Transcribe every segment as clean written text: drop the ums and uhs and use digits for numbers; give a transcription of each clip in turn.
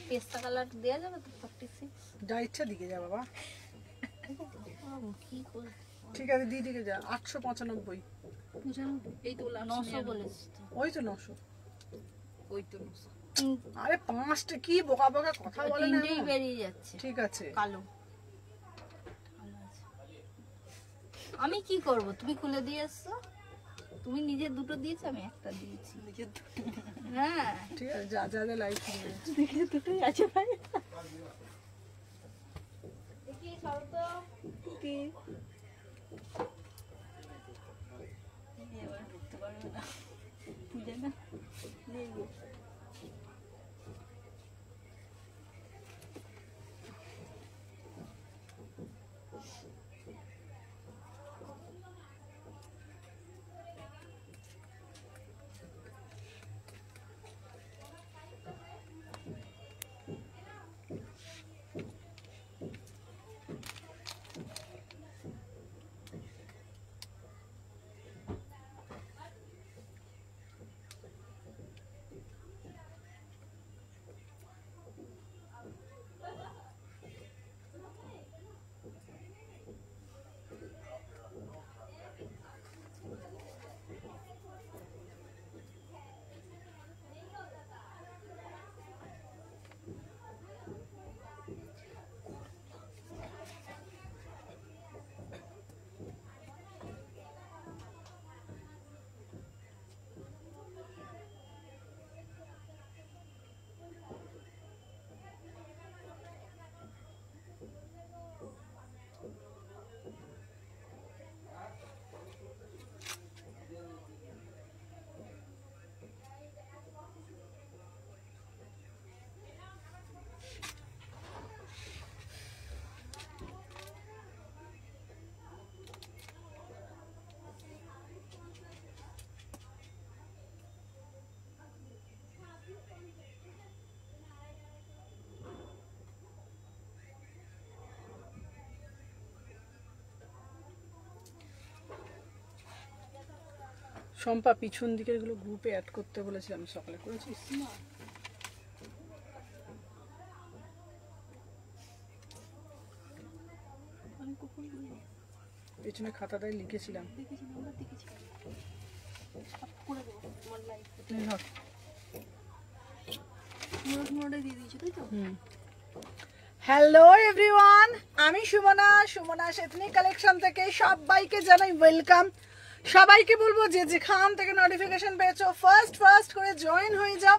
পেস্তা কালার দেয়া যাবে তো 46 যা ইচ্ছা দিকে যা বাবা কি করে ঠিক আছে দিকে যা 895 এই তো 900 বলেছিস তো ওই তো 900 ওই তো 900 আরে পাঁচটা কি বোকা বোকা কথা বলে না তিনটেই বেরিয়ে যাচ্ছে ঠিক আছে কালো আমি কি করব তুমি খুলে দিয়ে এসছো তুমি নিজে দুটো দিয়েছো আমি একটা দিয়েছি নিজে দুটো হ্যাঁ ঠিক আছে যা যা লাইভ শুরু হয়েছে নিজে দুটোই আছে ভাই দেখি সব তো কি এবার ঢুকতে পারবে না পূজা না নেই শম্পা পিছন দিকের গুলো গ্রুপে অ্যাড করতে বলেছিলাম সকালে করেছিস না পেছনে খাতাটায় লিখেছিলাম হ্যালো এভরিওয়ান আমি সুমনা এথনিক কালেকশন থেকে সবাইকে জানাই ওয়েলকাম সবাইকে বলবো যে যেখান থেকে নোটিফিকেশন পেয়েছো ফার্স্ট করে জয়েন হয়ে যাও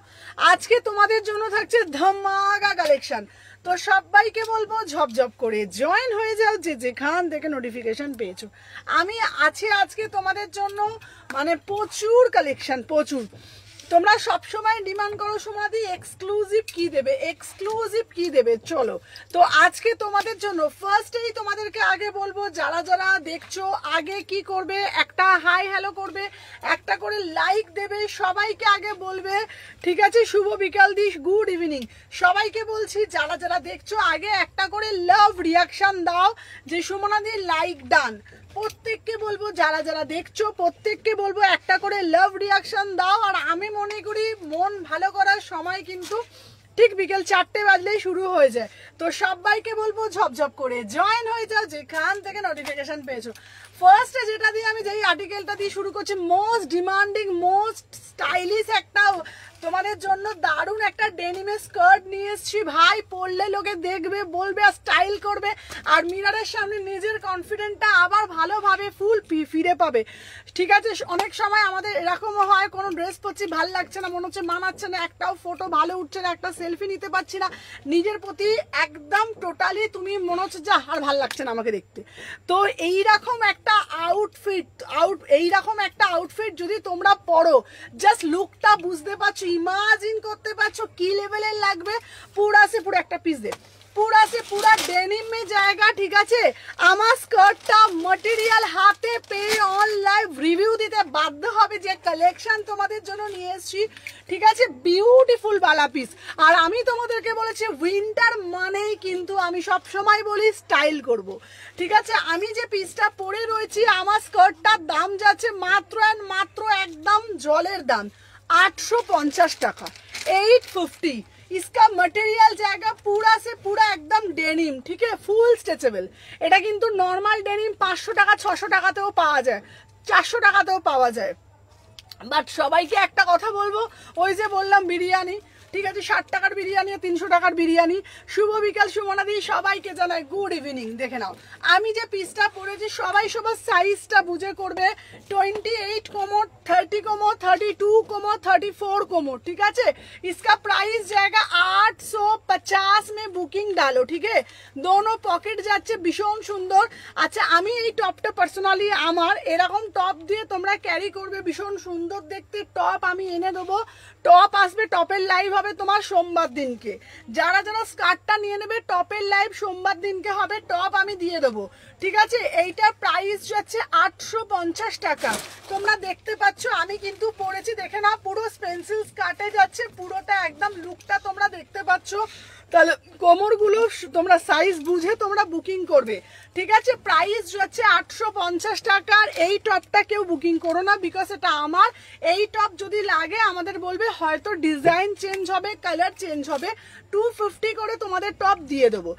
আজকে তোমাদের জন্য থাকছে ধামাকা কালেকশন তো সবাইকে বলবো ঝপঝপ করে জয়েন হয়ে যাও যে যেখান থেকে নোটিফিকেশন পেয়েছো আমি আছি আজকে তোমাদের জন্য মানে প্রচুর কালেকশন প্রচুর তোমরা সব সময় ডিমান্ড করো সুমাদি এক্সক্লুসিভ কি দেবে চলো তো আজকে তোমাদের জন্য ফার্স্টেই তোমাদেরকে আগে বলবো যারা যারা দেখছো আগে কি করবে একটা হাই হ্যালো করবে একটা করে লাইক দেবে সবাইকে আগে বলবে ঠিক আছে শুভ বিকাল দিস গুড ইভিনিং সবাইকে বলছি যারা যারা দেখছো আগে একটা করে লাভ রিয়াকশন দাও যে সুমনাদি লাইক ডান প্রত্যেককে বলবো যারা যারা দেখছো প্রত্যেককে বলবো একটা করে লাভ রিয়াকশন দাও আর আমি মনে করি মন ভালো করার সময় কিন্তু ঠিক বিকেল 4টে বাজলেই শুরু হয়ে যায় তো সবাইকে বলবো ঝপঝপ করে জয়েন হয়ে যাও যেখান থেকে নোটিফিকেশন পেয়েছো ফার্স্টে যেটা দিয়ে আমি যেই আর্টিকেলটা দিয়ে শুরু করছি মোস্ট ডিমান্ডিং মোস্ট স্টাইলিশ একটা তোমাদের জন্য দারুণ একটা ডেনিমের স্কার্ট নিয়ে এসেছি ভাই পরলে লোকে দেখবে বলবে আর স্টাইল করবে আর মিররের সামনে নিজের কনফিডেন্টটা আবার ভালোভাবে ফুল ফিরে পাবে ঠিক আছে অনেক সময় আমাদের এরকমও হয় কোনো ড্রেস পরছি ভালো লাগছে না মনে হচ্ছে মানাচ্ছে না একটাও ফটো ভালো উঠছে না একটা সেলফি নিতে পারছি না নিজের প্রতি একদম টোটালি তুমি মনে হচ্ছে যে আর ভালো লাগছে না আমাকে দেখতে তো এইরকম একটা আউটফিট যদি তোমরা পরো জাস্ট লুকটা বুঝতে পারছো ইমাজিন করতে পারছো কি লেভেলের লাগবে পুরো একটা পিস দে পুরা ডেনিম में जाएगा ঠিক আছে আমার স্কার্টটা ম্যাটেরিয়াল হাতে পেয়ে অন লাইভ রিভিউ দিতে বাধ্য হবে যে কালেকশন তোমাদের জন্য নিয়ে এসেছি ঠিক আছে বিউটিফুল বালা পিস আর আমি তোমাদেরকে বলেছি উইন্টার মানেই কিন্তু আমি সব সময় বলি স্টাইল করব ঠিক আছে আমি যে পিসটা পরে রয়েছি আমার স্কার্টটার দাম যাচ্ছে মাত্র একদম জলের দাম 850 টাকা 850 इसका मटेरियल जाएगा पूरा से पूरा एकदम डेनिम, ठीक है, ফুল স্ট্রেচেবল। এটা কিন্তু নর্মাল ডেনিম 500 টাকা 600 টাকাতেও পাওয়া যায়, 400 টাকাতেও পাওয়া যায়। বাট সবাইকে একটা কথা বলবো, ওই যে বললাম বিরিয়ানি, ঠিক আছে, 60 টাকার বিরিয়ানি 300 টাকার বিরিয়ানি। শুভ বিকাল সুমনাদি, সবাইকে জানাই গুড ইভিনিং। দেখে নাও আমি যে পিসটা পরেছি, সবাই সবার সাইজটা বুঝে করবে। 28 कोमो, 30 कोमो, 32 कोमो, 34 कोमो, ठीक है। इसका प्राइस जाएगा 850 में बुकिंग डालो, ठीक है। दोनों पॉकेट যাচ্ছে ভীষণ সুন্দর। আচ্ছা আমি এই টপটা পার্সোনালি আমার এরকম টপ দিয়ে তোমরা ক্যারি করবে, ভীষণ সুন্দর দেখতে টপ আমি এনে দেবো। টপ আসবে, টপের লাইভ হবে তোমার সোমবার দিনকে। যারা যারা স্কার্টটা নিয়ে নেবে টপের লাইভ সোমবার দিনকে হবে, টপ আমি দিয়ে দেবো, ঠিক আছে। এইটার প্রাইস যাচ্ছে 850 টাকা। তোমরা দেখতে পাচ্ছ আমি কিন্তু পরেছি, দেখে না পুরো পেন্সিল স্কার্টে যাচ্ছে, পুরোটা একদম লুকটা তোমরা দেখতে পাচ্ছ। তাহলে কোমরগুলো তোমরা সাইজ বুঝে তোমরা বুকিং করবে, ঠিক আছে। প্রাইস যাচ্ছে 850 টাকার। এই টপটা কেউ বুকিং করো না, বিকজ এটা আমার। এই টপ যদি লাগে আমাদের বলবে, হয়তো ডিজাইন চেঞ্জ হবে, কালার চেঞ্জ হবে। 250 করে তোমাদের টপ দিয়ে দেবো।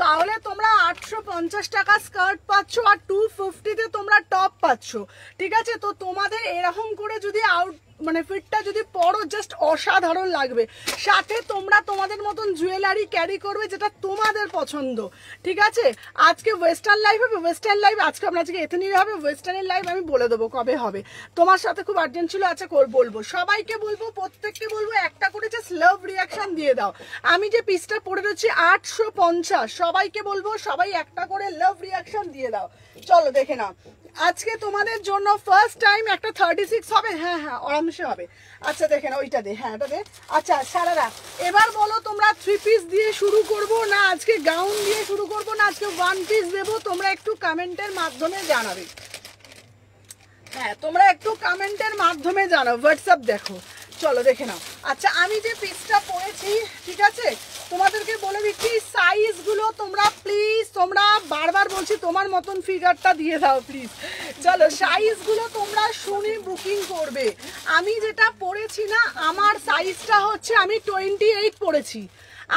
তাহলে তোমরা 850 টাকা স্কার্ট পাচ্ছ আর 250-তে তোমরা টপ পাচ্ছ, ঠিক আছে। তো তোমাদের এরকম করে যদি মানে ফিটটা যদি পরো, জাস্ট অসাধারণ লাগবে। সাথে তোমরা তোমাদের মতন জুয়েলারি ক্যারি করবে যেটা তোমাদের পছন্দ, ঠিক আছে। আজকে ওয়েস্টার্ন লাইভ হবে, ওয়েস্টার্ন লাইভ আজকে আমরা আজকে এথেনির হবে, ওয়েস্টার্নের লাইভ আমি বলে দেবো কবে হবে। তোমার সাথে খুব আর্জেন্ট ছিল, আচ্ছা বলবো, সবাইকে বলবো, প্রত্যেককে বলবো একটা করে জাস্ট লাভ রিয়াকশন দিয়ে দাও। আমি যে পিসটা পরে রয়েছি 850, সবাইকে বলবো সবাই একটা করে লাভ রিয়াকশন দিয়ে দাও। চলো দেখে নাও আজকে তোমাদের জন্য ফার্স্ট টাইম একটা 36 হবে, হ্যাঁ হ্যাঁ আরামসে হবে। আচ্ছা দেখে নাও ওইটা দে, হ্যাঁ এটা দে। আচ্ছা সারারা এবার বলো তোমরা 3 পিস দিয়ে শুরু করব না আজকে গাউন দিয়ে শুরু করব না আজকে 1 পিস দেবো, তোমরা একটু কমেন্টের মাধ্যমে জানাবে। হ্যাঁ তোমরা একটু কমেন্টের মাধ্যমে জানাও, হোয়াটসঅ্যাপ দেখো। চলো দেখে নাও। আচ্ছা আমি যে পিসটা পরেছি, ঠিক আছে, তোমাদেরকে বলে দিচ্ছি সাইজগুলো তোমরা প্লিজ, তোমরা বারবার বলছি তোমার মতন ফিগারটা দিয়ে দাও প্লিজ। চলো সাইজগুলো তোমরা শুনে বুকিং করবে। আমি যেটা পরেছি না, আমার সাইজটা হচ্ছে আমি 28 পরেছি।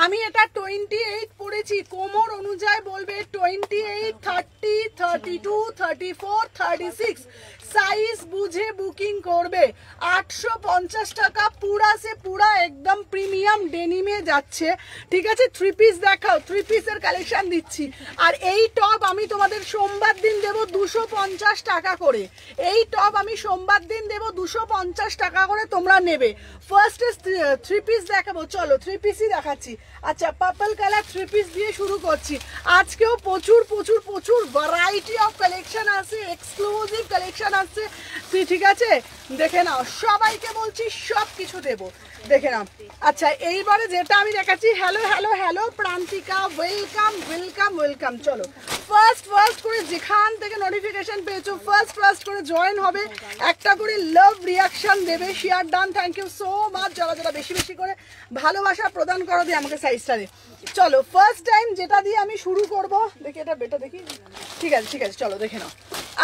আমি এটা 28 পরেছি, কোমর অনুযায়ী বলবে 28, 30, 32, 34, 36 সাইজ বুঝে বুকিং করবে। 850 টাকা পুরা সে পুরা একদম প্রিমিয়াম ডেনিমে যাচ্ছে, ঠিক আছে। 3 পিস দেখাও, 3 পিসের কালেকশন দিচ্ছি। আর এই টপ আমি তোমাদের সোমবার দিন দেবো 250 টাকা করে। এই টপ আমি সোমবার দিন দেবো 250 টাকা করে, তোমরা নেবে। ফার্স্ট 3 পিস দেখাবো, চলো 3 পিসই দেখাচ্ছি। আচ্ছা পার্পল কালার 3 পিস দিয়ে শুরু করছি। আজকেও প্রচুর প্রচুর প্রচুর ভ্যারাইটি অফ কালেকশন আছে, এক্সক্লুসিভ কালেকশন আছে, ঠিক আছে। দেখে নাও সবাইকে বলছি সব কিছু দেবো, দেখে নাও। আচ্ছা এইবারে যেটা আমি দেখাচ্ছি, hello hello hello Prantika, welcome welcome welcome. চলো ফার্স্ট করে যেখান থেকে নোটিফিকেশন পেয়েছো ফার্স্ট করে জয়েন হবে, একটা করে লাভ রিয়াকশন দেবে, share done, thank you so much. যারা যারা বেশি বেশি করে ভালোবাসা প্রদান করো দিয়ে আমাকে সাইজটা দে। চলো ফার্স্ট টাইম যেটা দিয়ে আমি শুরু করব, দেখি এটা বেটা দেখি, ঠিক আছে ঠিক আছে, চলো দেখে নাও।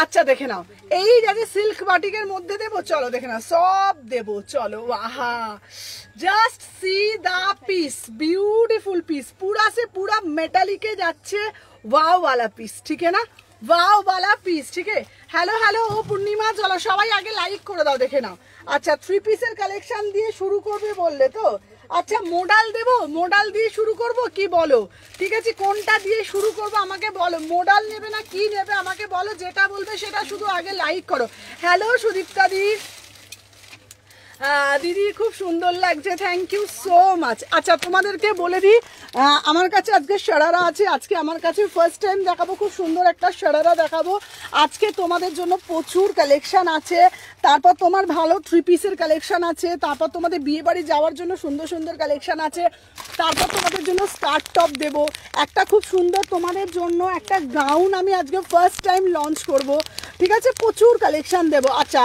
আচ্ছা দেখে নাও এই যে সিল্ক বাটিকের মধ্যে দেবো, চলো দেখে নাও সব দেবো। চলো আহা জাস্ট সি দা পিস, বিউটিফুল পিস, पूरा से पूरा मेटालिके যাচ্ছে, वाव वाला পিস, ঠিক है ना, वाव वाला পিস, ঠিক है। হ্যালো হ্যালো ও পূর্ণিমা, চলো সবাই আগে লাইক করে দাও, দেখে নাও। আচ্ছা 3 পিসের কালেকশন দিয়ে শুরু করবে বললে তো, আচ্ছা মোডাল দেবো, মোডাল দিয়ে শুরু করব কি বলো, ঠিক আছে। কোনটা দিয়ে শুরু করব আমাকে বলো, মোডাল নেবে না কি নেবে আমাকে বলো, যেটা বলবে সেটা শুধু আগে লাইক করো। হ্যালো সুদীপ্তা দি, দিদি খুব সুন্দর লাগছে, থ্যাংক ইউ সো মাচ। আচ্ছা তোমাদেরকে বলে দিই আমার কাছে আজকে শারারা আছে, আজকে আমার কাছে ফার্স্ট টাইম দেখাবো, খুব সুন্দর একটা শারারা দেখাবো আজকে তোমাদের জন্য, প্রচুর কালেকশন আছে। তারপর তোমার ভালো 3 পিসের কালেকশন আছে, তারপর তোমাদের বিয়ে বাড়ি যাওয়ার জন্য সুন্দর সুন্দর কালেকশন আছে, তারপর তোমাদের জন্য স্কার্ট টপ দেবো, একটা খুব সুন্দর তোমাদের জন্য একটা গাউন আমি আজকে ফার্স্ট টাইম লঞ্চ করব, ঠিক আছে, প্রচুর কালেকশন দেবো। আচ্ছা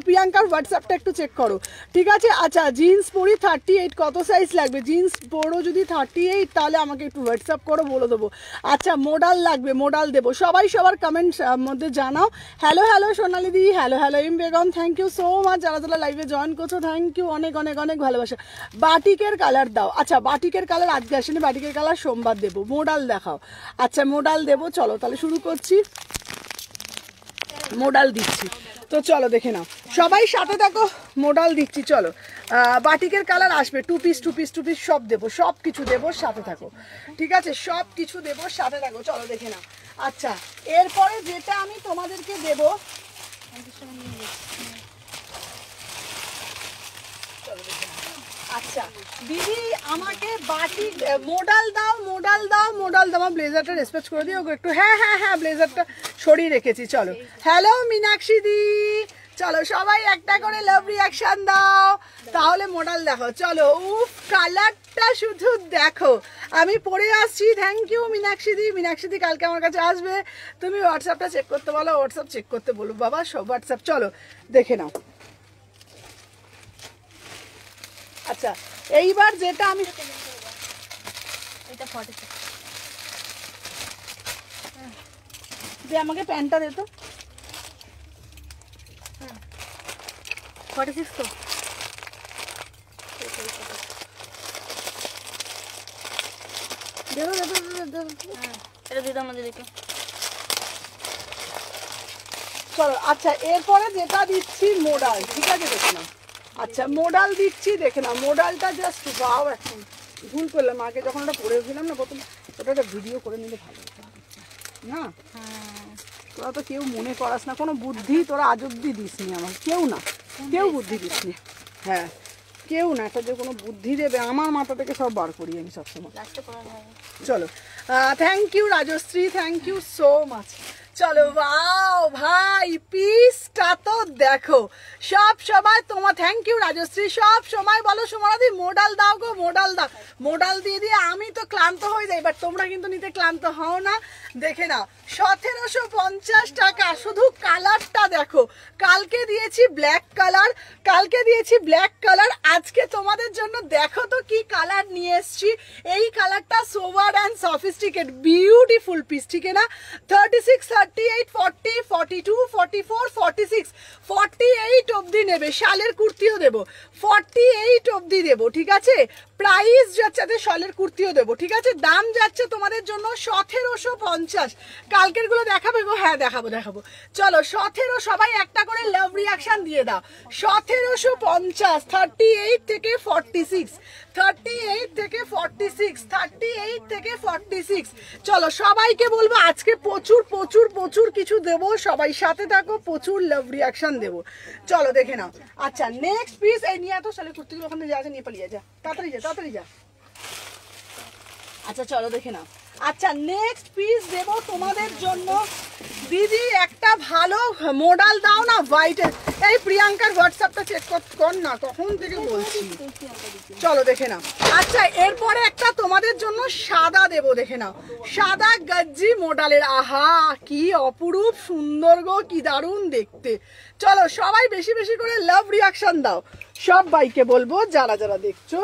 প্রিয়াঙ্কার হোয়াটসঅ্যাপটা একটু চেক করো, ঠিক আছে। আচ্ছা জিন্স পরি 38, কত সাইজ লাগবে? জিন্স পরো যদি 38 তাহলে আমাকে একটু হোয়াটসঅ্যাপ করো, বলে দেবো। আচ্ছা মোডাল লাগবে, মোডাল দেবো। সবাই সবার কমেন্ট মধ্যে জানাও। হ্যালো সোনালিদি, hello M Begum, thank you so much. যারা যারা লাইভে জয়েন করছো থ্যাংক ইউ, অনেক অনেক অনেক ভালোবাসা। বাটিকের কালার দাও। আচ্ছা বাটিকের কালার আজকে আসেনি, বাটিকের কালার সোমবার দেবো। মোডাল দেখাও। আচ্ছা মোডাল দেবো, চলো তাহলে শুরু করছি। মোডাল দিচ্ছি তো চলো দেখে নাও, সবাই সাথে থাকো। মোডাল দিচ্ছি চলো। বাটিকের কালার আসবে, টু পিস সব দেবো, সব কিছু দেবো, সাথে থাকো, ঠিক আছে। সব কিছু দেবো, সাথে থাকো, চলো দেখে নাও। আচ্ছা এরপরে যেটা আমি তোমাদেরকে দেবো, আচ্ছা দিদি আমাকে বাটিক মোডাল দাও। আমার ব্লেজারটা রেসপেক্ট করে দিও একটু। হ্যাঁ ব্লেজারটা সরিয়ে রেখেছি, চলো। হ্যালো মীনাক্ষী দি, চলো সবাই একটা করে লাভ রিয়াকশন দাও, তাহলে মোডাল দেখো। চলো উফ কালারটা শুধু দেখো, আমি পরে আসছি। থ্যাংক ইউ মীনাক্ষী দি কালকে আমার কাছে আসবে। তুমি হোয়াটসঅ্যাপটা চেক করতে বলো, হোয়াটসঅ্যাপ চেক করতে বলো বাবা, সব হোয়াটসঅ্যাপ। চলো দেখে নাও। আচ্ছা এইবার যেটা আমি যে আমাকে প্যান্টটা দে তো, 46 তো এটা দিদি আমাদের দিকে। চলো আচ্ছা এরপরে যেটা দিচ্ছি মোডাল, ঠিক আছে দেখে নাও। আচ্ছা মোডাল দিচ্ছি, দেখে নাও। মোডালটা জাস্ট বাও, এখন ভুল করলাম, আগে যখন ওটা পড়েছিলাম না প্রথম, ওটা একটা ভিডিও করে নিলে ভালো না। তোরা তো কেউ মনে করাস না, কোনো বুদ্ধি তোরা আজ অব্দি দিস নি আমার, কেউ বুদ্ধি দিস নি। হ্যাঁ কেউ না, একটা যে কোনো বুদ্ধি দেবে আমার মাথা থেকে সব বার করি আমি সবসময়। চলো thank you Rajshree, thank you so much. চলো ওয়াও ভাই পিসটা তো দেখো, সব সময় তোমার থ্যাংক ইউ রাজশ্রী, সব সময় বলো সুমনাদি মোডাল দাও গো, মোডাল দাও। মোডাল দিয়ে আমি তো ক্লান্ত হয়ে যাই, বাট তোমরা কিন্তু নিতে ক্লান্ত হও না। দেখে নাও 1750 টাকা, শুধু কালারটা দেখো। কালকে দিয়েছি ব্ল্যাক কালার, আজকে তোমাদের জন্য দেখো তো কি কালার নিয়ে এসছি। এই কালারটা sober and sophisticate, beautiful piece, ঠিক না। 36, 38, 40, 42, 44, 46, 48 অবধি নেবে। শালের কুর্তিও দেবো, 48 অবধি দেবো, ঠিক আছে। প্রাইস যাচ্ছে, শালের কুর্তিও দেবো, ঠিক আছে। দাম যাচ্ছে তোমাদের জন্য 1750। কালকের গুলো দেখাবে গো? হ্যাঁ দেখাবো। চলো 17, সবাই একটা করে লাভ রিয়াকশন দিয়ে দাও। 1750, 38 থেকে 46, 38 থেকে 46, 38 থেকে 46। চলো সবাইকে বলবো আজকে প্রচুর কিছু দেবো, সবাই সাথে থাকো, প্রচুর লাভ রিয়াকশন দেবো। চলো দেখে নাও। আচ্ছা নেক্সট পিস, এই নিয়ে তো শালের কুর্তিগুলো ওখানে যা আছে নিয়ে পালিয়ে যা, তাড়াতাড়ি যা। আচ্ছা চলো দেখে নাও। আচ্ছা নেক্সট পিস দেবো তোমাদের জন্য। দিদি একটা ভালো মোডাল দাও না হোয়াইটের। এই প্রিয়াঙ্কার হোয়াটসঅ্যাপটা চেক কর না, কখন থেকে বলছি। চলো দেখে নাও। আচ্ছা এরপরে একটা তোমাদের জন্য সাদা দেবো, দেখে নাও। সাদা গজ্জি মোডালের, আহা কি অপরূপ সুন্দর গো, কি দারুণ দেখতে। চলো সবাই বেশি করে লাভ রিয়াকশন দাও। সব বাইকে বলবো যারা দেখছো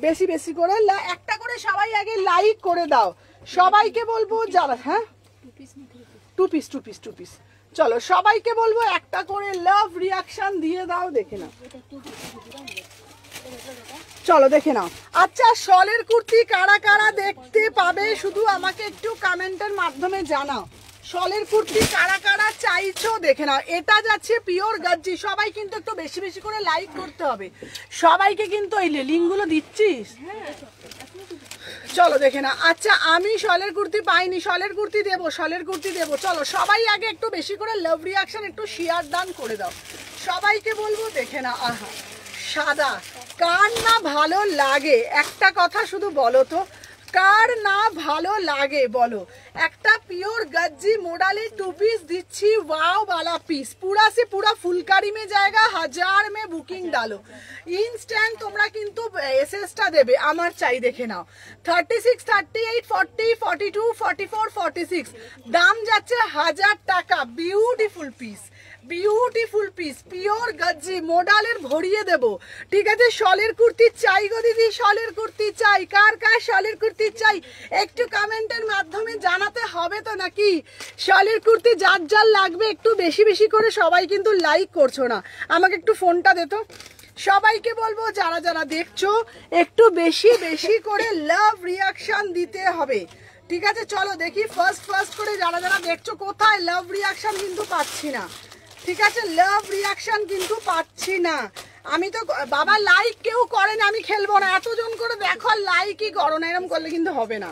বেশি করে একটা করে সবাই আগে লাইক করে দাও। সবাইকে বলবো যারা, হ্যাঁ টু পিস। চলো সবাইকে বলবো একটা করে লাভ রিয়াকশন দিয়ে দাও, দেখে নাও। চলো দেখে নাও। আচ্ছা শলের কুর্তি কারা দেখতে পাবে শুধু আমাকে একটু কমেন্টের মাধ্যমে জানাও। শলের কুর্তি কারা চাইছো, দেখে নাও। এটা যাচ্ছে পিওর গজ্জি। সবাই কিন্তু একটু বেশি করে লাইক করতে হবে। সবাইকে কিন্তু এই লিঙ্কগুলো দিচ্ছিস। চলো দেখে না। আচ্ছা আমি শলের কুর্তি পাইনি, শলের কুর্তি দেবো। চলো সবাই আগে একটু বেশি করে লাভ রিয়াকশন, একটু শেয়ার দান করে দাও। সবাইকে বলবো দেখে না। আহা সাদা কার না ভালো লাগে, একটা কথা শুধু বলো তো, কার না ভালো লাগে বলো? একটা পিওর গজ্জি মডেলে 2 पीस দিচ্ছি, वाव वाला पीस, पूरा से पूरा फुलकारी में जाएगा, 1000 में बुकिंग डालो, ইনস্ট্যান্ট তোমরা কিন্তু এসএসটা দেবে। আমার চাই দেখে নাও 36, 38, 40, 42, 44, 46, দাম যাচ্ছে 1000 টাকা। Beautiful piece, beautiful piece, pure গজ্জি মডেলের ভরিয়ে দেব, ঠিক আছে? শলের কুর্তি চাই গো দিদি, শলের কুর্তি চাই। কার কার শলের কুর্তি চাই একটু কমেন্টের মাধ্যমে জানাতে হবে তো নাকি? শলের কুর্তি যার যার লাগবে একটু বেশি বেশি করে, সবাই কিন্তু লাইক করছো না, আমাকে একটু ফোনটা দে তো। সবাইকে বলবো যারা যারা দেখছো একটু বেশি বেশি করে লাভ রিয়াকশন দিতে হবে, ঠিক আছে? চলো দেখি ফার্স্ট করে যারা যারা দেখছো কোথায় লাভ রিয়াকশন কিন্তু পাচ্ছি না, ঠিক আছে? লাভ রিয়াকশন কিন্তু পাচ্ছি না। আমি তো বাবা লাইক কেউ করে না, আমি খেলবো না, এতজন করে দেখো লাইকই করো না, এরকম করলে কিন্তু হবে না,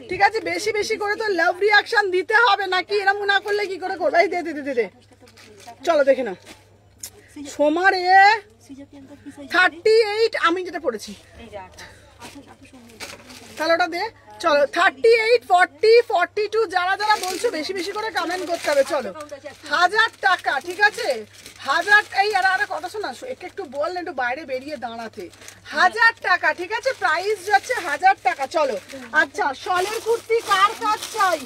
ঠিক আছে? বেশি বেশি করে তো লাভ রিয়াকশন দিতে হবে নাকি? এরকম না করলে কি করে করবো? এই দে দে দে দে, চলো দেখে না। সোমারে 38 আমি যেটা পড়েছি, তাহলে ওটা দে। চলো 38, 40, 42 যারা যারা বলছো বেশি বেশি করে কমেন্ট করতে হবে। চলো 1000 টাকা, ঠিক আছে? 1000, এই আর কথা শোনা, একটু বললে একটু বাইরে বেরিয়ে দাঁড়াতে। 1000 টাকা, ঠিক আছে? প্রাইস যাচ্ছে 1000 টাকা। চলো আচ্ছা, শলের কুর্তি কার কার চাই?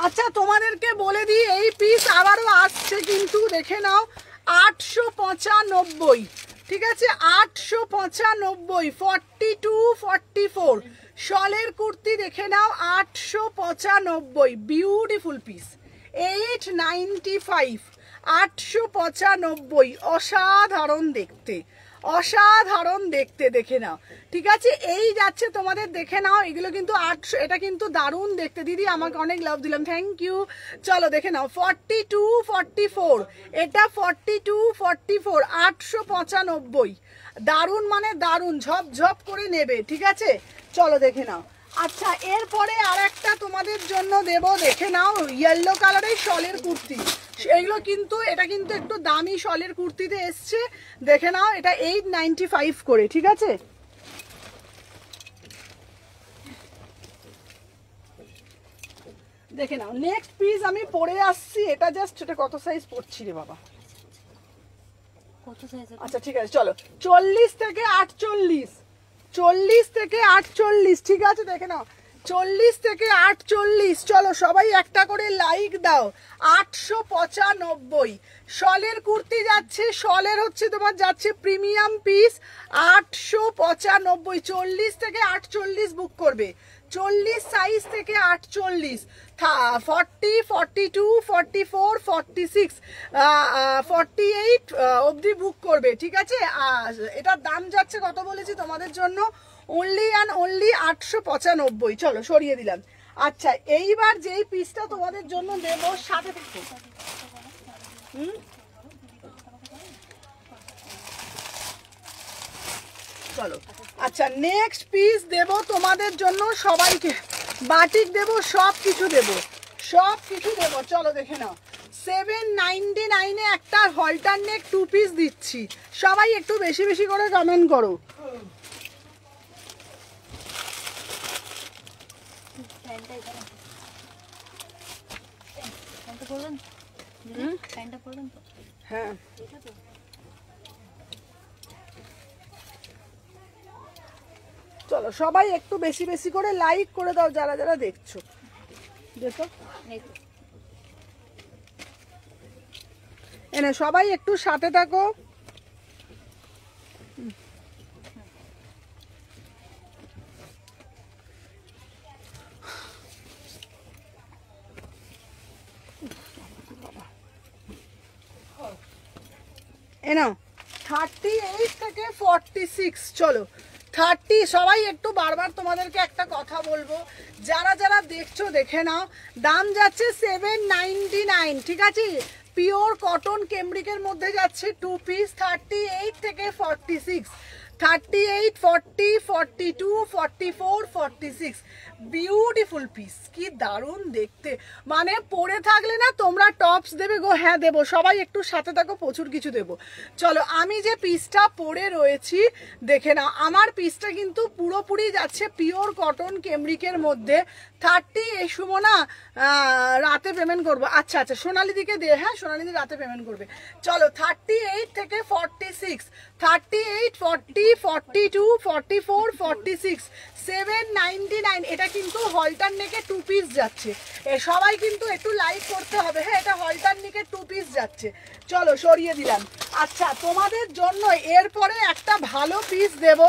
আচ্ছা তোমাদেরকে বলে দিই, এই পিস আবারও আসছে কিন্তু, দেখে নাও 895, ঠিক আছে? 895, 42, 44 শলের কুর্তি দেখে নাও 895, বিউটিফুল পিস, 895, 895, অসাধারণ দেখতে, অসাধারণ দেখতে, দেখে নাও, ঠিক আছে? এই যাচ্ছে তোমাদের, দেখে নাও, এগুলো কিন্তু 800, এটা কিন্তু দারুণ দেখতে। দিদি আমাকে অনেক লাভ দিলাম, থ্যাংক ইউ। চলো দেখে নাও 42, 44, এটা 42, 44, 895, দারুণ মানে দারুণ, ঝপঝপ করে নেবে, ঠিক আছে? চলো দেখে নাও। আচ্ছা এরপরে আর একটা তোমাদের জন্য দেব, দেখে নাও ইয়েলো কালারের শলের কুর্তি, এইগুলো কিন্তু, এটা কিন্তু একটু দামি শলের কুর্তিতে এসছে, দেখে নাও, এটা 895 করে, ঠিক আছে? দেখে নাও নেক্সট পিস আমি পরে আসছি, এটা জাস্ট, এটা কত সাইজ পড়ছি রে বাবা? আচ্ছা ঠিক আছে, চলো 40 থেকে 48, 40 থেকে 48, ঠিক আছে? দেখে নাও 40 থেকে 48, চলো সবাই একটা করে লাইক দাও। 895 শলের কুর্তি যাচ্ছে, শলের হচ্ছে তোমার যাচ্ছে প্রিমিয়াম পিস, 895, 40 থেকে 48 বুক করবে, 40 সাইজ থেকে 48, 40, 42, 44, 46, 48 অবধি বুক করবে, ঠিক আছে? এটার দাম যাচ্ছে কত বলেছি তোমাদের জন্য, অনলি অ্যান্ড অনলি 895। চলো সরিয়ে দিলাম। আচ্ছা এইবার যেই পিসটা তোমাদের জন্য দেবো, সাথে থেকে চলো আচ্ছা নেক্সট পিস দেব তোমাদের জন্য, সবাইকে বাটিক দেব, সব কিছু দেব, সব কিছু দেব। চলো দেখে নাও 799 এ একটা হলটার নেক 2 পিস দিচ্ছি, সবাই একটু বেশি বেশি করে কমেন্ট করো। হ্যাঁ চলো সবাই একটু বেশি বেশি করে লাইক করে দাও যারা যারা দেখছো, দেখো এনে সবাই একটু সাথে থাকো। এনো 38 থেকে 46, চলো 30, সবাই একটু বারবার তোমাদেরকে একটা কথা বলবো, যারা যারা দেখছো দেখে নাও, দাম যাচ্ছে 799, ঠিক আছে? পিওর কটন কেমব্রিকের মধ্যে যাচ্ছে 2 পিস, 38 থেকে 46, 38, 40, 42, 44, 46 বিউটিফুল পিস, কি দারুণ দেখতে, মানে পরে থাকলে না তোমরা টপস দেবে গো। হ্যাঁ দেবো, সবাই একটু সাথে থাকো, প্রচুর কিছু দেবো। চলো আমি যে পিসটা পরে রয়েছি দেখে নাও, আমার পিসটা কিন্তু পুরোপুরি যাচ্ছে পিওর কটন কেমব্রিকের মধ্যে। 30 এই সুমনা রাতে পেমেন্ট করবো। আচ্ছা আচ্ছা সোনালি দিকে দে, হ্যাঁ সোনালি দি রাতে পেমেন্ট করবে। চলো 38 থেকে 46, 38, 40, 42, 44, 46, 799। এটা কিন্তু হলটার নেকে 2 পিস যাচ্ছে। সবাই কিন্তু একটু লাইক করতে হবে, হ্যাঁ এটা হলটার নেকে 2 পিস যাচ্ছে। চলো সরিয়ে দিলাম। আচ্ছা তোমাদের জন্য এরপরে একটা ভালো পিস দেব,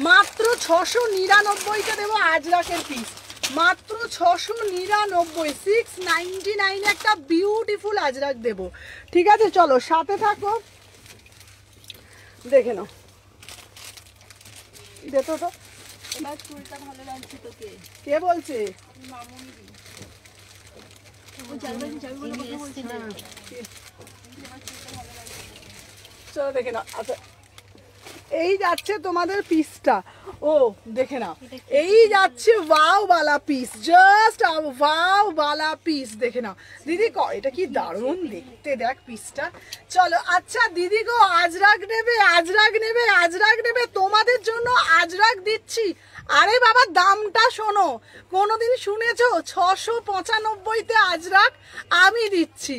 মাত্র 699তে দেবো আজরাকের পিস, মাত্র 699, 699 একটা বিউটিফুল আজরাক দেব। ঠিক আছে চলো সাথে থাকো, দেখে নাও। দেখো তো এবার চুলটা ভালো লাগছে তোকে। কে বলছে? চলো দেখে নাও। আচ্ছা এই যাচ্ছে তোমাদের পিসটা, ও দেখে নাও এই যাচ্ছে ওয়াও বালা পিস, জাস্ট ওয়াও বালা পিস, দেখে নাও দিদি এটা কি দারুণ দেখতে, দেখ পিসটা। চলো আচ্ছা দিদি গো আজরাক নেবে, আজরাক নেবে, আজরাক নেবে, তোমাদের জন্য আজরাক দিচ্ছি। আরে বাবা দামটা শোনো, কোনোদিন শুনেছো 695তে আজরাক আমি দিচ্ছি।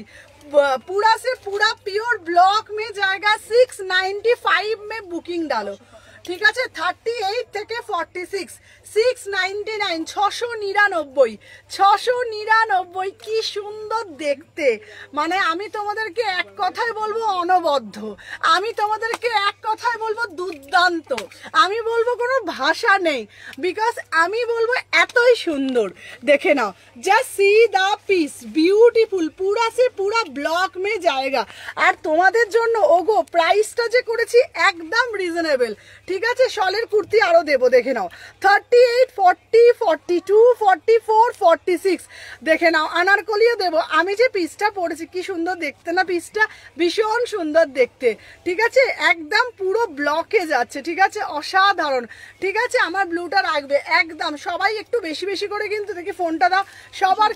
पूरा से पूरा प्योर ब्लॉक में जाएगा, 695 में बुकिंग डालो। ঠিক আছে 38 থেকে 46, 699, 699, 699, কি সুন্দর দেখতে। মানে আমি তোমাদেরকে এক কথায় বলবো অনবদ্য, আমি তোমাদেরকে এক কথায় বলবো দুর্দান্ত, আমি বলবো কোনো ভাষা নেই, বিকজ আমি বলবো এতই সুন্দর। দেখে নাও জাস্ট সি দা পিস, বিউটিফুল, পুরা সে পুরা ব্লক মে জায়গা। আর তোমাদের জন্য ওগো প্রাইসটা যে করেছি একদম রিজনেবল। ঠিক আছে শলের কুর্তি আরো দেবো, দেখে নাও 38, 40, 42, 44, 46, দেখে নাও আনারকলিও দেবো। আমি যে পিসটা পরেছি কি সুন্দর দেখতে না, পিসটা ভীষণ সুন্দর দেখতে। ঠিক আছে একদম পুরো ব্লকে যাচ্ছে, ঠিক আছে অসাধারণ। ঠিক আছে আমার ব্লুটা রাখবে একদম, সবাই একটু বেশি বেশি করে কিন্তু, দেখি ফোনটা দাও, সবার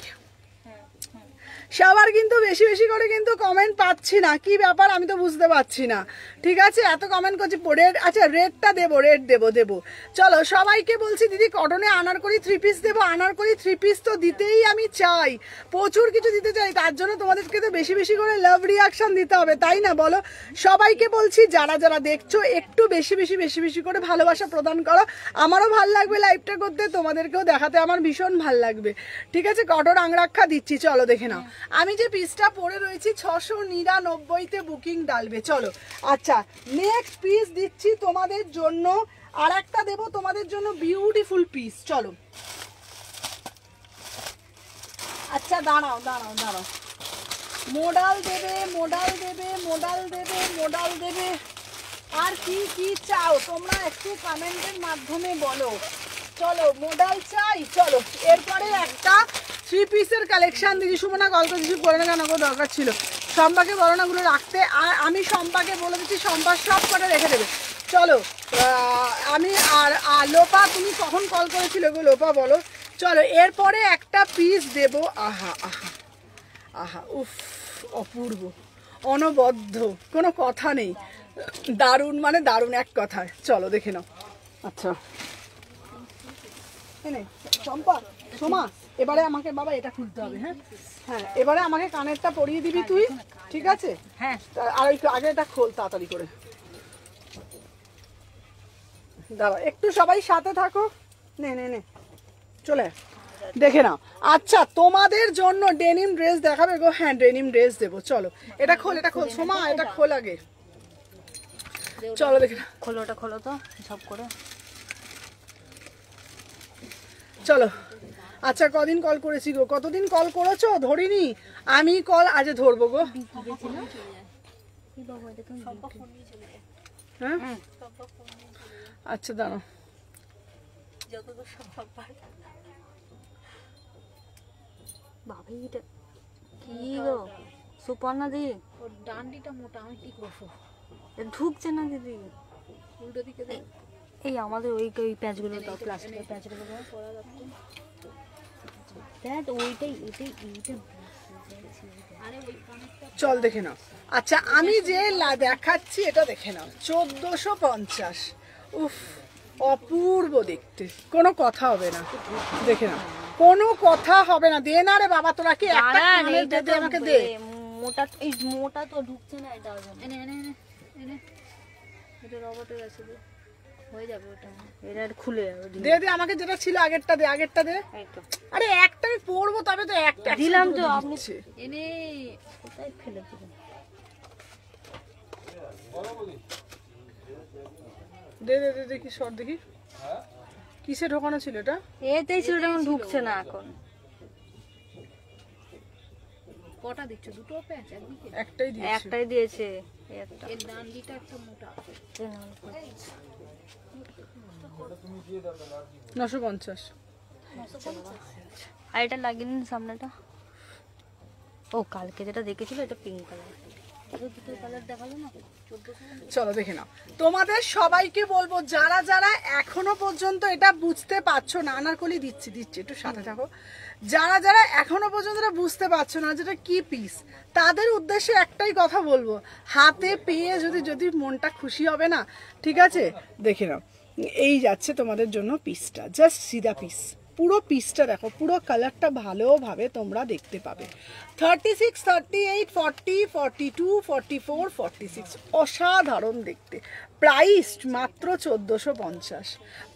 কিন্তু বেশি বেশি করে কিন্তু কমেন্ট পাচ্ছি না, কি ব্যাপার আমি তো বুঝতে পারছি না। ঠিক আছে এত কমেন্ট করছি রেড, আচ্ছা রেডটা দেবো, রেড দেবো। চলো সবাইকে বলছি দিদি কটনে আনারকলি 3 পিস দেবো, আনারকলি 3 পিস তো দিতেই আমি চাই, প্রচুর কিছু দিতে চাই, তার জন্য তোমাদেরকে তো বেশি বেশি করে লাভ রিয়াকশন দিতে হবে, তাই না বলো? সবাইকে বলছি যারা যারা দেখছো একটু বেশি বেশি করে ভালোবাসা প্রদান করো, আমারও ভাল লাগবে লাইভটা করতে, তোমাদেরকেও দেখাতে আমার ভীষণ ভাল লাগবে। ঠিক আছে কটন আংরাক্ষা দিচ্ছি, চলো দেখে নাও। আমি যে পিসটা পরে রয়েছি 699তে বুকিং ডালবে। চলো আচ্ছা নেক্সট পিস দিচ্ছি তোমাদের জন্য, আর একটা দেবো তোমাদের জন্য বিউটিফুল পিস। চলো আচ্ছা দাঁড়াও, মোডাল দেবে, আর কি চাও তোমরা একটু কমেন্টের মাধ্যমে বলো। চলো মোডাল চাই। চলো এরপরে একটা 3 পিসের কালেকশন দিদি সুমনা কল করে কিছু করে না কেন, দরকার ছিল সম্পাকে বলো না গুলো রাখতে, আর আমি সম্পাকে বলে দিচ্ছি সম্পা সব করে রেখে দেবে। চলো আমি আর লোপা তুমি কখন কল করেছিল গো লোপা বলো। চলো এরপরে একটা পিস দেবো, আহা উফ অপূর্ব অনবদ্য, কোনো কথা নেই, দারুণ মানে দারুণ এক কথায়। চলো দেখে নাও। আচ্ছা চম্পা সোমা এবারে আমাকে বাবা এটা খুলতে হবে, হ্যাঁ এবারে আমাকে কানেরটা পরিয়ে দিবি তুই, ঠিক আছে? হ্যাঁ আর একটু আগে এটা খোল তাড়াতাড়ি করে, দাঁড়া একটু সবাই সাথে থাকো, নে চলে দেখে নাও। আচ্ছা তোমাদের জন্য ডেনিম ড্রেস দেখাবে গো, হ্যাঁ ডেনিম ড্রেস দেবো। চলো এটা খোল সোমা, এটা খোল আগে, চলো দেখে নাও। খোলো তো সব করে। চলো আচ্ছা কদিন কল করেছি গো, কতদিন কল করেছো ধরিনি আমি, কল আজ ধরবো গো। হ্যাঁ আচ্ছা দাঁড়াও, ভাবি এটা কি গো সুপর্ণা দি, ওর ডান্ডিটা মোটা, আমি কি করবো, ঢুকছে না দিদি, উল্টো দিকে এই আমাদের ওই প্যাচগুলো দাও, প্লাস্টিকের প্যাচগুলো দাও। দেখ ওইটাই এইটা। চল দেখে নাও। আচ্ছা আমি যে দেখাচ্ছি এটা দেখে নাও, 1450। উফ, অপূর্ব দেখতে, কোনো কথা হবে না। দেখে নাও, কোনো কথা হবে না। দে না রে বাবা, তোরা কি একটা কানের দে, আমাকে দে। মোটা, এই মোটা তো ঢুকছে না এটা। এনে এনে এনে এনে এটা রবটের আছে, হয়ে যাবে ওটা। এটা খুলে যাবে। দে দে আমাকে, যেটা ছিল আগেরটা দে, আগেরটা দে। এই তো আরে একটা আমি পরবো, তবে তো একটা দিলাম তো, আপনি এনে কোথায় ফেলে দিলেন? দে দে দে দেখি, শর্ট দেখি কিসে ঢোকানো ছিল এটা। এতেই ছিল, এখন ঢুকছে না। এখন কটা দিচ্ছ? দুটো প্যাচ একদিকে? একটাই দিয়েছি। একটাই দিয়েছে, এই একটা। এর ডান্ডিটা একটা মোটা আছে। 950। আর এটা লাগিয়ে নিন সামনেটা। ও কালকে যেটা দেখেছিল এটা পিঙ্ক কালার, দুটো কালার দেখালো না। চলো দেখে নাও। তোমাদের সবাইকে বলবো, যারা যারা এখনো পর্যন্ত এটা বুঝতে পারছো না, আনারকলি দিচ্ছি একটু সাথে থাকো। যারা যারা এখনো পর্যন্ত এটা বুঝতে পারছো না যেটা কি পিস, তাদের উদ্দেশ্যে একটাই কথা বলবো, হাতে পেয়ে যদি মনটা খুশি হবে না, ঠিক আছে? দেখে নাও, এই যাচ্ছে তোমাদের জন্য পিসটা, জাস্ট সিধা পিস। পুরো পিসটা দেখো, পুরো কালারটা ভালোভাবে তোমরা দেখতে পাবে। 36, 38, 40, 42, 44, 46, অসাধারণ দেখতে। প্রাইস মাত্র 1450,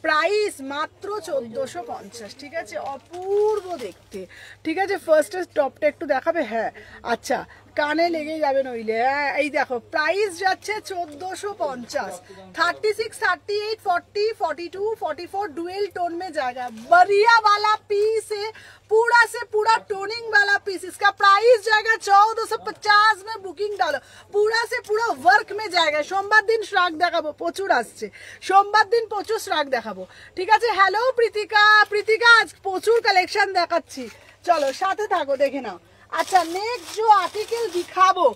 প্রাইস মাত্র 1450, ঠিক আছে? অপূর্ব দেখতে, ঠিক আছে? ফার্স্টে টপটা একটু দেখাবে, হ্যাঁ আচ্ছা, কানে লেগে যাবে নইলে। হ্যাঁ এই দেখো, প্রাইস যাচ্ছে 1450। 36, 38, 40, 42, 44 डुअल टोन में जाएगा। बढ़िया वाला पीस है, पूरा से पूरा टोनिंग वाला पीस। इसका प्राइस जाएगा 1450 में। बुकिंग डालो, पूरा से पूरा वर्क में जाएगा। सोमवार दिन श्राग দেখাবো, প্রচুর আসছে সোমবার দিন, প্রচুর শ্রাগ দেখাবো, ঠিক আছে? হ্যালো প্রীতিকা, প্রীতিকা আজ প্রচুর কালেকশন দেখাচ্ছি, চলো সাথে থাকো, দেখে নাও। अच्छा नेक्स्ट जो आर्टिकल दिखाबो,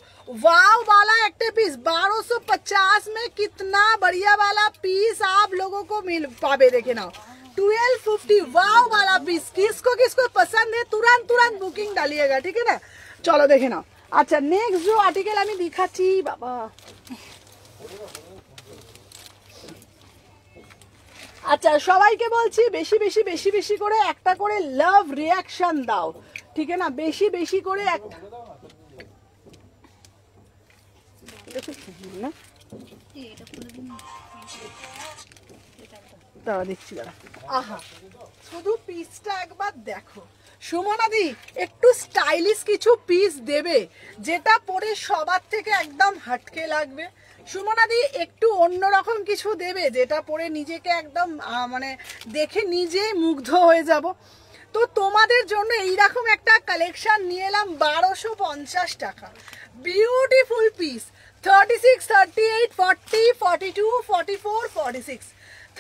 वाव वाला एक पीस 1250 में, कितना बढ़िया वाला पीस आप लोगों को मिल पावे। देखे ना 1250 वाव वाला पीस, किसको किसको पसंद है तुरंत तुरंत बुकिंग डालिएगा, ठीक है ना? चलो देखे ना। अच्छा नेक्स्ट जो आर्टिकल আমি দেখাচ্ছি, বাবা আচ্ছা সবাইকে বলছি, বেশি বেশি বেশি বেশি করে একটা করে লাভ রিয়াকশন দাও, ঠিক আছে না? বেশি বেশি করে একটা দাঁড়া দেখছি, দাঁড়া। আহা, শুধু পিসটা একবার দেখো। সুমনাদি একটু স্টাইলিশ কিছু পিস দেবে, যেটা পরে সবার থেকে একদম হাটকে লাগবে। সুমনাদি একটু অন্যরকম কিছু দেবে, যেটা পরে নিজেকে একদম মানে দেখে নিজেই মুগ্ধ হয়ে যাব। তো তোমাদের জন্য এইরকম একটা কালেকশন নিয়ে এলাম 1250 টাকা। Beautiful piece, 36, 38, 40, 42, 44, 46,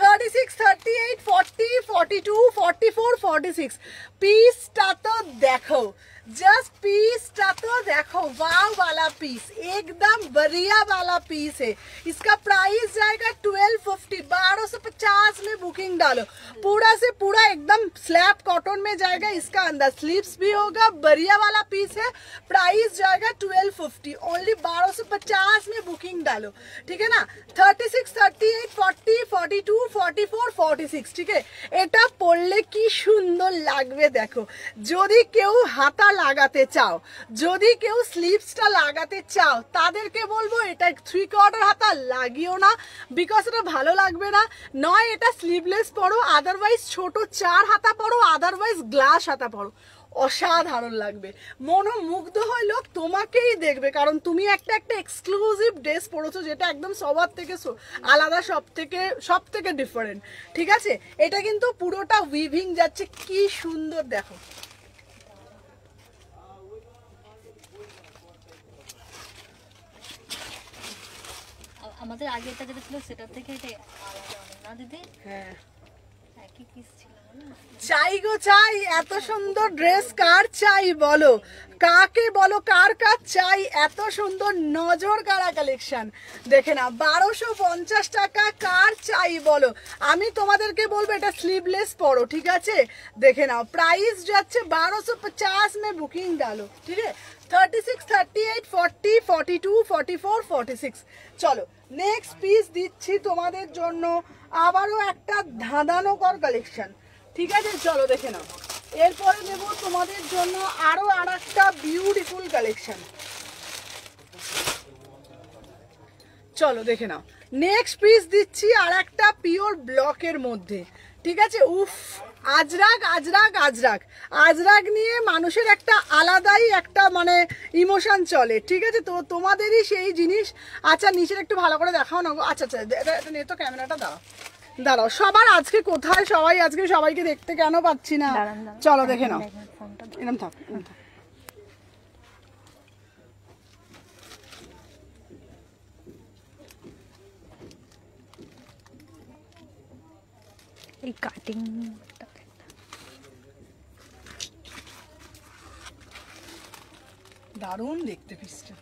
36, 38, 40, 42, 44, 46। পিসটা তো দেখো, जस्ट पीसটা তো দেখো, वाव वाला पीस, एकदम बढ़िया वाला पीस है। इसका प्राइस जाएगा 1250, 1250 में बुकिंग डालो। पूरा से पूरा एकदम स्लैब कॉटन में जाएगा, इसका अंदर स्लीव्स भी होगा, बढ़िया वाला पीस है। प्राइस जाएगा 1250, ओनली 1250 में बुकिंग डालो, ठीक है ना? 36, 38, 40, 42, 44, 46, ठीक है? এটা পরলে কি সুন্দর লাগবে দেখো। যদি কেউ হাতা লাগাতে চাও, যদি কেউ স্লিভসটা লাগাতে চাও, তাদেরকে বলবো এটা 3/4 হাতা লাগিও না, বিকজ এটা ভালো লাগবে না। নয় এটা স্লিভলেস পরো, আদারওয়াইজ ছোট 4 হাতা পরো, আদারওয়াইজ গ্লাস হাতা পরো, অসাধারণ লাগবে। মনোমুগ্ধ হয় লোক তোমাকেই দেখবে, কারণ তুমি একটা একটা এক্সক্লুসিভ ড্রেস পরেছো, যেটা একদম সবার থেকে আলাদা, সব থেকে ডিফারেন্ট, ঠিক আছে? এটা কিন্তু পুরোটা উইভিং যাচ্ছে, কি সুন্দর দেখো। আমাদের আগে এটা যেটা ছিল সেটার থেকে এটা আলাদা অনেক, না দিদি? হ্যাঁ একই পিস ছিল না? চাই গো চাই, এত সুন্দর ড্রেস কার চাই বলো, কাকে বলো, কার কার চাই এত সুন্দর নজর কাড়া কালেকশন। দেখে না 1250 টাকা, কার চাই বলো। আমি তোমাদেরকে বলবো এটা স্লিভলেস পরো, ঠিক আছে। দেখে নাও প্রাইস যাচ্ছে 1250 মে বুকিং ডালো, ঠিক আছে। 36, 38, 40, 42, 44, 46। চলো নেক্সট পিস দিচ্ছি তোমাদের জন্য, আবারও একটা ধাঁধানোকর কালেকশন, ঠিক আছে। চলো দেখে নাও, এরপরে নেব তোমাদের জন্য আরো আরেকটা বিউটিফুল কালেকশন। চলো দেখে নাও, নেক্সট পিস দিচ্ছি আর একটা পিওর ব্লকের মধ্যে, ঠিক আছে। উফ, আজরাক আজরাক আজরাক আজরাক নিয়ে মানুষের একটা আলাদাই একটা মানে ইমোশন চলে, ঠিক আছে। তো তোমাদেরই সেই জিনিস। আচ্ছা নিচের একটু ভালো করে দেখাও না গো। আচ্ছা আচ্ছা, এটা নিয়ে তো ক্যামেরাটা দাও, দাঁড়াও। সবার আজকে কোথায় সবাই, আজকে সবাইকে দেখতে কেন পাচ্ছি না। চলো দেখে নাও, এরকম থাক, এরকম থাক। এই কাটিং দারুণ দেখতে পিসটা,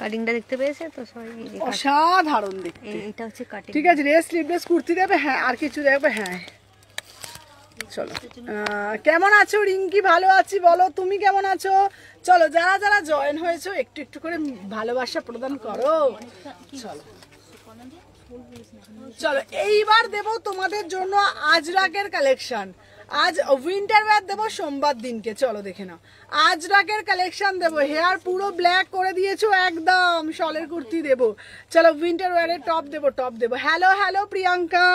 কাটিংটা দেখতে পেয়েছে তো সবাই। অসাধারণ দেখতে। এটা হচ্ছে কাটিং, ঠিক আছে। রেস স্লিভলেস কুর্তি দেবে, হ্যাঁ আর কিছু দেবে, হ্যাঁ। চলো কেমন আছো রিঙ্কি? ভালো আছি, বলো তুমি কেমন আছো? চলো যারা যারা জয়েন হয়েছো একটু একটু করে ভালোবাসা প্রদান করো। চলো চলো এইবার দেব তোমাদের জন্য আজরাকের কালেকশন। আজ উইন্টার ওয়্যার দেবো সোমবার দিনকে, চলো দেখে নাও। আজরাকের কালেকশন দেবো, হেয়ার পুরো ব্ল্যাক করে দিয়েছো একদম, শলের কুর্তি দেবো। চলো উইন্টার ওয়্যারের টপ দেবো, টপ দেবো। হ্যালো হ্যালো প্রিয়াঙ্কা,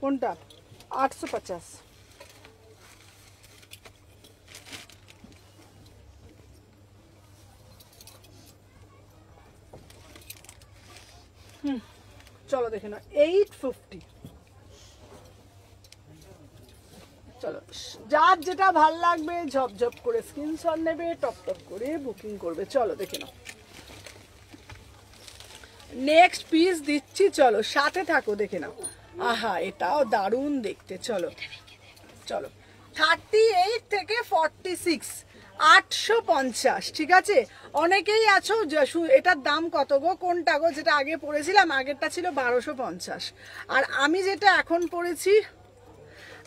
কোনটা? 850। চলো দেখে নাও 850। চলো যার যেটা ভাল লাগবে ঝপঝপ করে স্ক্রিনশট নেবে, টপ টপ করে বুকিং করবে। চলো দেখে নাও নেক্সট পিস দিচ্ছি, চলো সাথে থাকো দেখে নাও। আহা এটাও দারুণ দেখতে। চলো চলো 38 থেকে 46, 850, ঠিক আছে। অনেকেই আছো এটার দাম কত গো, কোনটা গো? যেটা আগে পড়েছিলাম, আগেরটা ছিল 1250, আর আমি যেটা এখন পড়েছি,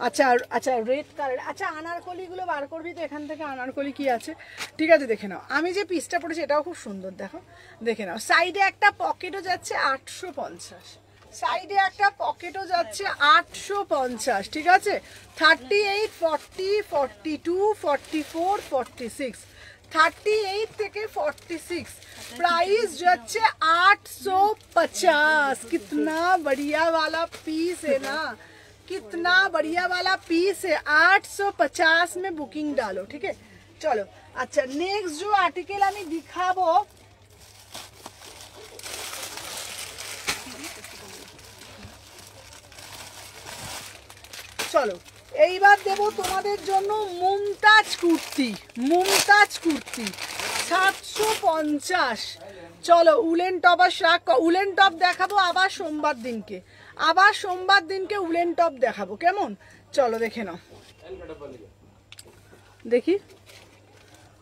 আচ্ছা আচ্ছা রেড কালার। আচ্ছা আনারকলিগুলো বার করবি তো এখান থেকে, আনারকলি কি আছে, ঠিক আছে দেখে নাও। আমি যে পিসটা পড়েছি এটাও খুব সুন্দর, দেখো দেখে নাও। সাইডে একটা পকেটও যাচ্ছে 850, সাইডে একটা পকেটও যাচ্ছে 850, ঠিক আছে। 38, 40, 42, 44, 46, 38 থেকে 46, प्राइस যাচ্ছে 850। कितना बढ़िया वाला पीस है ना, कितना बढ़िया वाला पीस है। 850 में बुकिंग डालो, ठीक है। चलो अच्छा नेक्स्ट जो आर्टिकल আমি दिखाबो, চলো এইবার দেব তোমাদের জন্য মুমতাজ কুর্তি, মুমতাজ কুর্তি 750। চলো উলেন টপ আর শাক, উলেন টপ দেখাবো আবার সোমবার দিনকে, আবার সোমবার দিনকে উলেন টপ দেখাবো, কেমন? চলো দেখে নাও, দেখি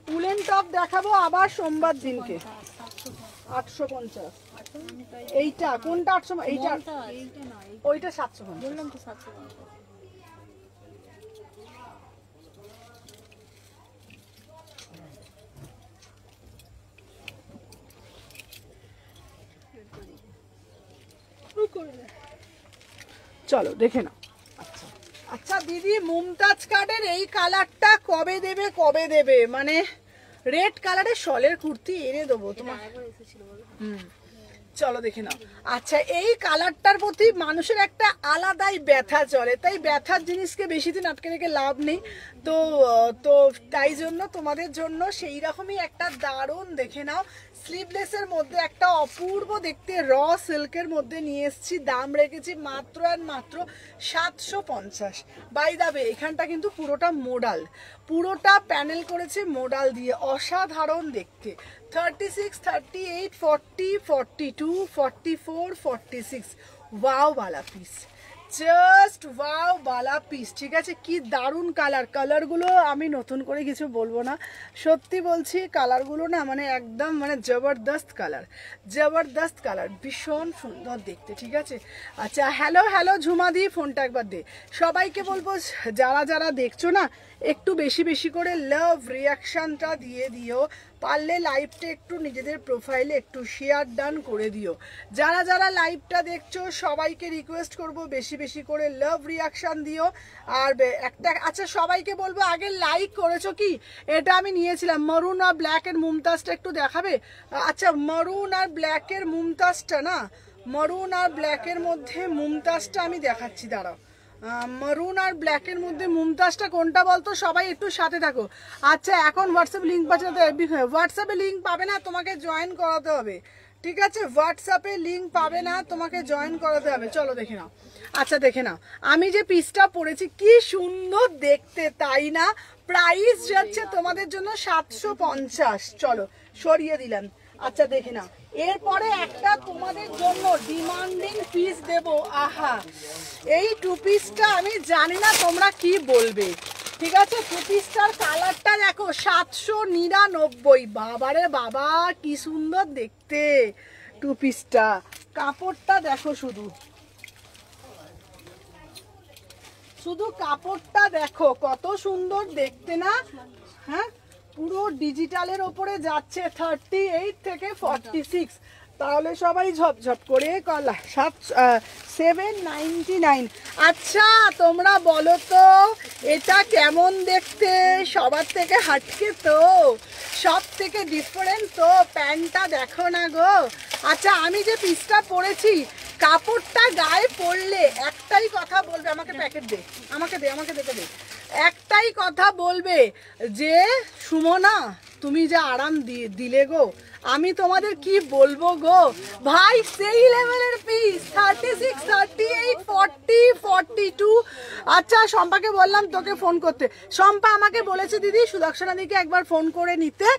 উলেন টপ দেখাবো আবার সোমবার দিনকে। 850, এইটা কোনটা? 800, এইটা ওইটা 750, বললাম তো 750। চলো দেখে নাও। আচ্ছা আচ্ছা দিদি মুমতাজ কার্ডের এই কালারটা কবে দেবে, কবে দেবে? মানে রেড কালারের শলের কুর্তি এনে দেবো তোমার। চলো দেখে নাও। আচ্ছা এই কালারটার প্রতি মানুষের একটা আলাদাই ব্যথা চলে, তাই ব্যথার জিনিসকে বেশি দিন আটকে রেখে লাভ নেই। তো তো তাই জন্য তোমাদের জন্য সেই রকমই একটা দারুণ দেখে নাও স্লিভলেসের মধ্যে একটা অপূর্ব দেখতে র সিল্কের মধ্যে নিয়ে এসেছি। দাম রেখেছি মাত্র আর মাত্র 750। বাই দা ওয়ে এখানটা কিন্তু পুরোটা মোডাল, পুরোটা প্যানেল করেছে মোডাল দিয়ে, অসাধারণ দেখতে। 36, 38, 40, 42, 44, 46 ওয়াও বালা পিস, জাস্ট ওয়াও বালা পিস, ঠিক আছে? কি দারুণ কালার, কালারগুলো আমি নতুন করে কিছু বলবো না, সত্যি বলছি কালারগুলো না মানে একদম মানে জবরদস্ত কালার, জবরদস্ত কালার, ভীষণ সুন্দর দেখতে, ঠিক আছে? আচ্ছা হ্যালো হ্যালো ঝুমাদি, ফোনটা একবার দে। সবাইকে বলবো যারা যারা দেখছো না একটু বেশি বেশি করে লাভ রিয়াকশানটা দিয়ে দিও, পারলে লাইভটা একটু নিজেদের প্রোফাইলে একটু শেয়ার ডান করে দিও। যারা যারা লাইভটা দেখছো সবাইকে রিকোয়েস্ট করব বেশি বেশি করে লাভ রিয়াকশান দিও। আর একটা আচ্ছা সবাইকে বলবো আগে লাইক করেছো কি, এটা আমি নিয়েছিলাম মরুন আর ব্ল্যাকের মুমতাজটা একটু দেখাবে? আচ্ছা মরুন আর ব্ল্যাকের মুমতাজটা না, মরুন আর ব্ল্যাকের মধ্যে মুমতাজটা আমি দেখাচ্ছি, দাঁড়াও। মারুন আর ব্ল্যাকের মধ্যে মুমতাজটা কোনটা বলতো, সবাই একটু সাথে থাকো। আচ্ছা এখন হোয়াটসঅ্যাপ লিঙ্ক পাচ্ছে না, হোয়াটসঅ্যাপে লিঙ্ক পাবে না, তোমাকে জয়েন করাতে হবে, ঠিক আছে? হোয়াটসঅ্যাপে লিঙ্ক পাবে না, তোমাকে জয়েন করাতে হবে। চলো দেখে নাও। আচ্ছা দেখে নাও আমি যে পিসটা পরেছি কি সুন্দর দেখতে, তাই না? প্রাইস যাচ্ছে তোমাদের জন্য 750, চলো সরিয়ে দিলাম। আচ্ছা দেখে নাও, এরপরে একটা তোমাদের জন্য ডিমান্ডিং পিস দেব। আহা, এই টু পিসটা আমি জানি না তোমরা কি বলবে, ঠিক আছে? টু পিসটার কালারটা দেখো 799, বাবারে বাবা কি সুন্দর দেখতে টু পিসটা, কাপড়টা দেখো শুধু, শুধু কাপড়টা দেখো কত সুন্দর দেখতে না? হ্যাঁ পুরো ডিজিটালের ওপরে যাচ্ছে 38 থেকে 46, তাহলে সবাই ঝপঝপ করে কলা 799। আচ্ছা তোমরা বলো তো এটা কেমন দেখতে, সবার থেকে হাটকে তো, সব থেকে ডিফারেন্ট তো, প্যান্টটা দেখো না গো। আচ্ছা আমি যে পিসটা পরেছি কাপড়টা গায়ে পরলে একটাই কথা বলবে, আমাকে প্যাকেট দে, আমাকে দে, আমাকে দেখে দে, একটাই কথা বলবে যে সুমনা তুমি যা আরাম দিলে গো, আমি তোমাদের কি বলবো গো ভাই, সেই লেভেলের পিস 36, 38, 40, 42। আচ্ছা শম্পাকে বললাম তোকে ফোন করতে, শম্পা আমাকে বলেছে দিদি সুদর্শনা দিকে একবার ফোন করে নিতে,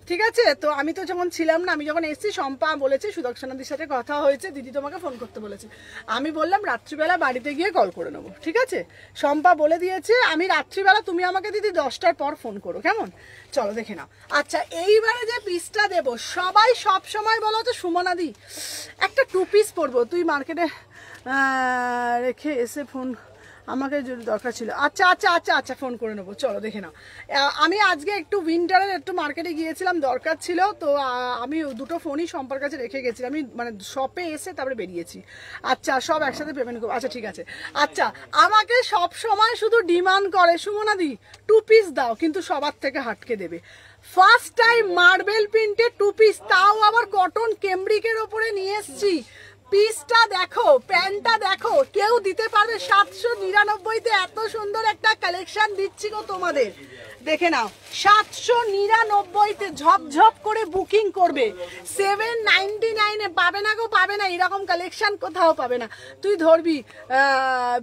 ঠিক আছে? তো আমি তো যখন ছিলাম না, আমি যখন এসেছি শম্পা বলেছে সুদর্শনাদির সাথে কথা হয়েছে, দিদি তোমাকে ফোন করতে বলেছে। আমি বললাম রাত্রিবেলা বাড়িতে গিয়ে কল করে নেবো, ঠিক আছে? শম্পা বলে দিয়েছে আমি রাত্রিবেলা, তুমি আমাকে দিদি 10টার পর ফোন করো, কেমন? চলো দেখে নাও। আচ্ছা এইবারে যে পিসটা দেবো, সবাই সব সময় বলো তো সুমনাদি একটা টু পিস পরবো, তুই মার্কেটে রেখে এসে ফোন আমাকে যদি দরকার ছিল। আচ্ছা আচ্ছা আচ্ছা আচ্ছা ফোন করে নেবো, চলো দেখে নাও। আমি আজকে একটু উইন্টারের একটু মার্কেটে গিয়েছিলাম, দরকার ছিল, তো আমি দুটো ফোনই সম্পর্ক কাছে রেখে গেছিলাম, আমি মানে শপে এসে তারপরে বেরিয়েছি। আচ্ছা সব একসাথে পেমেন্ট করবো, আচ্ছা ঠিক আছে। আচ্ছা আমাকে সব সময় শুধু ডিমান্ড করে সুমনাদি টু পিস দাও, কিন্তু সবার থেকে হাটকে দেবে। ফার্স্ট টাইম মার্বেল প্রিন্টের টু পিস, তাও আবার কটন কেমব্রিকের ওপরে নিয়ে এসছি। পিসটা দেখো, প্যান্টটা দেখো, কেউ দিতে পারবে 799-তে এত সুন্দর একটা কালেকশন দিচ্ছি গো তোমাদের, দেখে নাও 799-তে ঝপঝপ করে বুকিং করবে। 799-এ পাবে না গো, পাবে না, এরকম কালেকশন কোথাও পাবে না, তুই ধরবি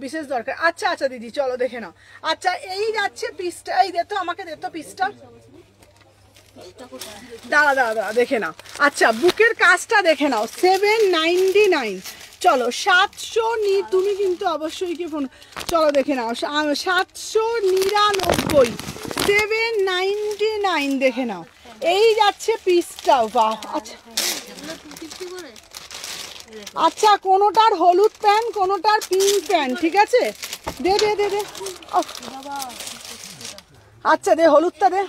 বিশেষ দরকার। আচ্ছা আচ্ছা দিদি চলো দেখে নাও। আচ্ছা এই যাচ্ছে পিসটা, এই দে তো আমাকে, দে তো পিসটা, দাঁড়া দাঁড়া দাঁড়া দেখে নাও। আচ্ছা বুকের কাজটা দেখে নাও 799, চলো 700 তুমি কিন্তু অবশ্যই কি ফোন, চলো দেখে নাও 799, 799 দেখে নাও। এই যাচ্ছে পিসটাও, বাহ। আচ্ছা আচ্ছা কোনোটার হলুদ প্যান্ট, কোনোটার পিঙ্ক প্যান্ট, ঠিক আছে? দে দে দে দে, আচ্ছা দে হলুদটা দে,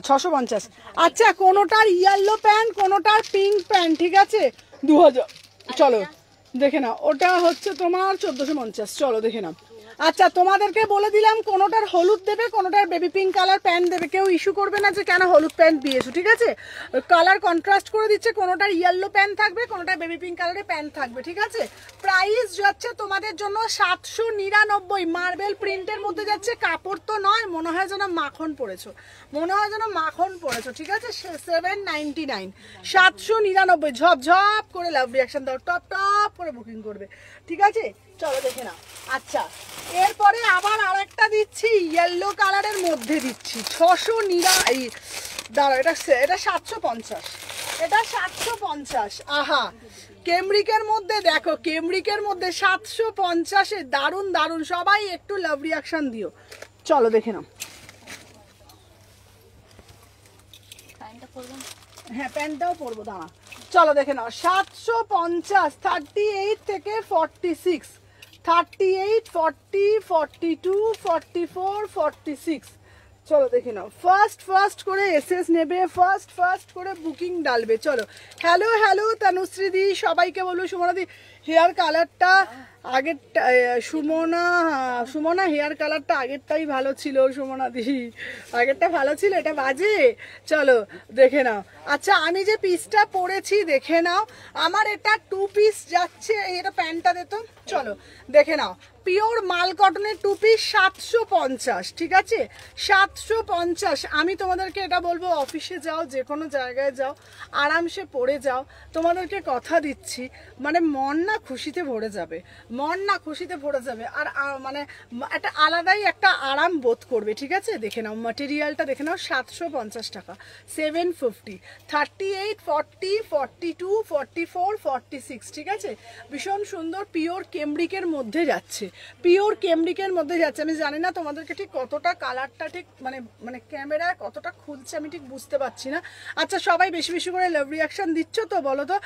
650। আচ্ছা কোনোটার ইয়েলো প্যান্ট, কোনোটার পিঙ্ক প্যান্ট, ঠিক আছে? 2000, চলো দেখে নাও। ওটা হচ্ছে তোমার 1450, চলো দেখে নাও। আচ্ছা তোমাদেরকে বলে দিলাম কোনোটার হলুদ দেবে, কোনোটার বেবি পিঙ্ক কালার প্যান্ট দেবে, কেউ ইস্যু করবে না যে কেন হলুদ প্যান্ট দিয়েছো, ঠিক আছে? কালার কন্ট্রাস্ট করে দিচ্ছে, কোনোটার ইয়েলো প্যান্ট থাকবে, কোনোটার বেবি পিঙ্ক কালারের প্যান্ট থাকবে, ঠিক আছে? প্রাইস যাচ্ছে তোমাদের জন্য 799, মার্বেল প্রিন্টের মধ্যে যাচ্ছে, কাপড় তো নয়, মনে হয় যেন মাখন পরেছো, মনে হয় যেন মাখন পরেছো, ঠিক আছে? 799, 799, ঝপঝপ করে লাভ রিয়াকশন দাও, টপ টপ করে বুকিং করবে, ঠিক আছে? চলো দেখে নাও। আচ্ছা এরপরে আবার আরেকটা দিচ্ছি, ইয়েলো কালারের মধ্যে দিচ্ছি 699, দাঁড়া এটা 750, এটা 750। আহা, কেমব্রিকের মধ্যে দেখো, কেমব্রিকের মধ্যে 750-এ দারুণ দারুণ। সবাই একটু লাভ রিয়াকশন দিও। চলো দেখে নাও। প্যান্টটা পরবেন? হ্যাঁ, প্যান্টটাও পরবো, দাঁড়া। চলো দেখে নাও, 750, 38 থেকে 46, 38, 40, 42, 44, 46। চলো দেখে নাও। ফার্স্ট করে এসএস নেবে, ফার্স্ট করে বুকিং ডালবে। চলো। হ্যালো হ্যালো তনুশ্রী দি, সবাইকে বলবো। সুমনা দি হেয়ার কালারটা আগেরটা, সুমনা হেয়ার কালারটা আগেরটাই ভালো ছিল। সুমনা দি আগেরটা ভালো ছিল, এটা বাজে। চলো দেখে নাও। আচ্ছা, আমি যে পিসটা পরেছি দেখে নাও। আমার এটা 2 পিস যাচ্ছে। এটা প্যান্টটা দে তো। চলো দেখে নাও। পিওর মাল কটনের 2 পিস 750, ঠিক আছে? 750। আমি তোমাদেরকে এটা বলবো, অফিসে যাও, যে কোনো জায়গায় যাও, আরামসে পরে যাও। তোমাদেরকে কথা দিচ্ছি, মানে মন না খুশিতে ভরে যাবে, মন না খুশিতে ভরে যাবে। আর মানে একটা আলাদাই একটা আরাম বোধ করবে, ঠিক আছে? দেখে নাও ম্যাটেরিয়ালটা, দেখে নাও। 750 টাকা, 750, 38, 40, 42, 44, 46, ঠিক আছে? ভীষণ সুন্দর পিওর কেমব্রিকের মধ্যে যাচ্ছে, পিওর কেমব্রিকের মধ্যে যাচ্ছে। আমি জানি না তোমাদেরকে ঠিক কতটা কালারটা ঠিক মানে ক্যামেরায় কতটা খুলছে আমি ঠিক বুঝতে পারছি না। আচ্ছা, সবাই বেশি বেশি করে লাভ রিয়াকশন দিচ্ছ তো, বলো তো।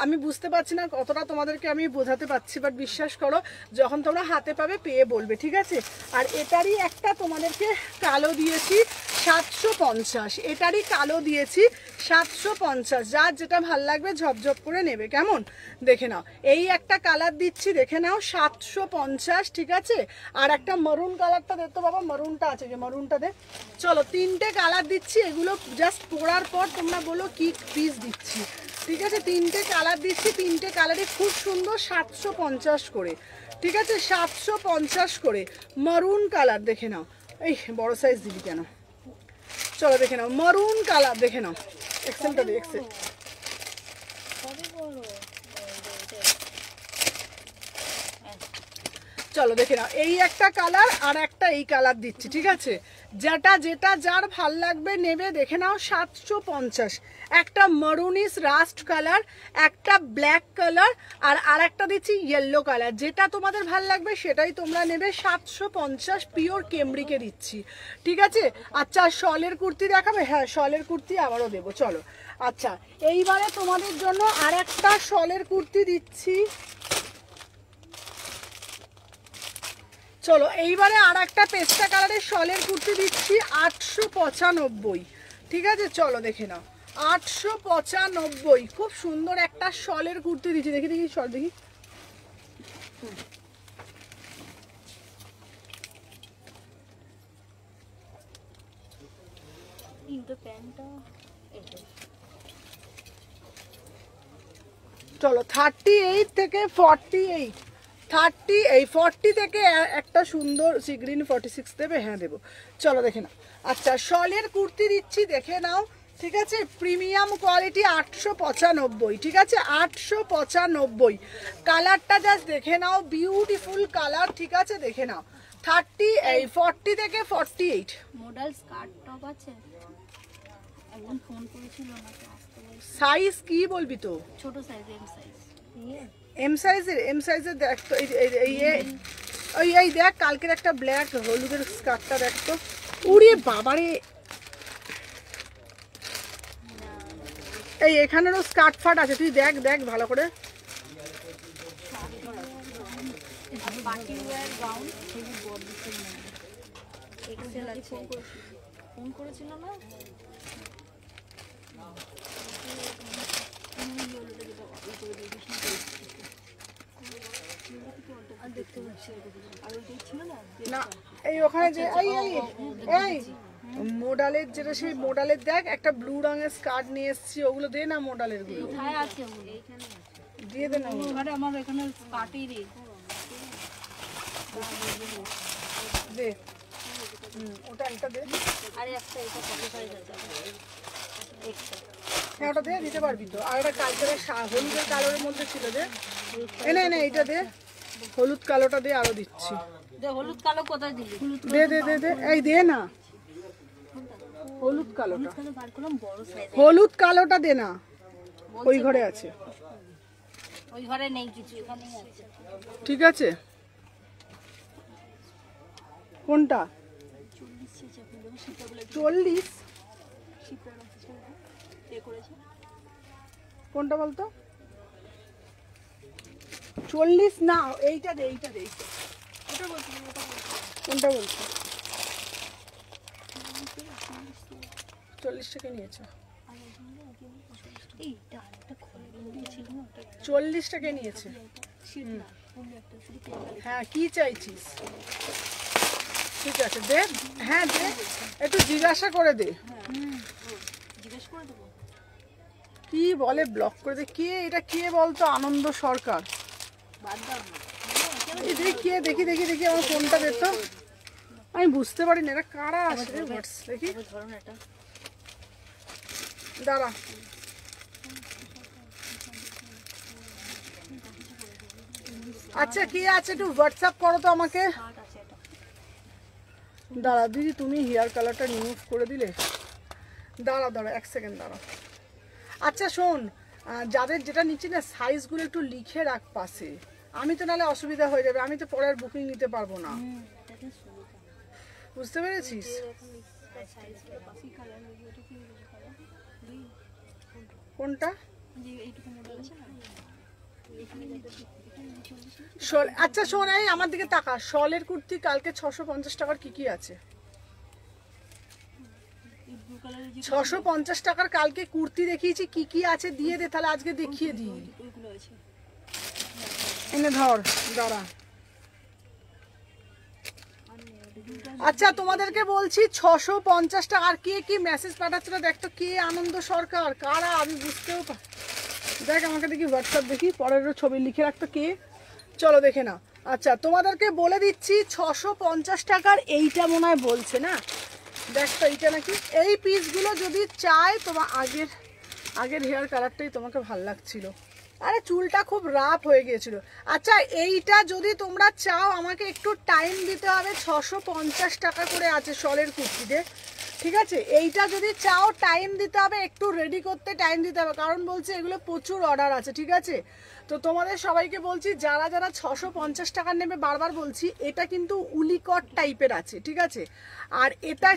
আমি বুঝতে পারছি না কতটা তোমাদেরকে আমি বোঝাতে পারছি, বাট বিশ্বাস করো, যখন তোমরা হাতে পাবে পেয়ে বলবে, ঠিক আছে? আর এটারই একটা তোমাদেরকে কালো দিয়েছি 750, এটারই কালো দিয়েছি 750। যার যেটা ভাল লাগবে ঝপঝপ করে নেবে, কেমন? দেখে নাও। এই একটা কালার দিচ্ছি, দেখে নাও, 750, ঠিক আছে? আর একটা মারুন কালারটা দে তো বাবা, মারুনটা আছে যে, মারুনটা দে। চলো, 3টে কালার দিচ্ছি। এগুলো জাস্ট পরার পর তোমরা বলো কি পিস দিচ্ছি, ঠিক আছে? 3টে কালার দিচ্ছি, 3টে কালারই খুব সুন্দর, 750 করে, ঠিক আছে? 750 করে মারুন কালার, দেখে নাও। এই বড় সাইজ দিবি কেন? চলো দেখে নাও, মারুন কালার, দেখে নাও। এক্সেলটা দে, এক্সেল। চলো দেখে নাও, এই একটা কালার আর একটা এই কালার দিচ্ছি, ঠিক আছে? যেটা যেটা যার ভাল লাগবে নেবে। দেখে নাও, 750। একটা মারুনিস রাস্ট কালার, একটা ব্ল্যাক কালার, আর আরেকটা দিচ্ছি ইয়েলো কালার। যেটা তোমাদের ভাল লাগবে সেটাই তোমরা নেবে। 750 পিওর কেমব্রিকে দিচ্ছি, ঠিক আছে? আচ্ছা, শলের কুর্তি দেখাবে? হ্যাঁ, শলের কুর্তি আবারও দেবো। চলো। আচ্ছা, এইবারে তোমাদের জন্য আর একটা শলের কুর্তি দিচ্ছি। চলো, এইবারে আর একটা পেস্তা কালারের শলের কুর্তি দিচ্ছি 895, ঠিক আছে? চলো দেখে নাও, 895। খুব সুন্দর একটা শলের কুর্তি দিচ্ছি। দেখি দেখি শল, দেখি। চলো, 38 থেকে 48, 40 থেকে একটা সুন্দর সি গ্রিন 46 দেবে? হ্যাঁ দেবো। চলো দেখে নাও। আচ্ছা, শলের কুর্তি দিচ্ছি, দেখে নাও, ঠিক আছে? প্রিমিয়াম কোয়ালিটি 895, ঠিক আছে? 895। কালারটা জাস্ট দেখে নাও, বিউটিফুল কালার, ঠিক আছে? দেখে নাও। 40 থেকে 48। মডেল স্কার্ট টপ আছে? একদম ফোন করেছিল না, সাইজ কি বলবি তো? ছোট সাইজ, এম সাইজ। এম সাইজের দেখ তো। এই দেখ, কালকের একটা ব্ল্যাক হলুদের স্কার্টটা দেখ তো। উড়ে বাবারে, এই এখানেরও স্কার্ট ফাট আছে, তুই দেখ দেখ ভালো করে। Party wear gown, heavy body excel আছে। ফোন করেছিল না? না, এই ওখানে যে এই মোডালের, যেটা সেই মোডালের দেখ, একটা ব্লু রঙের স্কার্ট নিয়ে এসেছি, ওগুলো দে না। মোডালের গুলো কোথায় আছে? এইখানে দিয়ে দে না। আরে আমার এখানে পার্টি রে দে, ওটা একটা দে। আরে একটা এটা কত সাইজ আছে? হ্যাঁ, ওটা দে, দিতে পারবি তো। আর একটা কালকের হলুদের কালোরের মধ্যে ছিল, দে। এনে এইটা দে, হলুদ কালোটা দে, আরো দিচ্ছি। দে, হলুদ কালো কোথায় দিলি? দে দে দে দে, এই দে না, হলুদ কালোটা, বার করলাম বড় সাইজ। হলুদ কালোটা দে না। ওই ঘরে আছে, ওই ঘরে নেই কিছু, এখানেই আছে। ঠিক আছে। কোনটা 40? কোনটা বলতো? 40 না, এইটা দে, এইটা দে, কোনটা বলছো? 40 টাকা নিয়েছো? 40 টাকা নিয়েছে। হ্যাঁ, কি চাইছিস? ঠিক আছে দে, হ্যাঁ দে, একটু জিজ্ঞাসা করে দে। কি বলে ব্লক করে দে? কে এটা? কে বলতো? আনন্দ সরকার। এই দেখি কে, দেখি দেখি দেখি আমার ফোনটা দে তো, আমি বুঝতে পারি না এটা কারা আসে। দেখি দাঁড়া, আচ্ছা কি আছে একটু হোয়াটসঅ্যাপ করো তো আমাকে। দাঁড়া দিদি, তুমি হেয়ার কালারটা রিমুভ করে দিলে? দাঁড়া দাঁড়া 1 সেকেন্ড দাঁড়া। আচ্ছা শোন, যাদের যেটা নিচ্ছি না সাইজগুলো একটু লিখে রাখ পাশে, আমি তো নাহলে অসুবিধা হয়ে যাবে, আমি তো পরে আর বুকিং নিতে পারবো না, বুঝতে পেরেছিস? কোনটা? আচ্ছা শোন, এই আমার দিকে তাকা, শলের কুর্তি কালকে 650 টাকার কি কি আছে? 650 টাকার কালকে কুর্তি দেখিয়েছি, কি কি আছে দিয়ে দে, তাহলে আজকে দেখিয়ে দিই। এনে ধর, দাঁড়া। আচ্ছা তোমাদেরকে বলছি 650 টাকা। আর কে কি মেসেজ পাঠাচ্ছে দেখ তো, কে আনন্দ সরকার কারা, আমি বুঝতেও দেখ, আমাকে দেখি হোয়াটসঅ্যাপ দেখি, পরের ছবি লিখে রাখতো কে, চলো দেখে না। আচ্ছা তোমাদেরকে বলে দিচ্ছি 650 টাকার এইটা মনে হয় বলছে না, দেখ তো এইটা নাকি। এই পিসগুলো যদি চাই, তোমার আগের হেয়ার কালারটাই তোমাকে ভাল লাগছিল, আরে চুলটা খুব রাফ হয়ে গিয়েছিল। আচ্ছা এইটা যদি তোমরা চাও আমাকে একটু টাইম দিতে হবে, 650 টাকা করে আছে শলের কুর্তিতে, ঠিক আছে। এইটা যদি চাও টাইম দিতে হবে, একটু রেডি করতে টাইম দিতে হবে, কারণ বলছি এগুলো প্রচুর অর্ডার আছে, ঠিক আছে। তো তোমাদের সবাইকে বলছি যারা যারা 650 টাকার নেবে, বারবার বলছি এটা কিন্তু উলিকট টাইপের আছে, ঠিক আছে। আর এটা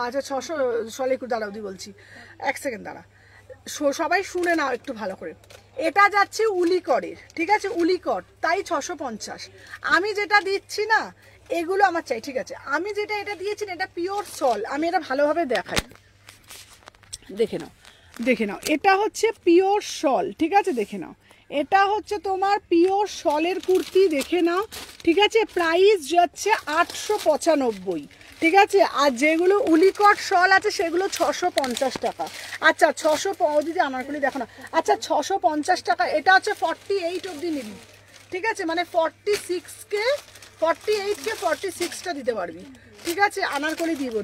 আচ্ছা 600 শলের কুর্তি, দাঁড়াও দি বলছি 1 সেকেন্ড দাঁড়া, সবাই শুনে নাও একটু ভালো করে। এটা যাচ্ছে উলিকটের, ঠিক আছে, উলিকট, তাই 650। আমি যেটা দিচ্ছি না এগুলো আমার চাই, ঠিক আছে। আমি যেটা এটা দিয়েছি না এটা পিওর সল, আমি এটা ভালোভাবে দেখাই, দেখে নাও দেখে নাও, এটা হচ্ছে পিওর সল, ঠিক আছে, দেখে নাও। এটা হচ্ছে তোমার পিওর সলের কুর্তি, দেখে নাও, ঠিক আছে। প্রাইস যাচ্ছে 895, ঠিক আছে। আর যেগুলো উলিকট শল আছে সেগুলো 650 টাকা। আচ্ছা 600 দিদি আনারকলি দেখো না, আচ্ছা 650 টাকা। এটা হচ্ছে 48 অবধি নিবি, ঠিক আছে, মানে 48কে 46টা দিতে পারবি, ঠিক আছে। আনারকলি দেবো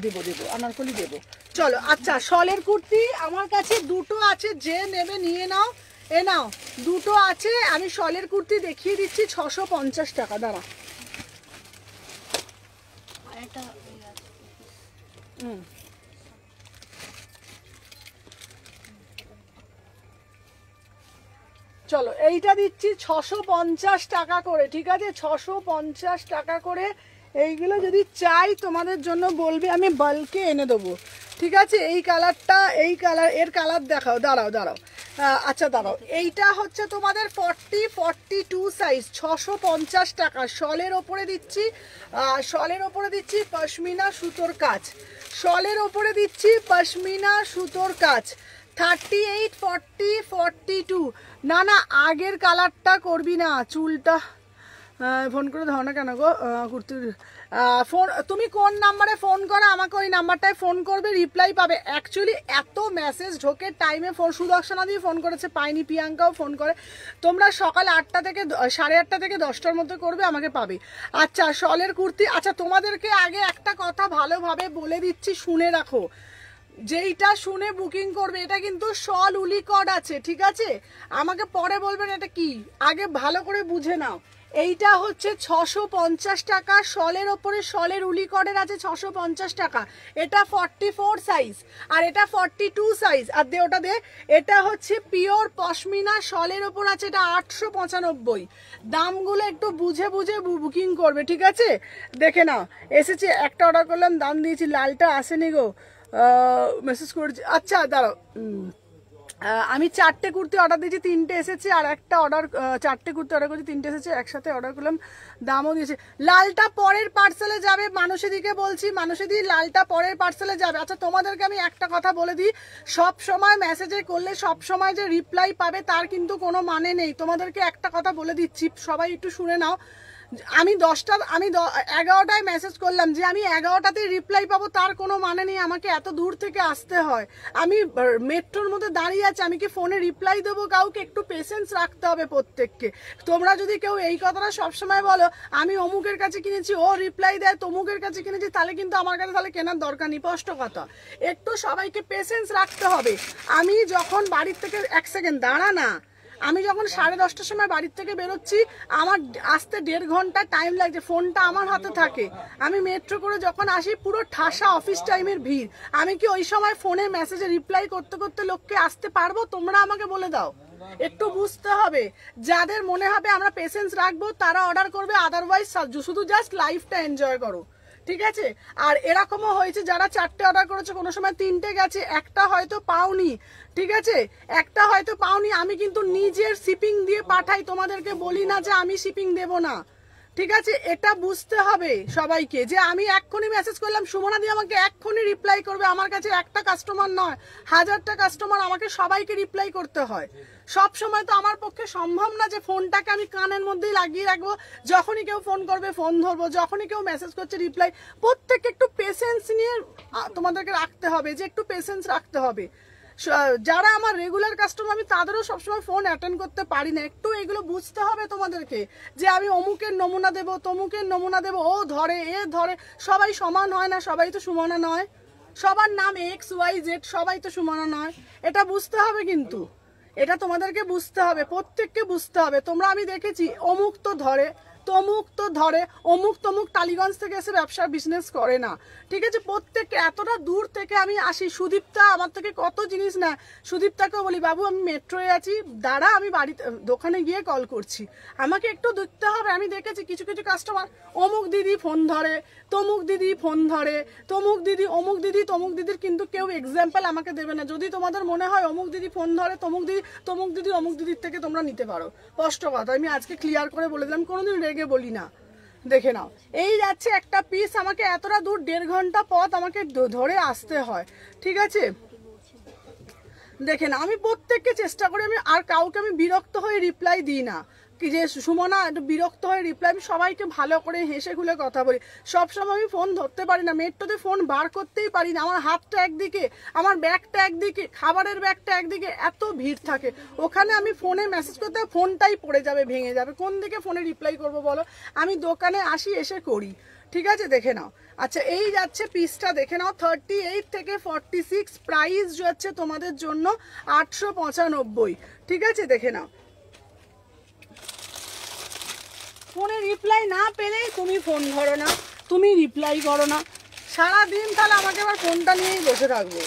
আনারকলি দেবো, চলো। আচ্ছা শলের কুর্তি আমার কাছে দুটো আছে, যে নেবে নিয়ে নাও, এ নাও দুটো আছে। আমি শলের কুর্তি দেখিয়ে দিচ্ছি 650 টাকা, দাঁড়া। চলো এইটা দিচ্ছি 650 টাকা করে, ঠিক আছে, 650 টাকা করে। এইগুলো যদি চাই তোমাদের জন্য বলবে, আমি বাল্কে এনে দেবো, ঠিক আছে। এই কালারটা, এই কালার, এর কালার দেখাও, দাঁড়াও দাঁড়াও, আচ্ছা দাঁড়াও। এইটা হচ্ছে তোমাদের 42 সাইজ, 650 টাকা। শলের ওপরে দিচ্ছি, শলের ওপরে দিচ্ছি পশমিনা সুতোর কাজ, শলের ওপরে দিচ্ছি পশমিনা সুতোর কাজ। 38, 40, 42। না না আগের কালারটা করবি না, চুলটা ফোন করে ধরো না কেন গো কুর্তির ফোন। তুমি কোন নাম্বারে ফোন করো আমাকে ওই নাম্বারটায় ফোন করবে, রিপ্লাই পাবে। অ্যাকচুয়ালি এত মেসেজ ঢোকে টাইমে, ফোন সুদর্শনা দিয়ে ফোন করেছে, পাইনি, প্রিয়াঙ্কাও ফোন করে। তোমরা সকাল 8টা থেকে 8:30 থেকে 10টার মধ্যে করবে, আমাকে পাবে। আচ্ছা শলের কুর্তি, আচ্ছা তোমাদেরকে আগে একটা কথা ভালোভাবে বলে দিচ্ছি, শুনে রাখো, যেইটা শুনে বুকিং করবে এটা কিন্তু শল উলিকট আছে, ঠিক আছে। আমাকে পরে বলবেন এটা কি, আগে ভালো করে বুঝে নাও। এইটা হচ্ছে 650 টাকা, শলের ওপরে শলের উলিকটের আছে 650 টাকা। এটা 44 সাইজ আর এটা 42 সাইজ। আর দে ওটা দে, এটা হচ্ছে পিওর পশমিনা শলের ওপর আছে, এটা 895। দামগুলো একটু বুঝে বুঝে বুকিং করবে, ঠিক আছে? দেখে নাও, এসেছে একটা অর্ডার করলাম, দাম দিয়েছি, লালটা আসেনি গো, মেসেজ করেছি। আচ্ছা দাঁড়াও, আমি 4টে কুর্তি অর্ডার দিয়েছি, 3টে এসেছে, আর একটা অর্ডার 4টে কুর্তি অর্ডার করেছি, 3টে এসেছে, একসাথে অর্ডার করলাম, দামও দিয়েছে। লালটা পরের পার্সেলে যাবে, মানুষেদিকে বলছি, মানুষেদি লালটা পরের পার্সেলে যাবে। আচ্ছা তোমাদেরকে আমি একটা কথা বলে দিই, সব সময় মেসেজে করলে সব সময় যে রিপ্লাই পাবে তার কিন্তু কোনো মানে নেই। তোমাদেরকে একটা কথা বলে দিচ্ছি, সবাই একটু শুনে নাও। আমি 11টায় মেসেজ করলাম যে আমি 11টাতে রিপ্লাই পাবো, তার কোনো মানে নেই। আমাকে এত দূর থেকে আসতে হয়, আমি মেট্রোর মধ্যে দাঁড়িয়ে আছি, আমি কি ফোনে রিপ্লাই দেবো কাউকে? একটু পেশেন্স রাখতে হবে প্রত্যেককে। তোমরা যদি কেউ এই কথাটা সবসময় বলো আমি অমুকের কাছে কিনেছি, ও রিপ্লাই দেয় তমুকের কাছে কিনেছি, তাহলে কিন্তু আমার কাছে তাহলে কেনার দরকার নেই। স্পষ্ট কথা, একটু সবাইকে পেশেন্স রাখতে হবে। আমি যখন বাড়ির থেকে, 1 সেকেন্ড দাঁড়া না, আমি যখন 10:30টার সময় বাড়ির থেকে বেরোচ্ছি, আমার আসতে 1.5 ঘন্টা টাইম লাগছে, ফোনটা আমার হাতে থাকে। আমি মেট্রো করে যখন আসি, পুরো ঠাসা অফিস টাইমের ভিড়, আমি কি ওই সময় ফোনে মেসেজে রিপ্লাই করতে করতে লোককে আসতে পারবো? তোমরা আমাকে বলে দাও। একটু বুঝতে হবে, যাদের মনে হবে আমরা পেশেন্স রাখবো তারা অর্ডার করবে, আদারওয়াইজ শুধু জাস্ট লাইফটা এনজয় করো, ঠিক আছে? আর এরকমও হয়েছে যারা 4টে অর্ডার করেছে, কোনো সময় 3টে গেছে, একটা হয়তো পাওনি, ঠিক আছে? একটা হয়তো পাওনি, আমি কিন্তু নিজের শিপিং দিয়ে পাঠাই, তোমাদেরকে বলি না যে আমি শিপিং দেব না, ঠিক আছে? এটা বুঝতে হবে সবাইকে, যে আমি এক্ষুনি মেসেজ করলাম, সুমনা দি আমাকে এক্ষুনি রিপ্লাই করবে। আমার কাছে একটা কাস্টমার নয়, 1000টা কাস্টমার, আমাকে সবাইকে রিপ্লাই করতে হয়। সব সময় তো আমার পক্ষে সম্ভব না যে ফোনটাকে আমি কানের মধ্যেই লাগিয়ে রাখবো, যখনই কেউ ফোন করবে ফোন ধরবো, যখনই কেউ মেসেজ করছে রিপ্লাই। প্রত্যেককে একটু পেশেন্স নিয়ে তোমাদেরকে রাখতে হবে, যে একটু পেশেন্স রাখতে হবে। যারা আমার রেগুলার কাস্টমার, আমি তাদেরও সবসময় ফোন অ্যাটেন্ড করতে পারি না। একটু এগুলো বুঝতে হবে তোমাদেরকে, যে আমি অমুকের নমুনা দেবো, তমুকের নমুনা দেবো, ও ধরে এ ধরে, সবাই সমান হয় না, সবাই তো সুমনা নয়, সবার নাম XYZ, সবাই তো সুমনা নয়। এটা বুঝতে হবে, কিন্তু এটা তোমাদেরকে বুঝতে হবে, প্রত্যেককে বুঝতে হবে। তোমরা, আমি দেখেছি অমুক তো ধরে, তমুক তো ধরে, অমুক তমুক টালিগঞ্জ থেকে এসে ব্যবসার বিজনেস করে না, ঠিক আছে? প্রত্যেককে এতটা দূর থেকে আমি আসি, সুদীপ্তা আমার থেকে কত জিনিস না, সুদীপ্তাকেও বলি বাবু আমি মেট্রোয় আছি, দাঁড়া আমি বাড়িতে দোকানে গিয়ে কল করছি, আমাকে একটু দেখতে হবে। আমি দেখেছি কিছু কিছু কাস্টমার অমুক দিদি ফোন ধরে, তমুক দিদি ফোন ধরে, তমুক দিদি, অমুক দিদি, তমুক দিদির কিন্তু কেউ এক্সাম্পল আমাকে দেবে না। যদি তোমাদের মনে হয় অমুক দিদি ফোন ধরে, তমুক দিদি, তমুক দিদি, অমুক দিদির থেকে তোমরা নিতে পারো। স্পষ্ট কথা, আমি আজকে ক্লিয়ার করে বলে দিলাম, কোনোদিন রেগে বলি না। দেখে নাও, এই যাচ্ছে একটা পিস, আমাকে এতটা দূর 1.5 ঘন্টা পথ আমাকে ধরে আসতে হয়, ঠিক আছে? দেখে না, আমি প্রত্যেককে চেষ্টা করি, আমি আর কাউকে আমি বিরক্ত হয়ে রিপ্লাই দিই না, কি যে সুমনা একটু বিরক্ত হয়ে রিপ্লাই, আমি সবাইকে ভালো করে হেসে খুলে কথা বলি। সবসময় আমি ফোন ধরতে পারি না, মেট্রোতে ফোন বার করতেই পারি না, আমার হাতটা একদিকে, আমার ব্যাগটা একদিকে, খাবারের ব্যাগটা একদিকে, এত ভিড় থাকে ওখানে। আমি ফোনে মেসেজ করতে ফোনটাই পড়ে যাবে, ভেঙে যাবে, কোন দিকে ফোনে রিপ্লাই করবো বলো? আমি দোকানে আসি, এসে করি, ঠিক আছে? দেখে নাও। আচ্ছা এই যাচ্ছে পিসটা, দেখে নাও, 38 থেকে 46, প্রাইস যাচ্ছে তোমাদের জন্য 895, ঠিক আছে? দেখে নাও, ফোনে রিপ্লাই না পেলেই তুমি ফোন ধরো না, তুমি রিপ্লাই করো না, সারাদিন তাহলে আমাকে আবার ফোনটা নিয়েই বসে থাকবো।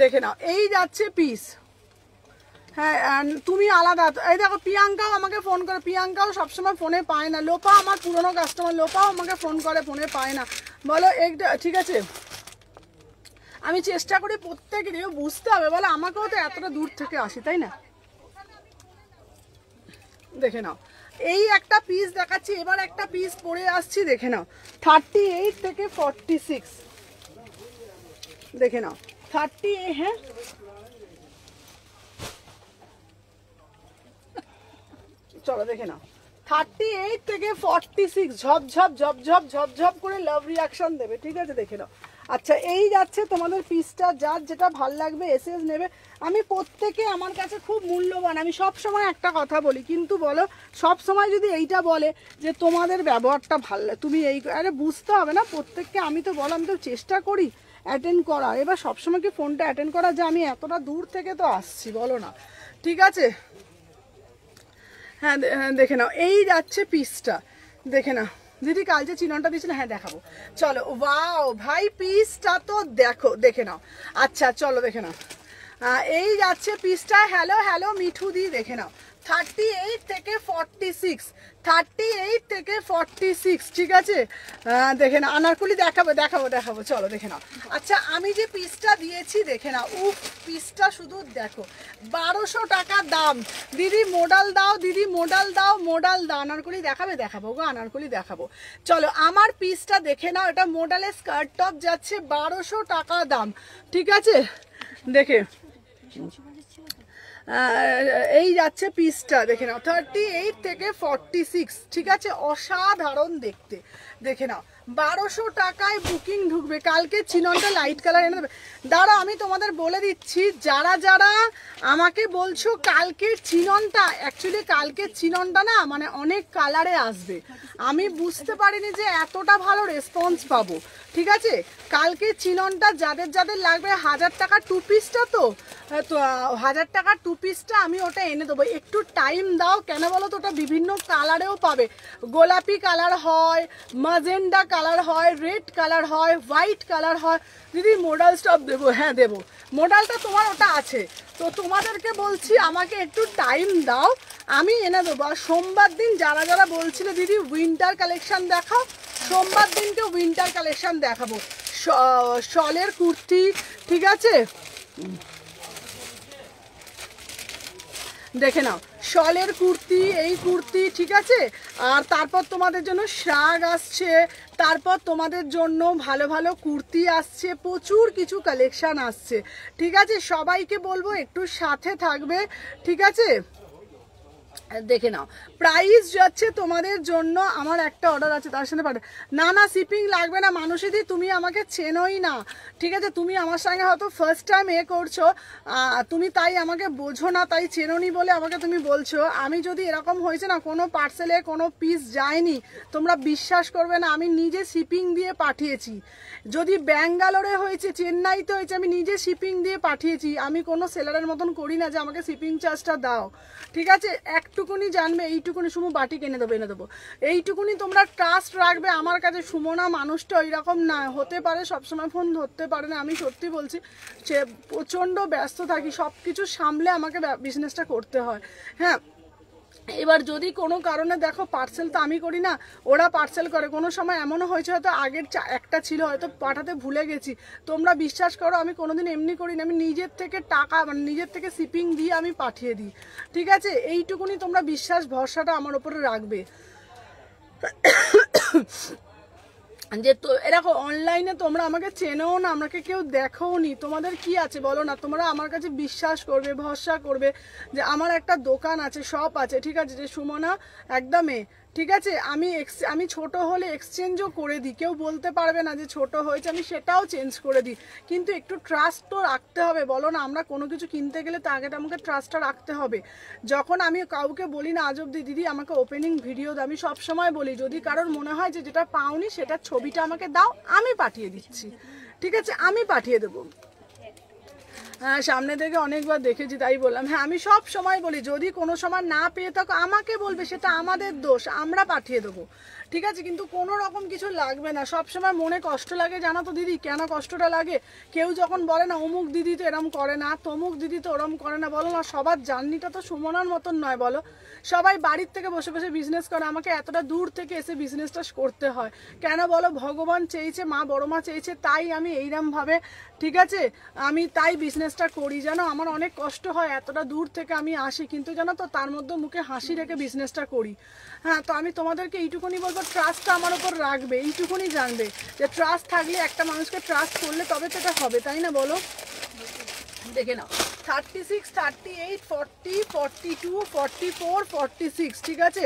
দেখে নাও, এই যাচ্ছে পিস, হ্যাঁ তুমি আলাদা। এই দেখো প্রিয়াঙ্কাও আমাকে ফোন করে, প্রিয়াঙ্কাও সবসময় ফোনে পায় না, লোপা আমার পুরনো কাস্টমার, লোপাও আমাকে ফোন করে, ফোনে পায় না, বলো এইটা, ঠিক আছে? আমি চেষ্টা করি প্রত্যেকেরই বুঝতে হবে, বলো আমাকেও তো এতটা দূর থেকে আসি, তাই না? দেখে নাও, এই একটা পিস দেখাচ্ছি, এবার একটা পিস পরে আসছি, দেখে নাও, 38 থেকে 46, দেখে নাও 38, হ্যাঁ চলো দেখে নাও, 38 থেকে 46, ঝপঝপ ঝপঝপ ঝপঝপ করে লাভ রিয়াকশন দেবে, ঠিক আছে? দেখে নাও। আচ্ছা এই যাচ্ছে তোমাদের পিসটা, যার যেটা ভাল লাগবে এসএস নেবে। আমি প্রত্যেকে আমার কাছে খুব মূল্যবান, আমি সব সময় একটা কথা বলি, কিন্তু বলো সব সময় যদি এইটা বলে যে তোমাদের ব্যবহারটা ভালো, তুমি এই, আরে বুঝতে হবে না প্রত্যেককে। আমি তো বললাম, তো চেষ্টা করি অ্যাটেন্ড করা, এবার সবসময় কি ফোনটা অ্যাটেন্ড করা, যে আমি এতটা দূর থেকে তো আসছি, বলো না, ঠিক আছে? হ্যাঁ দেখে নাও, এই যাচ্ছে পিসটা, দেখে নাও দিদি কাল যে চিননটা দিয়েছিল, হ্যাঁ দেখাবো চলো। ওয়াও ভাই পিসটা তো দেখো, দেখে নাও। আচ্ছা চলো দেখে নাও, এই যাচ্ছে পিসটা। হ্যালো হ্যালো মিঠু দি, দেখে নাও 38 থেকে 46, 38 থেকে 46, ঠিক আছে। দেখে নাও আনারকলি, দেখাবো চলো দেখে নাও। আচ্ছা আমি যে পিসটা দিয়েছি দেখে নাও, উফ পিসটা শুধু দেখো 1200 টাকা দাম। দিদি মোডাল দাও, দিদি মোডাল দাও, মোডাল দাও। আনারকলি দেখাবো গো, আনারকলি দেখাবো চলো। আমার পিসটা দেখে নাও, এটা মোডালের স্কার্ট টপ যাচ্ছে 1200 টাকা দাম, ঠিক আছে। দেখে এই যাচ্ছে পিসটা, দেখে নাও 38 থেকে 46, ঠিক আছে। অসাধারণ দেখতে, দেখে নাও 1200 টাকায় বুকিং ঢুকবে। কালকে চিননটা লাইট কালার এনে দেবে। দাঁড়া আমি তোমাদের বলে দিচ্ছি, যারা যারা আমাকে বলছো কালকের চিননটা, অ্যাকচুয়ালি কালকের চিননটা না মানে অনেক কালারে আসবে, আমি বুঝতে পারিনি যে এতটা ভালো রেসপন্স পাবো, ঠিক আছে। কালকে চিননটা যাদের যাদের লাগবে 1000 টাকা 2 পিসটা, তো 1000 টাকা 2 পিসটা আমি ওটা এনে দেবো। একটু টাইম দাও, কেন বলো তো ওটা বিভিন্ন কালারেও পাবে। গোলাপি কালার হয়, মাজেন্ডা কালার হয়, রেড কালার হয়, হোয়াইট কালার হয়। দিদি মোডাল স্টপ দেবো, হ্যাঁ দেবো, মোডালটা তোমার ওটা আছে। তো তোমাদেরকে বলছি আমাকে একটু টাইম দাও, আমি এনে দেবো। আর সোমবার দিন যারা যারা বলছিল দিদি উইন্টার কালেকশন দেখাও, সোমবার দিনকে উইন্টার কালেকশন দেখাবো। শলের কুর্তি, ঠিক আছে, দেখে নাও শলের কুর্তি, এই কুর্তি, ঠিক আছে। আর তারপর তোমাদের জন্য শাগ আসছে, তারপর তোমাদের জন্য ভালো ভালো কুর্তি আসছে, প্রচুর কিছু কালেকশন আসছে, ঠিক আছে। সবাইকে বলবো একটু সাথে থাকবে, ঠিক আছে। দেখে নাও প্রাইস যাচ্ছে তোমাদের জন্য, আমার একটা অর্ডার আছে তার সাথে পাঠাবে। না না শিপিং লাগবে না মানুষিদি, তুমি আমাকে চেনোই না, ঠিক আছে। তুমি আমার সঙ্গে হয়তো ফার্স্ট টাইম করছো, তুমি তাই আমাকে বোঝো না, তাই চেনোনি বলে আমাকে তুমি বলছো। আমি যদি এরকম হয়েছে না কোনো পার্সেলে কোনো পিস যায়নি, তোমরা বিশ্বাস করবে না, আমি নিজে শিপিং দিয়ে পাঠিয়েছি। যদি ব্যাঙ্গালোরে হয়েছে, চেন্নাইতে হয়েছে, আমি নিজে শিপিং দিয়ে পাঠিয়েছি। আমি কোনো সেলারের মতন করি না যে আমাকে শিপিং চার্জটা দাও, ঠিক আছে। একটুকুনি জানবে, এইটুকুনি সুমু বাটি এনে দেবো, এইটুকুনি তোমরা ট্রাস্ট রাখবে আমার কাছে। সুমনা মানুষটা ওইরকম না, হতে পারে সবসময় ফোন ধরতে পারে না, আমি সত্যি বলছি, সে প্রচণ্ড ব্যস্ত থাকি, সব কিছু সামলে আমাকে বিজনেসটা করতে হয়, হ্যাঁ। এবার যদি কোনো কারণে দেখো পার্সেল তো আমি করি না, ওরা পার্সেল করে। কোনো সময় এমনও হয়েছে হয়তো আগের একটা ছিল, হয়তো পাঠাতে ভুলে গেছি। তোমরা বিশ্বাস করো আমি কোনোদিন এমনি করি না, আমি নিজের থেকে টাকা মানে নিজের থেকে শিপিং দিয়ে আমি পাঠিয়ে দিই, ঠিক আছে। এইটুকুনি তোমরা বিশ্বাস ভরসাটা আমার উপরে রাখবে। যে তো এরকম অনলাইনে তোমরা আমাকে চেনেও না, আমাকে কেউ দেখোও নি, তোমাদের কি আছে বলো না। তোমরা আমার কাছে বিশ্বাস করবে, ভরসা করবে যে আমার একটা দোকান আছে, শপ আছে, ঠিক আছে, যে সুমনা একদমই, ঠিক আছে। আমি ছোট হলে এক্সচেঞ্জও করে দিই, কেউ বলতে পারবে না যে ছোট হয়েছে, আমি সেটাও চেঞ্জ করে দিই। কিন্তু একটু ট্রাস্ট তো রাখতে হবে, বলো না। আমরা কোনো কিছু কিনতে গেলে তো আগে আমাকে ট্রাস্টটা রাখতে হবে। যখন আমি কাউকে বলি না আজ অব্দি দিদি আমাকে ওপেনিং ভিডিও দাও, আমি সবসময় বলি যদি কারোর মনে হয় যে যেটা পাওনি সেটার ছবিটা আমাকে দাও, আমি পাঠিয়ে দিচ্ছি, ঠিক আছে, আমি পাঠিয়ে দেবো। হ্যাঁ সামনে থেকে অনেকবার দেখেছি তাই বললাম। হ্যাঁ আমি সব সময় বলি যদি কোনো সময় না পেয়ে থাকো আমাকে বলবে, সেটা আমাদের দোষ, আমরা পাঠিয়ে দেবো, ঠিক আছে। কিন্তু কোনো রকম কিছু লাগবে না। সব সময় মনে কষ্ট লাগে, জানো তো দিদি কেন কষ্টটা লাগে? কেউ যখন বলে না অমুক দিদি তো এরম করে না, তমুক দিদি তো ওরম করে না, বলো না সবার জার্নিটা তো সুমনার মতন নয়, বলো। সবাই বাড়ির থেকে বসে বসে বিজনেস করে, আমাকে এতটা দূর থেকে এসে বিজনেসটা করতে হয় কেন বলো? ভগবান চেয়েছে, মা বড় মা চেয়েছে, তাই আমি এইরকমভাবে, ঠিক আছে, আমি তাই বিজনেসটা করি। জানো আমার অনেক কষ্ট হয়, এতটা দূর থেকে আমি আসি, কিন্তু জানো তো তার মধ্যে মুখে হাসি রেখে বিজনেসটা করি। হ্যাঁ তো আমি তোমাদেরকে এইটুকুনি বলবো, ট্রাস্টটা আমার ওপর রাখবে, এইটুকুনি জানবে যে ট্রাস্ট থাকলে, একটা মানুষকে ট্রাস্ট করলে তবে তো এটা হবে, তাই না বলো? দেখে নাও 36, 38, 40, 42, 44, 46, ঠিক আছে।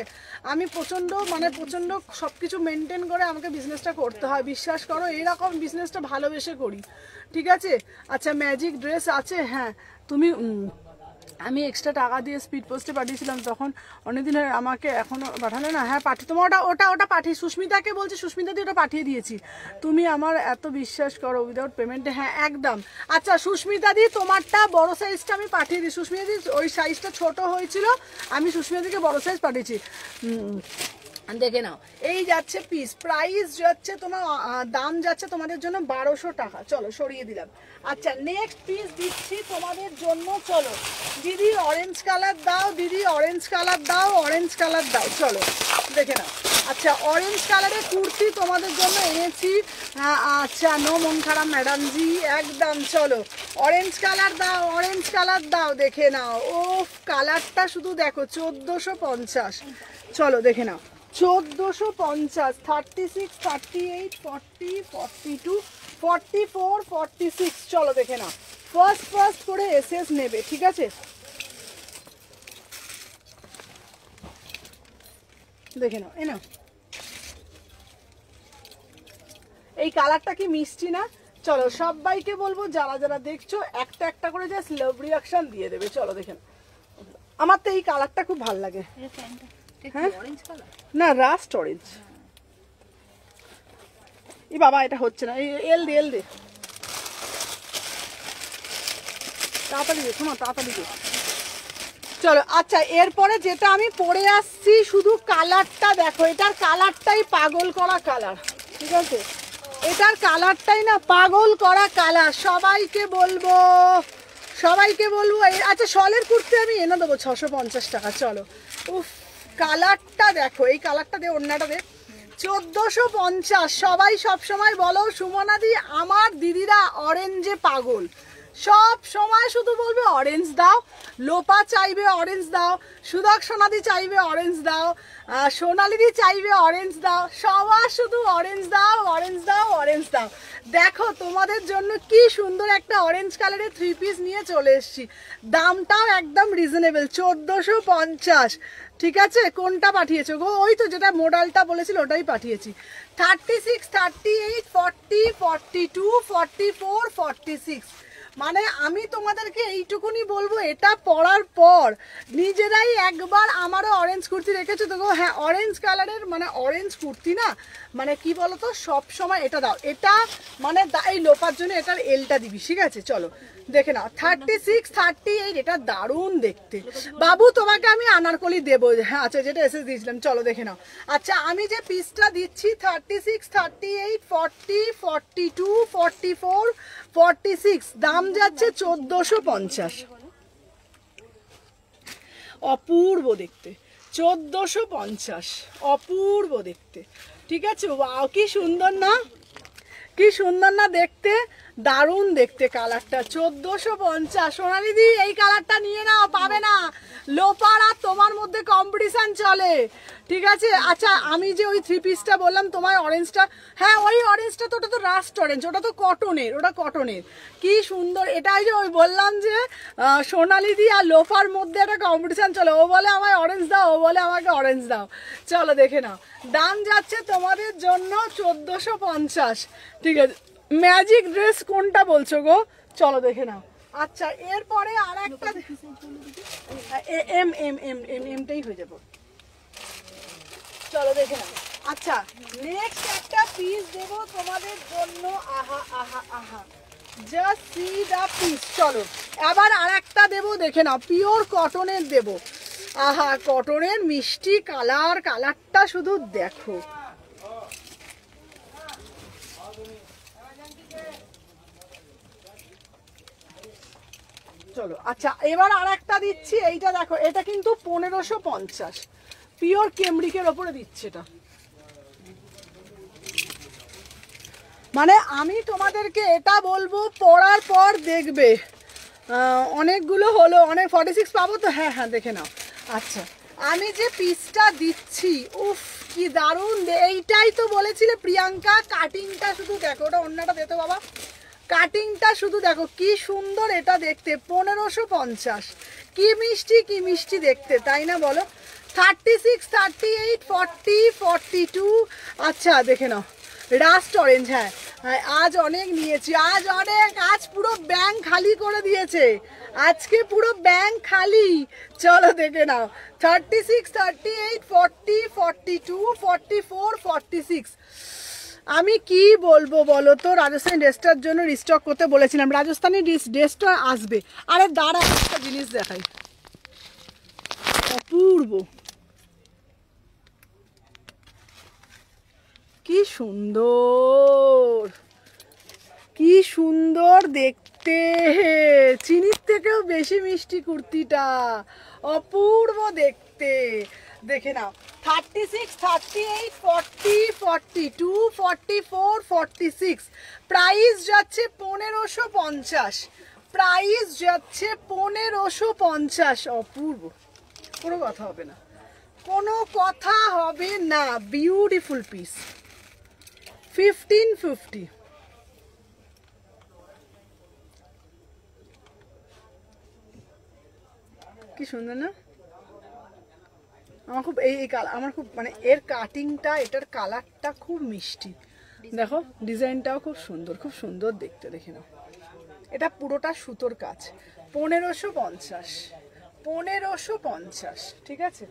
আমি প্রচণ্ড সব কিছু মেনটেন করে আমাকে বিজনেসটা করতে হয়, বিশ্বাস করো। এইরকম বিজনেসটা ভালোবেসে করি, ঠিক আছে। আচ্ছা ম্যাজিক ড্রেস আছে, হ্যাঁ তুমি আমি এক্সট্রা টাকা দিয়ে স্পিড পোস্টে পাঠিয়েছিলাম, তখন অনেকদিন হয়ে আমাকে এখনো পাঠালে না। হ্যাঁ পাঠিয়ে, তোমার ওটা পাঠিয়ে, সুস্মিতাকে বলছি, সুস্মিতা দিয়ে ওটা পাঠিয়ে দিয়েছি। তুমি আমার এত বিশ্বাস করো উইদাউট পেমেন্টে? হ্যাঁ একদম। আচ্ছা সুস্মিতা দি তোমারটা বড় সাইজটা আমি পাঠিয়ে দিই। সুস্মিতা দি ওই সাইজটা ছোট হয়েছিল, আমি সুস্মিতা দিকে বড় সাইজ পাঠিয়েছি। দেখে নাও, এই যাচ্ছে পিস, প্রাইস যাচ্ছে তোমার, দাম যাচ্ছে তোমাদের জন্য 1200 টাকা। চলো সরিয়ে দিলাম। আচ্ছা নেক্সট পিস দিচ্ছি তোমাদের জন্য। চলো দিদি অরেঞ্জ কালার দাও, দিদি অরেঞ্জ কালার দাও, অরেঞ্জ কালার দাও। চলো দেখে নাও। আচ্ছা অরেঞ্জ কালারের কুর্তি তোমাদের জন্য এনেছি। আচ্ছা নো মন খারাপ ম্যাডাম জি, একদম। চলো অরেঞ্জ কালার দাও, অরেঞ্জ কালার দাও। দেখে নাও, ও কালারটা শুধু দেখো, 1450। চলো দেখে নাও, 1450, 36, 38, 40, 42, 44, 46। চলো দেখে নাও, ফার্স্ট করে এসএস নেবে, ঠিক আছে? দেখে নাও, নাও এই কালারটা কি মিষ্টি না? চলো সবাইকে বলবো যারা যারা দেখছো একটা একটা করে জাস্ট লাভ রিঅ্যাকশন দিয়ে দেবে। চলো দেখে নাও, আমার তো এই কালারটা খুব ভালো লাগে। হ্যাঁ না, রাস্ট অরেঞ্জ। এই বাবা এটা হচ্ছে না, এল দে তাড়াতাড়ি দে, শোনো তাড়াতাড়ি দে। চলো আচ্ছা এরপরে যেটা আমি পরে আসছি, শুধু কালারটা দেখো, এটার কালারটাই পাগল করা কালার, ঠিক আছে? এটার কালারটাই না পাগল করা কালার। সবাইকে বলবো আচ্ছা শলের কুর্তি আমি এনে দেবো 650 টাকা। চলো উফ কালারটা দেখো, এই কালারটা দে, ওড়নাটা দে, 1450। সবাই সবসময় বলো সুমনা দি আমার দিদিরা অরেঞ্জে পাগল, সব সময় শুধু বলবে অরেঞ্জ দাও। লোপা চাইবে অরেঞ্জ দাও, সুদর্শনাদি চাইবে অরেঞ্জ দাও, সোনালিদি চাইবে অরেঞ্জ দাও, সবার শুধু অরেঞ্জ দাও, অরেঞ্জ দাও, অরেঞ্জ দাও। দেখো তোমাদের জন্য কি সুন্দর একটা অরেঞ্জ কালারের 3 পিস নিয়ে চলে এসেছি। দামটাও একদম রিজনেবল, 1450। ঠিক আছে, কোনটা পাঠিয়েছো গো? ওই তো যেটা মডেলটা বলেছিল ওটাই পাঠিয়েছি। 36, 38, 40, 42, 44, 46। মানে আমি তোমাদেরকে এইটুকুনি বলবো, এটা পরার পর নিজেরাই একবার, আমারও অরেঞ্জ কুর্তি রেখেছো তো গো? হ্যাঁ অরেঞ্জ কালারের, মানে অরেঞ্জ কুর্তি না, মানে কি বলতো সব সময় এটা দাও, এটা মানে এই লোপার জন্য এটার এলটা দিবি, ঠিক আছে? চলো দেখে নাও, 36, 38, এটা দারুণ দেখতে। বাবু তোমাকে আমি আনারকলি দেবো। হ্যাঁ আচ্ছা যেটা এসে দিয়েছিলাম। চলো দেখে নাও। আচ্ছা আমি যে পিসটা দিচ্ছি 36, 38, 40, 42, 44, 46, দাম যাচ্ছে 1450। অপূর্ব দেখতে, 1450, অপূর্ব দেখতে, ঠিক আছে? ওয়াও কি সুন্দর না, কি সুন্দর না দেখতে, দারুণ দেখতে কালারটা। 1450। সোনালি দি এই কালারটা নিয়ে নাও, পাবে না। লোপার আর তোমার মধ্যে কম্পিটিশন চলে, ঠিক আছে? আচ্ছা আমি যে ওই 3 পিসটা বললাম তোমায় অরেঞ্জটা, হ্যাঁ ওই অরেঞ্জটা তো, ওটা তো রাস্ট অরেঞ্জ, ওটা তো কটনের, ওটা কটনের। কি সুন্দর, এটাই যে ওই বললাম যে সোনালি দি আর লোফার মধ্যে একটা কম্পিটিশন চলে, ও বলে আমায় অরেঞ্জ দাও, ও বলে আমাকে অরেঞ্জ দাও। চলো দেখে নাও, দাম যাচ্ছে তোমাদের জন্য 1450, ঠিক আছে? ম্যাজিক ড্রেস কোনটা বলছো গো? চলো দেখে নাও। আচ্ছা এরপরে আর একটা এমটাই হয়ে যাবো। চলো দেখে নাও। আচ্ছা নেক্সট একটা পিস দেবো তোমাদের জন্য। আহা আহা আহা, জাস্ট সি দা পিস। চলো আবার আর একটা দেবো, দেখে নাও, পিওর কটনের দেবো। আহা কটনের মিষ্টি কালার, কালারটা শুধু দেখো। চলো আচ্ছা এবার আর একটা দিচ্ছি, এইটা দেখো, এটা কিন্তু 1550, পিওর কেমব্রিকের ওপরে দিচ্ছে এটা। মানে আমি তোমাদেরকে এটা বলবো, পরার পর দেখবে অনেকগুলো হলো, অনেক 46 পাবো তো। হ্যাঁ হ্যাঁ দেখে নাও। আচ্ছা আমি যে পিসটা দিচ্ছি, উফ কি দারুণ, এইটাই তো বলেছিলে প্রিয়াঙ্কা, কাটিংটা শুধু দেখো, ওটা অন্যটা দিতে বাবা, কাটিংটা শুধু দেখো কি সুন্দর এটা দেখতে। 1550, কি মিষ্টি, কি মিষ্টি দেখতে, তাই না বলো? 36, 38, 40, 42। আচ্ছা দেখে নাও, রাস্ট অরেঞ্জ। হ্যাঁ হ্যাঁ, আজ অনেক নিয়েছি, আজ অনেক, আজ পুরো ব্যাংক খালি করে দিয়েছে, আজকে পুরো ব্যাংক খালি। চলো দেখে নাও, 36, 38, 40, 42, 44, 46। আমি কি বলবো বলো তো, রাজস্থানি ড্রেসটার জন্য রিস্টক করতে বলেছিলাম, রাজস্থানি ড্রেসটা আসবে। আরে দাঁড়া, একটা জিনিস দেখাই, অপূর্ব, কি সুন্দর, কি সুন্দর দেখতে, চিনির থেকেও বেশি মিষ্টি কুর্তিটা, অপূর্ব দেখতে। দেখে নাও, 36, 38, 40, 42, 44, 46, প্রাইস যাচ্ছে 1550, প্রাইস যাচ্ছে 1550। অপূর্ব, কোনো কথা হবে না, কোনো কথা হবে না, বিউটিফুল পিস, 1550। কি সুন্দর না, আমার খুব এই কালার, আমার খুব মানে এর কাটিংটা, এটার কালারটা খুব মিষ্টি, দেখো ডিজাইনটাও খুব সুন্দর, খুব সুন্দর দেখতে। দেখে নাও, এটা পুরোটা সুতোর কাজ, 1550, 1550, ঠিক আছে।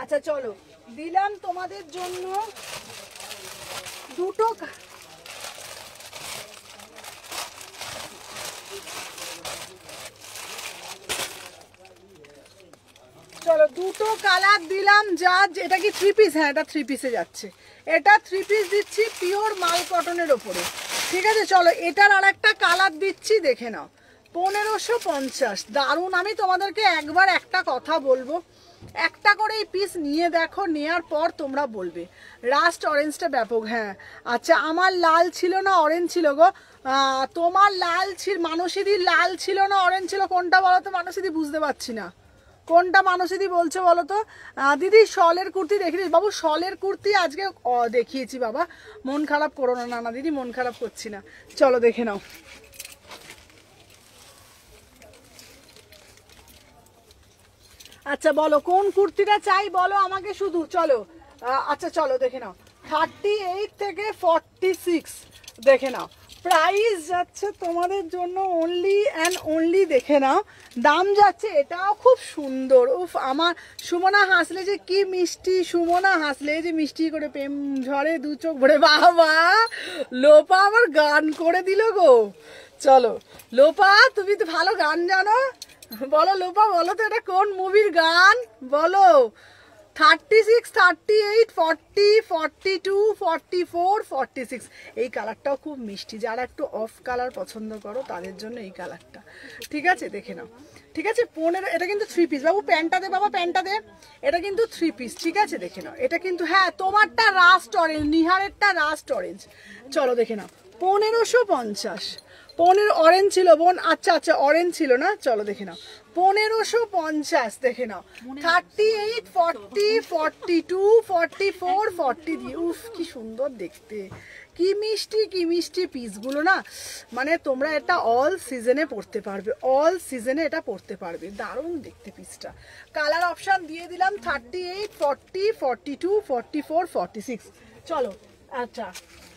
আচ্ছা চলো, দিলাম তোমাদের জন্য দুটো, চলো দুটো কালার দিলাম, যা এটা কি 3 পিস, হ্যাঁ এটা 3 পিসে যাচ্ছে, এটা 3 পিস দিচ্ছি পিওর মাল কটনের ওপরে, ঠিক আছে। চলো এটার আর একটা কালার দিচ্ছি, দেখে নাও, 1550, দারুণ। আমি তোমাদেরকে একবার একটা কথা বলবো, একটা করে এই পিস নিয়ে দেখো, নেয়ার পর তোমরা বলবে। রাস্ট অরেঞ্জটা ব্যাপক, হ্যাঁ আচ্ছা, আমার লাল ছিল না অরেঞ্জ ছিল গো, তোমার লাল ছিল, মানসীদির লাল ছিল না অরেঞ্জ ছিল, কোনটা বলো তো মানসীদি, বুঝতে পারছি না কোনটা মানসীদি বলছো বলো তো। দিদি শলের কুর্তি দেখিস বাবু, শলের কুর্তি আজকে দেখিয়েছি বাবা, মন খারাপ করো না। না না দিদি, মন খারাপ করছি না, চলো দেখে নাও। আচ্ছা বলো কোন কুর্তিটা চাই বলো আমাকে শুধু, চলো আচ্ছা চলো দেখে নাও, 38 থেকে 46, দেখে নাও, প্রাইস যাচ্ছে তোমাদের জন্য অনলি অ্যান্ড অনলি, দেখে নাও দাম যাচ্ছে, এটাও খুব সুন্দর। উফ, আমার সুমনা হাসলে যে কি মিষ্টি, সুমনা হাসলে যে মিষ্টি করে প্রেম ঝরে দু চোখ ভরে, বাবা লোপা আমার গান করে দিল গো। চলো লোপা, তুমি তো ভালো গান জানো, বলো লোপা, বলো তো এটা কোন মুভির গান বলো। 36, 38, 40, 42, 44, 46, এই কালারটাও খুব মিষ্টি, যারা একটু অফ কালার পছন্দ করো তাদের জন্য এই কালারটা, ঠিক আছে দেখে নাও, ঠিক আছে। 15, এটা কিন্তু 3 পিস বাবু, প্যান্টটা দে বাবা, প্যান্টটা দে, এটা কিন্তু 3 পিস, ঠিক আছে দেখে নাও। এটা কিন্তু হ্যাঁ তোমারটা রাস্ট অরেঞ্জ, নিহারেরটা রাস্ট অরেঞ্জ, চলো দেখে নাও, 1550, 15 অরেঞ্জ ছিল বোন, আচ্ছা আচ্ছা অরেঞ্জ ছিল না, চলো দেখে নাও, 1550, দেখে নাও, 38, 40, 42, 44, 40 দিয়ে, উফ কি সুন্দর দেখতে, কি মিষ্টি, কি মিষ্টি পিসগুলো না, মানে তোমরা এটা অল সিজনে পরতে পারবে, অল সিজনে এটা পরতে পারবে, দারুণ দেখতে পিসটা। কালার অপশান দিয়ে দিলাম, 38, 40, 42, 44, 46, চলো আচ্ছা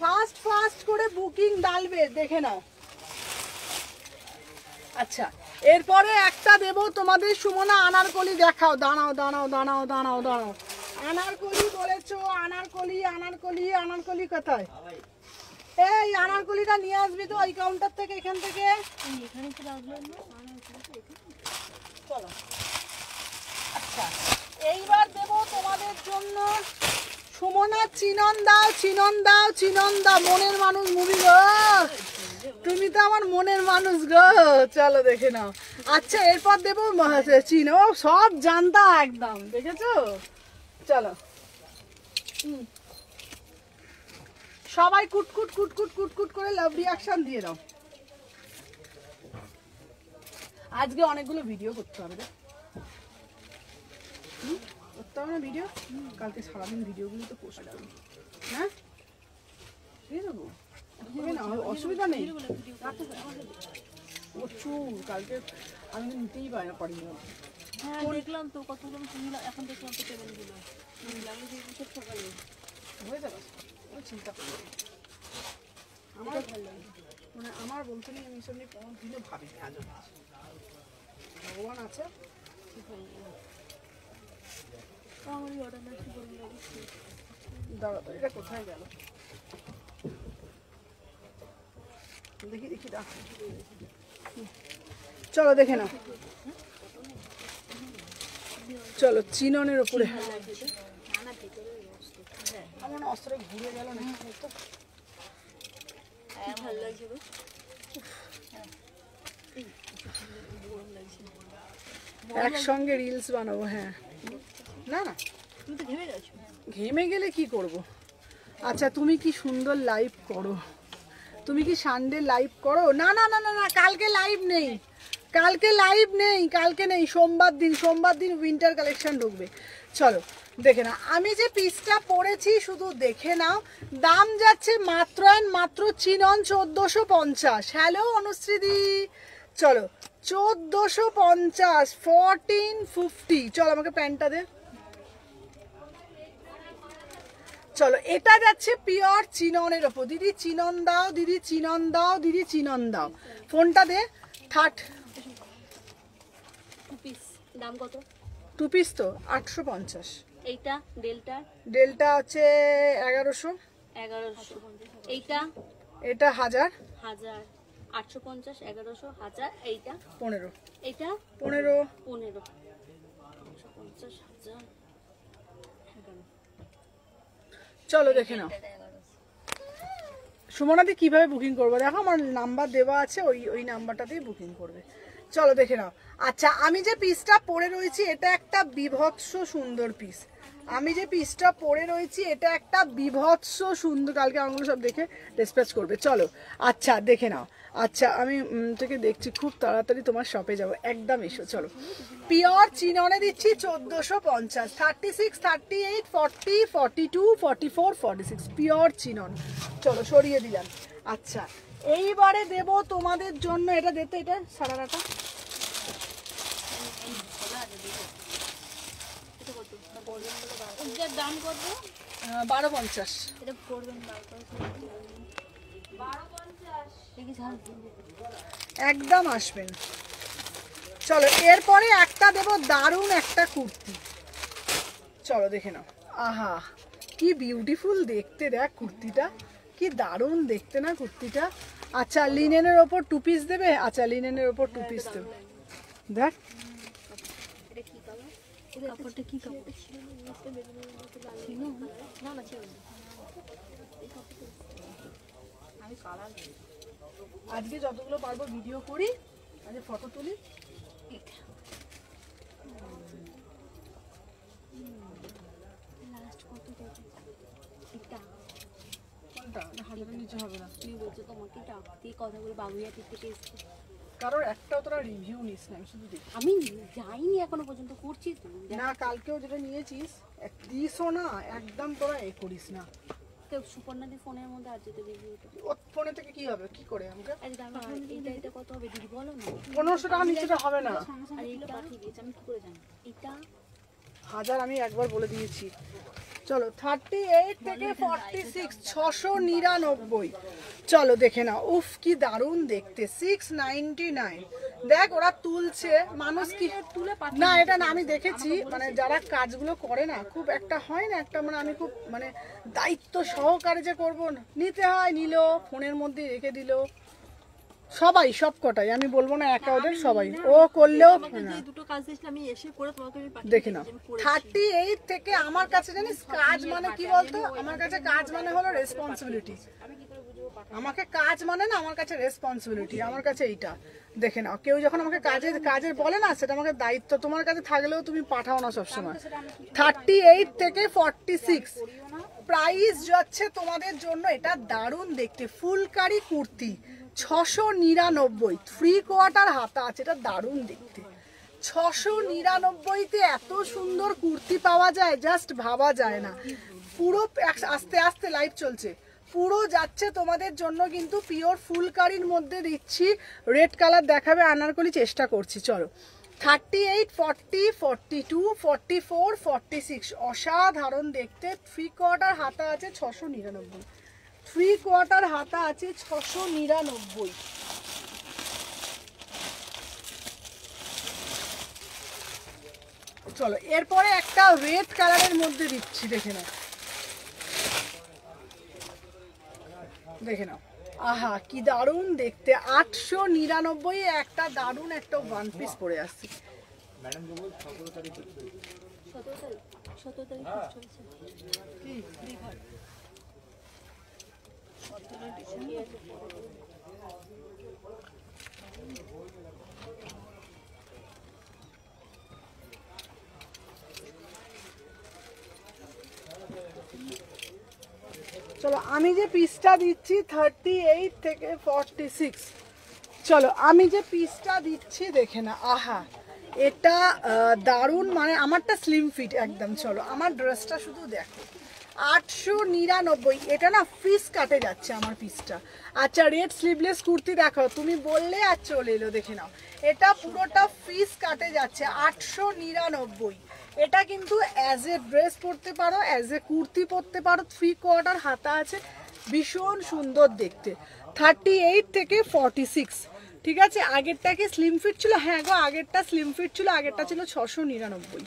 ফাস্ট ফাস্ট করে বুকিং ডালবে, দেখে নাও। আচ্ছা এরপরে একটা দেবো তোমাদের, সুমনা আনারকলি দেখাও, দাঁড়াও দাঁড়াও দাঁড়াও দাঁড়াও দাঁড়াও, আনারকলি বলেছো, আনারকলি আনারকলি আনারকলি কোথায়, এই আনারকলিটা নিয়ে আসবি তো ওই কাউন্টার থেকে, এখান থেকে, চলো। আচ্ছা এইবার দেবো তোমাদের জন্য, সুমনা চিনন দাও, চিনন দাও, চিনন দাও, মনের মানুষ মুভি গো, তুমি তো আমার মনের মানুষ গো, চলো দেখে নাও। আচ্ছা এরপর দেবো চিনো, সব জানতা একদম, দেখেছো, চলো সবাই কুটকুট কুটকুট কুটকুট করে লাভ রিয়াকশন দিয়ে দাও। আজকে অনেকগুলো ভিডিও করতে হবে রে, করতে হবে না ভিডিও, কালকে সারাদিন ভিডিওগুলো তো পোস্ট করবো, হ্যাঁ দিয়ে দেবো, অসুবিধা নেই, প্রচুর কালকে আমি তো নিতেই পারিনি। হ্যাঁ দেখলাম তো কতগুলো শুনলাম, এখন দেখলাম তো পেমেন্টগুলো, সকালে হয়ে যাবে, চিন্তা করবো। আমার মানে আমার বলতে নেই, আমি সঙ্গে কোনো দিনও ভাবি আজ ভগবান আছে। দাঁড়া তো, এটা কোথায় গেল দেখি দেখি দাও। চলো দেখে নাও, চলো চিননের উপরে। আমার অস্ত্র ঘুরে গেল না তো। ভালো লাগছে গো। একসঙ্গে রিলস বানাবো। হ্যাঁ না না, তুমি তো ঘেমে গেছো। ঘেমে গেলে কি করব। আচ্ছা তুমি কি সুন্দর লাইভ করো, তুমি কি সানডে লাইভ করো? না না না না না, কালকে লাইভ নেই, কালকে লাইভ নেই, কালকে নেই, সোমবার দিন উইন্টার কালেকশন ঢুকবে। চলো দেখে নাও, আমি যে পিসটা পরেছি শুধু দেখে নাও। দাম যাচ্ছে মাত্র মাত্র চিনন 1450। হ্যালো অনুশ্রীদি, চলো 1450, 1450। চলো আমাকে প্যান্টটা দে। চলো এটা যাচ্ছে পিওর চিননের ওপর। দিদি চিনন দাও, দিদি চিনন দাও, দিদি চিনন দাও। ফোনটা দে। 2 পিস দাম কত? 2 পিস তো 850। এইটা ডেল্টা ডেলটা হচ্ছে 1100। 1150। এইটা এটা 1000। 1000। 850, 1100, 1000। এইটা 15। এইটা 15। 15। 850, 1000, 11। চলো দেখে নাও সুমনাদি কিভাবে বুকিং করবো। দেখো আমার নাম্বার দেওয়া আছে, ওই নাম্বারটাতেই বুকিং করবে। চলো দেখে নাও। আচ্ছা আমি যে পিসটা পরে রয়েছি এটা একটা বিভৎস সুন্দর পিস। আমি যে পিসটা পরে রয়েছি এটা একটা বিভৎস সুন্দর। কালকে আমাগুলো সব দেখে ডিসপ্যাচ করবে। চলো আচ্ছা দেখে নাও। আচ্ছা আমি তোকে দেখছি, খুব তাড়াতাড়ি তোমার শপে যাবো, একদম এসো। চলো পিওর চিননে দিচ্ছি 1450। 36, 38, 40, 42, 44, 46 পিওর চিনন। চলো সরিয়ে দিলাম। আচ্ছা এইবারে দেব তোমাদের জন্য, এটা দিতে, এটা সারারাটা এটার দাম কত? 1250। এটা করবেন 1250। দেখি ঝাল একদম আসবেন। চলো এরপরে একটা দেব দারুণ একটা কুর্তি। চলো দেখে নাও। আহা কি বিউটিফুল দেখতে, দেখ কুর্তিটা কি দারুণ দেখতে না কুর্তিটা। আচ্ছা লিনেনের ওপর 2 পিস দেবে। আচ্ছা লিনেনের ওপর 2 পিস দেবে। দেখ এটা কি কালার? এটা কাপড়টা কি কাপড়? না না ছিল আমি কালার আজকে যতগুলো পারবো ভিডিও করি, আজকে ফটো তুলি। লাস্ট কত দেবে? এটা কোনটা? না হাজারের নিচে হবে না। তুমি বলছো তোমাকে ডাকতে কথাগুলো বাবুইয়াটির থেকে এসছে। কারোর একটাও তোরা রিভিউ নিস না, আমি শুধু দেখি। আমি যাইনি এখনো পর্যন্ত, করছি তো। না কালকেও যেটা নিয়েছিস দিসও না, একদম তোরা করিস না। কেউ সুপর্ণাদি ফোনের মধ্যে আর যেতে রিভিউটা। ওর ফোনে থেকে কি হবে, কি করে আমাকে? আচ্ছা দাম এটা কত হবে দিদি বলো না। 1500 টাকা নিচেটা হবে না। আর এইটা পাঠিয়ে দিয়েছি আমি কি করে জানি? এটা 1000 আমি একবার বলে দিয়েছি। চলো 38 থেকে 46, 699। চলো দেখে নাও। উফ কি দারুণ দেখতে। 699। দেখ ওরা তুলছে, মানুষ কি তুলে না, এটা না আমি দেখেছি, মানে যারা কাজগুলো করে না খুব একটা হয় না একটা, মানে আমি খুব মানে দায়িত্ব সহকারে যে করবো নিতে হয়, নিল ফোনের মধ্যে রেখে দিল। সবাই সব কটাই, আমি বলবো না একা, ওদের সবাই ও করলেও দুটো কাজ দিয়েছিলাম আমি এসে করে তোমাকে আমি পাঠিয়ে দেখে নাও। 38 থেকে আমার কাছে জানিস কাজ মানে কি বলতো, আমার কাছে কাজ মানে হলো রেসপন্সিবিলিটি। আমাকে কাজ মানে না, আমার কাছে রেসপন্সিবিলিটি, আমার কাছে এইটা। দেখে নাও কেউ যখন আমাকে কাজের বলে না, সেটা আমাকে দায়িত্ব। তোমার কাছে থাকলেও তুমি পাঠাও না সবসময়। 38 থেকে 46 প্রাইস যাচ্ছে তোমাদের জন্য। এটা দারুণ দেখতে ফুলকারি কুর্তি 699। 3 কোয়ার্টার হাতা আছে, এটা দারুণ দেখতে। 699-তে এত সুন্দর কুর্তি পাওয়া যায়, জাস্ট ভাবা যায় না। পুরো আস্তে আস্তে লাইভ চলছে, পুরো যাচ্ছে তোমাদের জন্য কিন্তু পিওর ফুলকারির মধ্যে দিচ্ছি। রেড কালার দেখাবে আনারকলি, চেষ্টা করছি। চলো 38, 40, 42, 44, 46 অসাধারণ দেখতে। 3 কোয়ার্টার হাতা আছে 699। 3/4 হাতা আছে 699। চলো এরপরে একটা রেড কালারের মধ্যে দিচ্ছি, দেখে নাও, দেখে নাও, আহা কি দারুণ দেখতে। 899 একটা দারুণ একটা ওয়ান পিস পরে আসছে। ম্যাডাম বলবো 17 তারিখ 17 তারিখ চলছে কি চলো আমি যে পিসটা দিচ্ছি 38 থেকে 46। চলো আমি যে পিসটা দিচ্ছি দেখে না, আহা এটা দারুণ, মানে আমারটা স্লিম ফিট একদম। চলো আমার ড্রেসটা শুধু দেখো, 899। এটা না ফিস কাটে যাচ্ছে আমার পিসটা। আচ্ছা রেড স্লিভলেস কুর্তি দেখো, তুমি বললে আর চলে এলো, দেখে নাও এটা পুরোটা ফিস কাটে যাচ্ছে 899। এটা কিন্তু অ্যাজ এ ড্রেস পরতে পারো, অ্যাজ এ কুর্তি পরতে পারো। 3/4 হাতা আছে, ভীষণ সুন্দর দেখতে। 38 থেকে 46, ঠিক আছে। আগেরটা কি স্লিম ফিট ছিল? হ্যাঁ গো আগেরটা স্লিম ফিট ছিল, আগেরটা ছিল 699।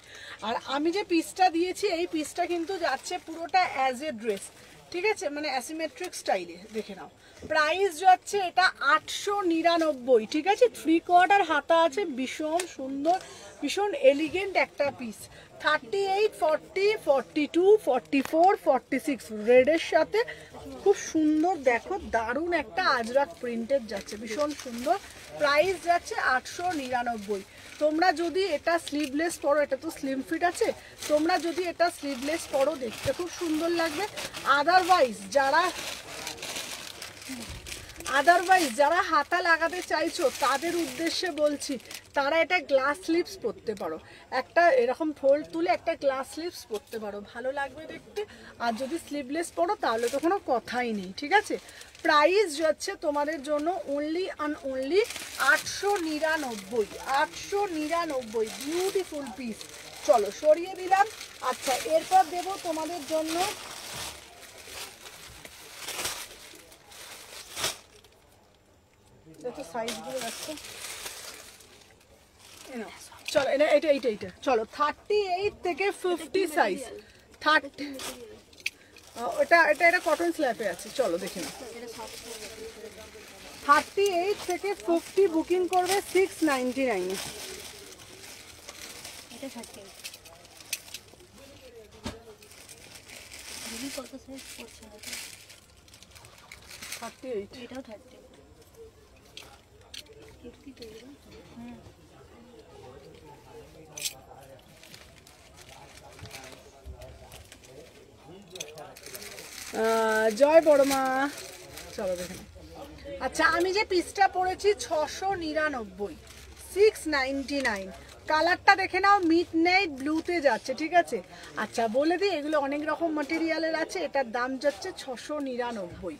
আর আমি যে পিসটা দিয়েছি এই পিসটা কিন্তু যাচ্ছে পুরোটা অ্যাজ এ ড্রেস, ঠিক আছে, মানে অ্যাসিমেট্রিক স্টাইলে। দেখে নাও প্রাইস যাচ্ছে এটা 899, ঠিক আছে। 3/4 হাতা আছে, ভীষণ সুন্দর, ভীষণ এলিগেন্ট একটা পিস। 38, 40, 42, 44, 46 রেডের সাথে খুব সুন্দর, দেখো দারুণ একটা আজরাক প্রিন্টের যাচ্ছে, ভীষণ সুন্দর। প্রাইস যাচ্ছে 899। তোমরা যদি এটা স্লিভলেস পরো, এটা তো স্লিম ফিট আছে, তোমরা যদি এটা স্লিভলেস পরো দেখতে খুব সুন্দর লাগবে। আদারওয়াইজ যারা হাতা লাগাতে চাইছো তাদের উদ্দেশ্যে বলছি, তারা এটা গ্লাস স্লিভস পরতে পারো, একটা এরকম ফোল্ড তুলে একটা গ্লাস স্লিভস পরতে পারো, ভালো লাগবে দেখতে। আর যদি স্লিভলেস পরো তাহলে তো কোনো কথাই নেই, ঠিক আছে। প্রাইস যাচ্ছে তোমাদের জন্য only and only 899। 899, beautiful piece. চলো সরিয়ে দিলাম। আচ্ছা এরপর দেবো তোমাদের জন্য দেখো সাইজগুলো দেখো, চলো এটা চলো 38 থেকে 50 সাইজ। 30 এটা কটন স্ল্যাপে আছে, চলো দেখে নাও। 38 থেকে 50 বুকিং করবে 699 এ। এটা 38 দিদি কত সাইজ পড়ছে না? 38 এটাও 38 কুর্তি তো এগুলো। জয় বড়মা, চলো দেখে নাও। আচ্ছা আমি যে পিসটা পরেছি 699, 699। কালারটা দেখে নাও, মিড নাইট ব্লুতে যাচ্ছে, ঠিক আছে। আচ্ছা বলে দিই এগুলো অনেক রকম ম্যাটেরিয়ালের আছে, এটার দাম যাচ্ছে 699,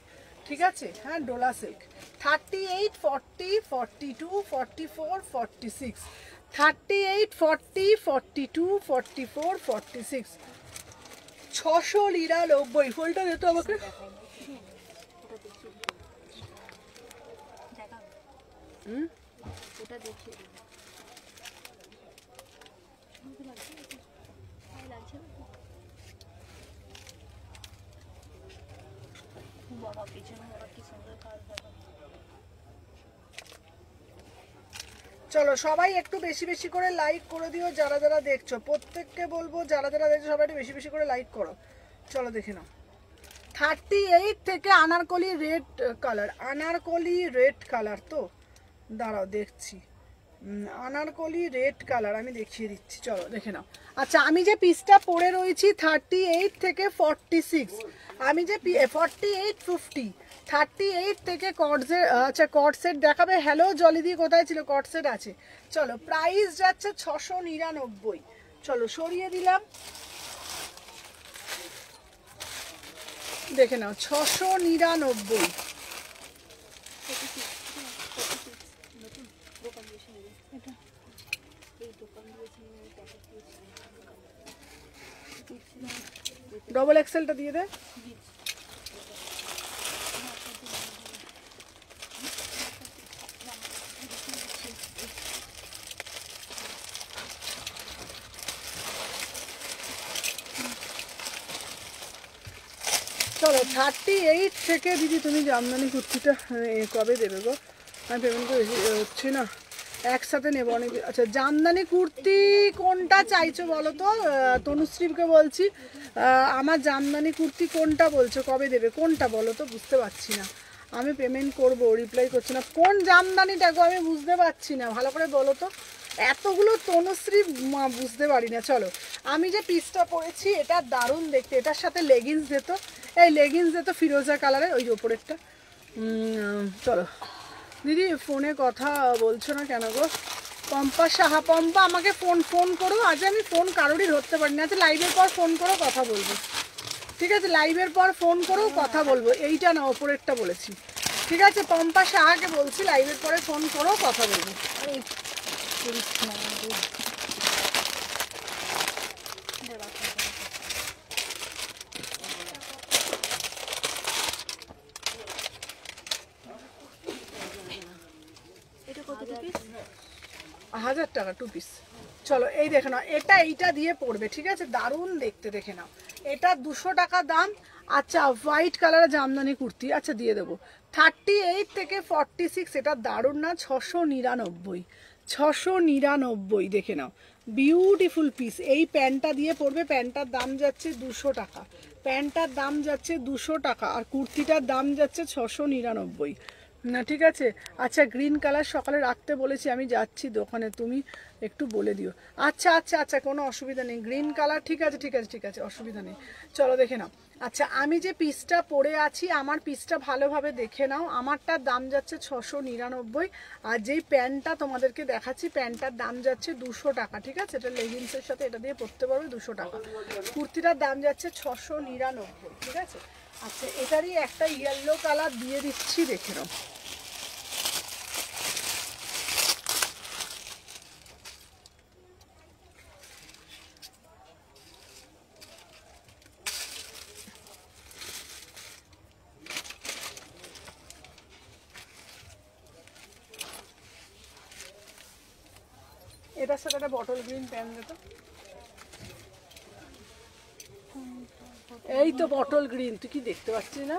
ঠিক আছে। হ্যাঁ ডোলা সিল্ক। 38, 40, 42, 44, 46, 38, 40, 42, 44, 46, 699। ফুলটা যেত আমাকে, ওটা দেখি বাবা পিছনে বাবা কি সুন্দর কাজ দেখো। চলো সবাই একটু বেশি বেশি করে লাইক করে দিও, যারা যারা দেখছো প্রত্যেককে বলবো, যারা যারা দেখছো সবাই একটু বেশি বেশি করে লাইক করো। চলো দেখে নাও। 38 থেকে Anarkali red colour, anarkali red colour, তো দাঁড়াও দেখছি, আনারকলি রেড কালার আমি দেখিয়ে দিচ্ছি, চলো দেখে নাও। আচ্ছা আমি যে পিসটা পরে রয়েছি 38 থেকে 46, আমি যে 48, 50, 38 থেকে কর্ডসেট, আচ্ছা কর্ডসেট দেখাবে। হ্যালো জলিদি কোথায় ছিল? কর্ডসেট আছে। চলো প্রাইস যাচ্ছে 699। চলো সরিয়ে দিলাম, দেখে নাও 699। ডবল এক্সেলটা দিয়ে দে। চলো 38 থেকে দিদি তুমি জামদানি কুর্তিটা কবে দেবে গো? আমি পেমেন্ট করে হচ্ছে না, একসাথে নেবো অনেক। আচ্ছা জামদানি কুর্তি কোনটা চাইছো বলো তো? তনুশ্রীকে বলছি আমার জামদানি কুর্তি কোনটা বলছো, কবে দেবে, কোনটা বলো তো? বুঝতে পারছি না, আমি পেমেন্ট করবো, রিপ্লাই করছি না। কোন জামদানিটা গো আমি বুঝতে পারছি না, ভালো করে বলো তো। এতগুলো তনুশ্রী বুঝতে পারি না। চলো আমি যে পিসটা পরেছি এটা দারুণ দেখতে, এটার সাথে লেগিংস দিত, এই লেগিংস দিত ফিরোজা কালারের, ওই ওপরেরটা। চলো দিদি ফোনে কথা বলছো না কেন গো? পম্পা সাহা, পম্পা আমাকে ফোন করো, আজ আমি ফোন কারোরই ধরতে পারি না। আচ্ছা লাইভের পর ফোন করো, কথা বলবো, ঠিক আছে? লাইভের পর ফোন করো, কথা বলবো। এইটা না ওপরেরটা বলেছি, ঠিক আছে? পম্পা সাহাকে বলছি লাইভের পরে ফোন করো, কথা বলবো। এটা কত পিস? 1000 টাকা 2 পিস। চলো এই দেখে নাও, এইটা দিয়ে পড়বে, ঠিক আছে? দারুণ দেখতে, দেখে নাও। এটা 200 টাকা দাম। আচ্ছা হোয়াইট কালারের জামদানি কুর্তি, আচ্ছা দিয়ে দেবো 38 থেকে 46। এটা দারুণ না? 699, 699, দেখে নাও, বিউটিফুল পিস। এই প্যান্টটা দিয়ে পড়বে, প্যান্টটার দাম যাচ্ছে 200 টাকা, প্যান্টটার দাম যাচ্ছে 200 টাকা, আর কুর্তিটার দাম যাচ্ছে 699 না, ঠিক আছে? আচ্ছা গ্রিন কালার সকালে রাখতে বলেছি, আমি যাচ্ছি দোকানে, তুমি একটু বলে দিও। আচ্ছা আচ্ছা আচ্ছা, কোনো অসুবিধা নেই, গ্রিন কালার, ঠিক আছে ঠিক আছে ঠিক আছে, অসুবিধা নেই। চলো দেখে নাও। আচ্ছা আমি যে পিসটা পরে আছি, আমার পিসটা ভালোভাবে দেখে নাও, আমারটার দাম যাচ্ছে 699, আর যেই প্যান্টটা তোমাদেরকে দেখাচ্ছি প্যান্টটার দাম যাচ্ছে 200 টাকা, ঠিক আছে? এটা লেগিংসের সাথে এটা দিয়ে পরতে পারবে, 200 টাকা। কুর্তিটার দাম যাচ্ছে 699, ঠিক আছে? আচ্ছা এটারই একটা ইয়েলো কালার দিয়ে দিচ্ছি, দেখে নাও। এটার সাথে একটা বটল গ্রিন প্যান দিত, এই তো বটল গ্রিন, তুই কি দেখতে পাচ্ছিস না?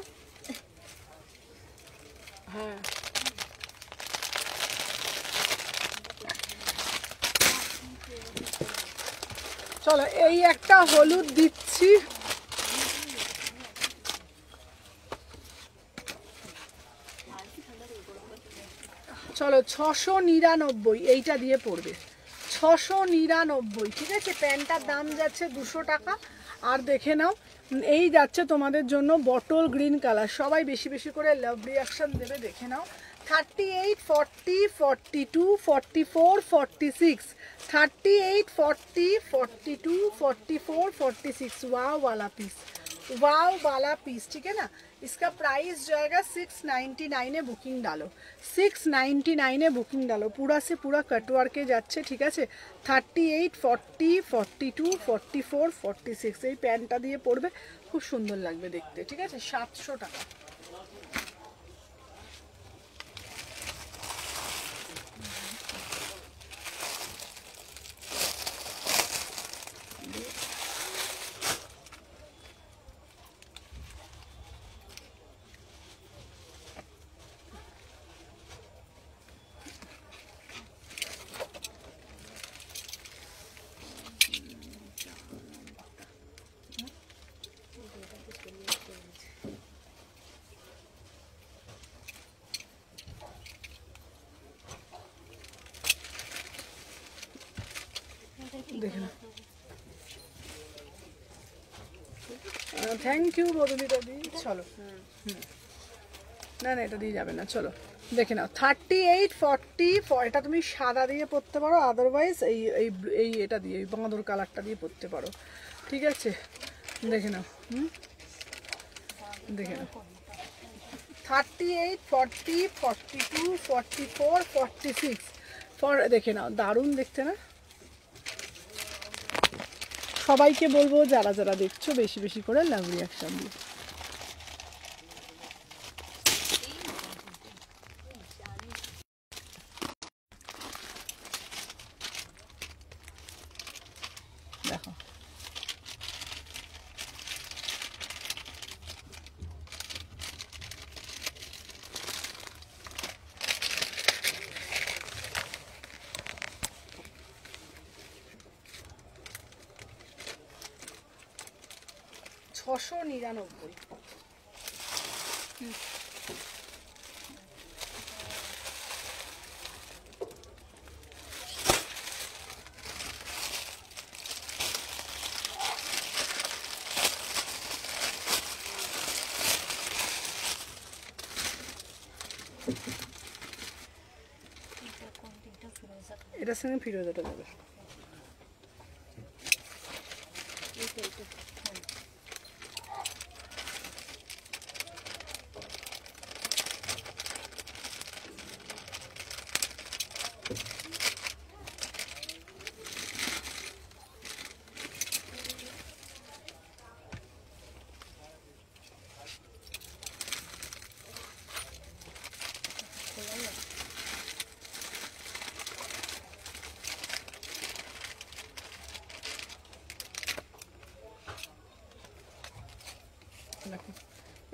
হ্যাঁ চলো এই একটা হলুদ দিচ্ছি, চলো 699, এইটা দিয়ে পড়বে 699, ঠিক আছে? প্যান্টটার দাম যাচ্ছে 200 টাকা। আর দেখে নাও এই যাচ্ছে তোমাদের জন্য বটল গ্রিন কালার, সবাই বেশি বেশি করে লাভ রিয়াকশন দেবে, দেখে নাও। 38, 40, 42, 44, 46, 38, 40, 42, 44, 46, वाव वाला पीस, वाव वाला पीस, ठीक है ना? इसका प्राइस जाएगा 699 है, बुकिंग डालो 699 है, बुकिंग डालो। पूरा से पूरा कटवर्के যাচ্ছে, ঠিক আছে? 38, 40, 42, 44, 46, এই প্যান্টটা দিয়ে পরবে, খুব সুন্দর লাগবে দেখতে, ঠিক আছে? 700 টাকা। দেখে না, থ্যাংক ইউ বদলিটা দি। চলো না না এটা দিয়ে যাবে না, চলো দেখে নাও। 38, 40, এটা তুমি সাদা দিয়ে পরতে পারো, আদারওয়াইজ এই এই এই এটা দিয়ে এই বাঁদর কালারটা দিয়ে পরতে পারো, ঠিক আছে? দেখে নাও, দেখে নাও। 38, 40, 42, 44, 46, দেখে নাও, দারুণ দেখতে না? সবাইকে বলবো যারা যারা দেখছো বেশি বেশি করে লাভ রিয়াকশন দিও। দেখো 699। এটার সঙ্গে ফিরোজাটা দেবে।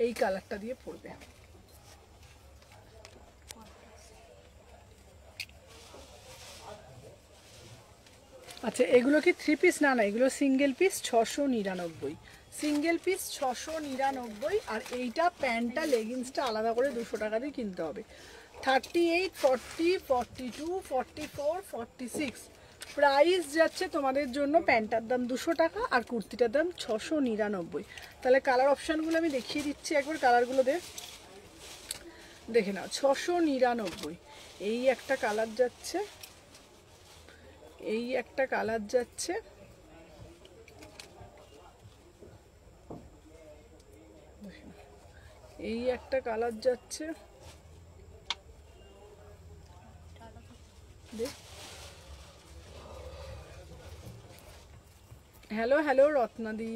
এই কালারটা দিয়ে পরবে। আচ্ছা এগুলো কি 3 পিস? না না, এগুলো সিঙ্গেল পিস 699, সিঙ্গেল পিস 699। আর এইটা প্যান্টটা লেগিংসটা আলাদা করে 200 টাকা দিয়ে কিনতে হবে। 38, 40, 42, 44, 46 প্রাইস যাচ্ছে তোমাদের জন্য। প্যান্টার দাম 200 টাকা আর কুর্তিটার দাম 699। তাহলে কালার অপশানগুলো আমি দেখিয়ে দিচ্ছি একবার, কালারগুলো দেখে নাও। 699 এই একটা কালার যাচ্ছে, এই একটা কালার যাচ্ছে, এই একটা কালার যাচ্ছে, হ্যালো হ্যালো রত্নাদি,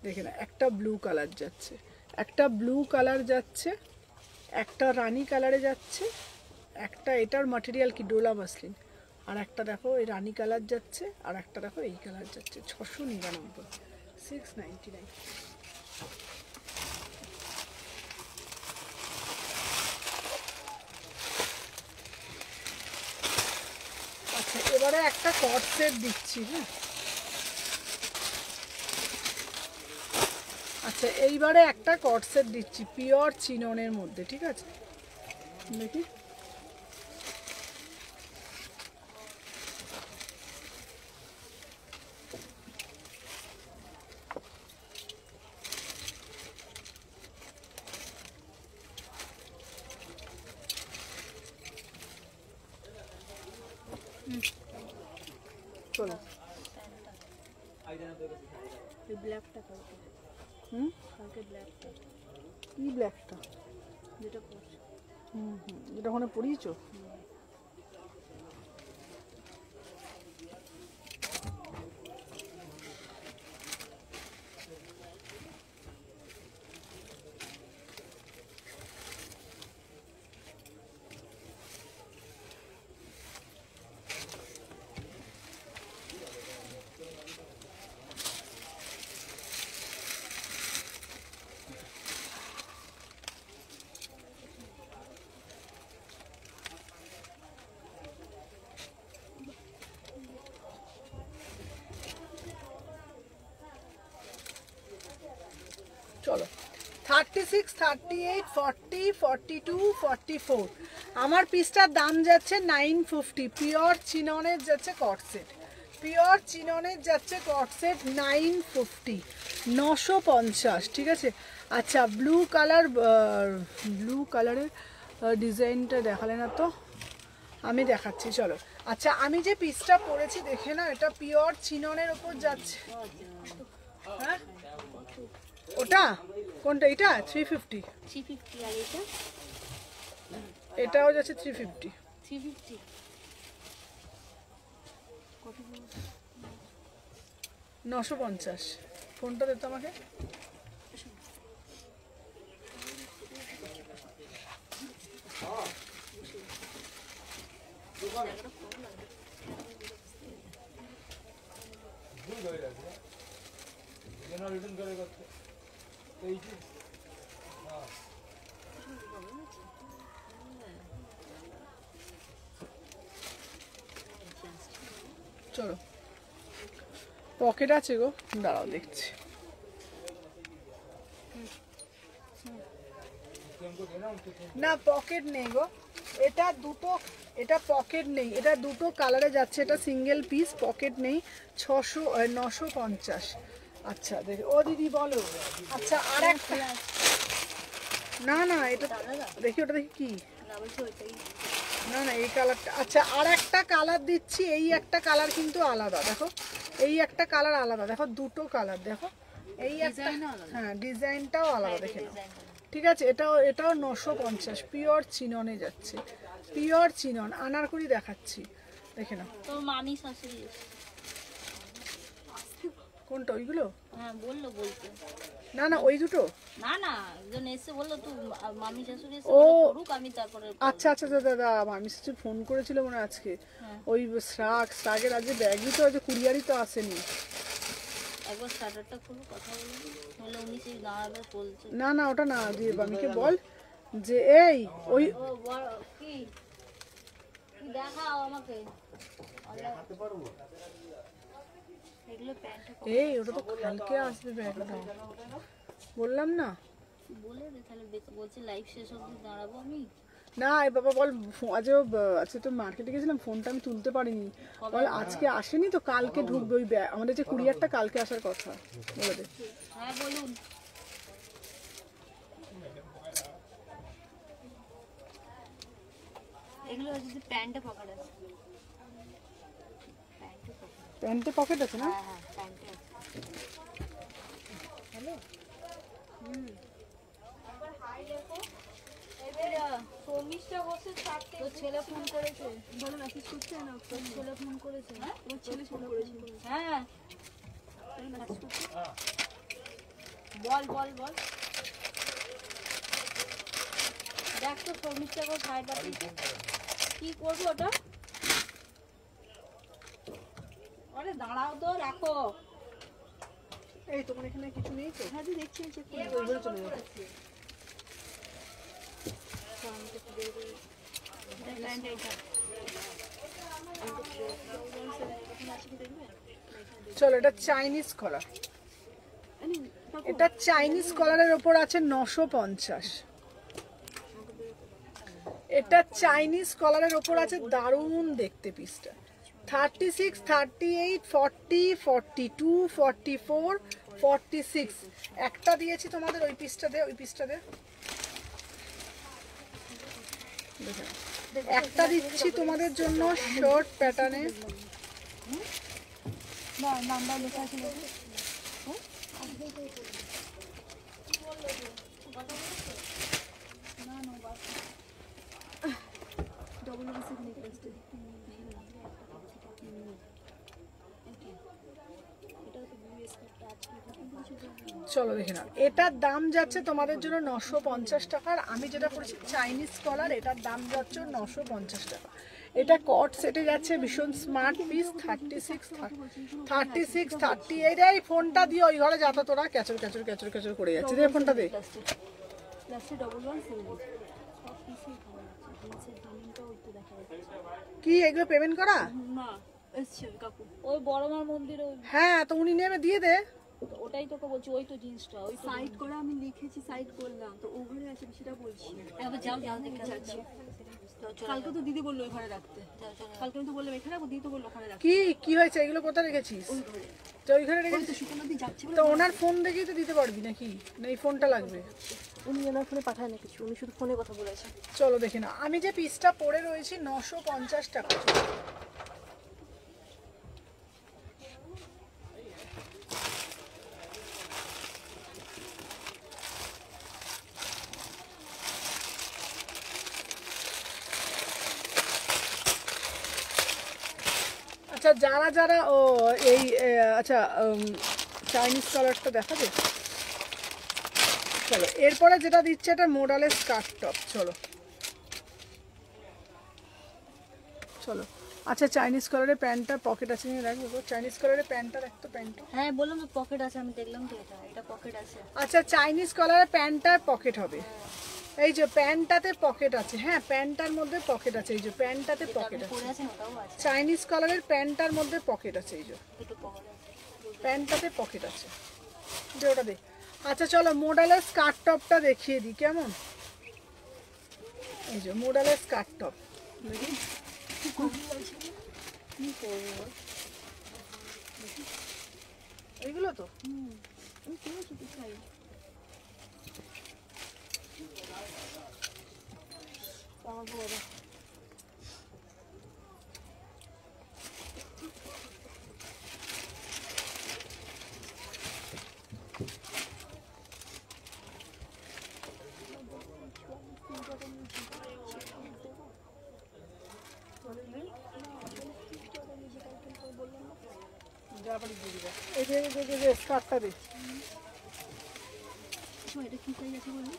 দেখে না, একটা ব্লু কালার যাচ্ছে, একটা ব্লু কালার যাচ্ছে, একটা রানী কালারে যাচ্ছে, একটা এটার ম্যাটেরিয়াল কি ডোলা মাসলিন, আর একটা দেখো এই রানী কালার যাচ্ছে, আর একটা দেখো এই কালার যাচ্ছে। 699, 699। আচ্ছা এবারে একটা কট সেট দিচ্ছি। হ্যাঁ আচ্ছা এইবারে একটা কট সেট দিচ্ছি পিওর চিননের মধ্যে, ঠিক আছে? দেখি চলো। ব্ল্যাকটা কালকে, হুম কালকে ব্ল্যাকটা, কি ব্ল্যাকটা? যেটা পরছি। যেটা ওখানে পরিয়েছো? চলো 36, 38, 40, 42, 44 আমার পিসটার দাম যাচ্ছে 950। পিওর চিননের যাচ্ছে কট সেট, পিওর চিননের যাচ্ছে কট সেট 950, 950, ঠিক আছে? আচ্ছা ব্লু কালার, ব্লু কালারের ডিজাইনটা দেখালে না তো, আমি দেখাচ্ছি চলো। আচ্ছা আমি যে পিসটা পরেছি দেখে না, এটা পিওর চিননের ওপর যাচ্ছে। হ্যাঁ ওটা কোনটা? এটা 350, 350। আর এটা এটাও যাচ্ছে 350, 350। কত 950। কোনটা দিত আমাকে? চলো পকেট আছে গো, দাঁড়াও দেখছি। না পকেট নেই গো, এটা দুটো, এটা পকেট নেই, এটা দুটো কালারে যাচ্ছে, এটা সিঙ্গেল পিস, পকেট নেই, 950। আচ্ছা দেখি ও দিদি বলো। আচ্ছা আর একটা, না না এটা দেখি, ওটা দেখি কি, না না এই কালারটা। আচ্ছা আর একটা কালার দিচ্ছি, এই একটা কালার কিন্তু আলাদা, দেখো এই একটা কালার আলাদা, দেখো দুটো কালার দেখো, এই একটা, হ্যাঁ ডিজাইনটাও আলাদা দেখে নাও। ঠিক আছে, এটাও 950, পিওর চিননে যাচ্ছে, পিওর চিনন, আনারকলি দেখাচ্ছি দেখে নাও। তোর মামি শাশুড়ি কোনটা ওইগুলো? হ্যাঁ বললো বলতে। না না ওই দুটো, না না একজন এসে বললো তুই মামি শাশুড়ি এসে ও করুক, আমি তারপরে আচ্ছা আচ্ছা দাদা মামি শাশুড়ি ফোন করেছিল মনে হয় আজকে, ওই শ্রাগের আজকে ব্যাগই তো আছে, কুরিয়ারই তো আসেনি। একবার স্টার্টারটা খুলে কথা বলবি, তাহলে উনি সেই দাঁড়াবে বলছে। না না ওটা না দিয়ে মামিকে বল যে এই ওই ও বড় কি তুই দেখাও আমাকে এগুলো প্যান্ট এই ওটা তো কালকে আসবে ব্যাগটা, বললাম না। বলে দে তাহলে, বলছে লাইভ শেষ অবধি দাঁড়াবো আমি। না এই বাবা বল আজও আজকে তো মার্কেটে গেছিলাম, ফোনটা আমি তুলতে পারিনি, বল আজকে আসেনি তো কালকে ঢুকবে ওই ব্যাগ, আমাদের যে কুরিয়ারটা কালকে আসার কথা, বলে দে। হ্যাঁ বলুন। এগুলো যদি প্যান্টে পকেট আছে, প্যান্টে পকেট আছে না? হ্যাঁ হ্যাঁ প্যান্টে আছে। হ্যালো তোর ছেলে ফোন করেছে, বলো মেসেজ করছে না, তোর ছেলে ফোন করেছে, হ্যাঁ তোর ছেলে ফোন করেছে, হ্যাঁ বল বল বল। দেখ তো শর্মিষ্ঠা করে খাই পাঠিয়েছে, কি করবো ওটা? আরে দাঁড়াও তো, রাখো। এই তোমার এখানে কিছু নেই তো? হ্যাঁ তুই দেখছি চেক করে ওইগুলো চলে যাবে। চলো এটা চাইনিজ কলার, এটা চাইনিজ কলারের ওপর আছে 950, এটা চাইনিজ কলারের ওপর আছে, দারুণ দেখতে পিসটা। 36, 38, 40, 42, 44, 46 একটা দিয়েছি তোমাদের, ওই পিসটা দে, ওই পিসটা দে, একটা দিচ্ছি তোমাদের জন্য শর্ট প্যাটার্নে, নাম্বার লেখা ছিল। চলো দেখে নাও, এটার দাম যাচ্ছে তোমাদের জন্য 950 টাকার, আমি যেটা করেছি চাইনিজ কলার, এটার দাম যাচ্ছে 950 টাকা। এটা কট সেটে যাচ্ছে, ভীষণ স্মার্ট পিস, 36, 38। এই ফোনটা দিয়ে ওই ঘরে যাতা, তোরা ক্যাচর ক্যাচর ক্যাচর ক্যাচর করে যাচ্ছে, দে ফোনটা দে। কি এগুলো পেমেন্ট করা? না এসছে কাকু, ওই বড়মার মন্দিরে, হ্যাঁ তো উনি নেবে, দিয়ে দে। ওটাই তোকে বলছি, ওই তো জিন্সটা, ওই সাইড করে আমি লিখেছি, সাইড করলাম তো ও ঘরে আছে, সেটা বলছি। একবার যাও যাও দেখে যাচ্ছি। কালকে তো দিদি বললো ওই ঘরে রাখতে, কালকে আমি তো বললাম এখানে রাখবো, দিদি তো বললো ওখানে রাখতে। কি হয়েছে, এগুলো কোথায় রেখেছিস? তো ওই ঘরে রেখেছিস? সুপর্ণা দি যাচ্ছে তো ওনার ফোন দেখেই তো দিতে পারবি নাকি, না এই ফোনটা লাগবে? উনি ওনার ফোনে পাঠায় না কিছু, উনি শুধু ফোনে কথা বলেছে। চলো দেখে না, আমি যে পিসটা পরে রয়েছি 950 টাকা। আচ্ছা যারা যারা ও এই আচ্ছা চাইনিজ কালারটা দেখাবে। চলো এরপরে যেটা দিচ্ছে, এটা মোডালের স্কার্ট টপ। চলো চলো আচ্ছা চাইনিজ কালারের প্যান্টটা পকেট আছে নিয়ে রাখবো, চাইনিজ কালারের প্যান্টটা রাখতো, প্যান্টটা। হ্যাঁ বললাম তো পকেট আছে, আমি দেখলাম তো, এটা পকেট আছে। আচ্ছা চাইনিজ কালারের প্যান্টটার পকেট হবে, এই যে প্যান্টটাতে পকেট আছে, হ্যাঁ প্যান্টটার মধ্যে পকেট আছে, এই যে প্যান্টটাতে পকেট আছে, পরে আছে ওটাও আছে, চাইনিজ কালারের প্যান্টটার মধ্যে পকেট আছে, এই যে দুটো পকেট আছে। প্যান্টটাতে পকেট আছে, দে ওটা দে। আচ্ছা চলো মোডালের স্কার্ট টপটা দেখিয়ে দিই কেমন। এই যে মোডালের স্কার্ট টপ দেখি এইগুলো তো এই যে স্কার্টটা দে এটা কি সাইজ আছে বললি?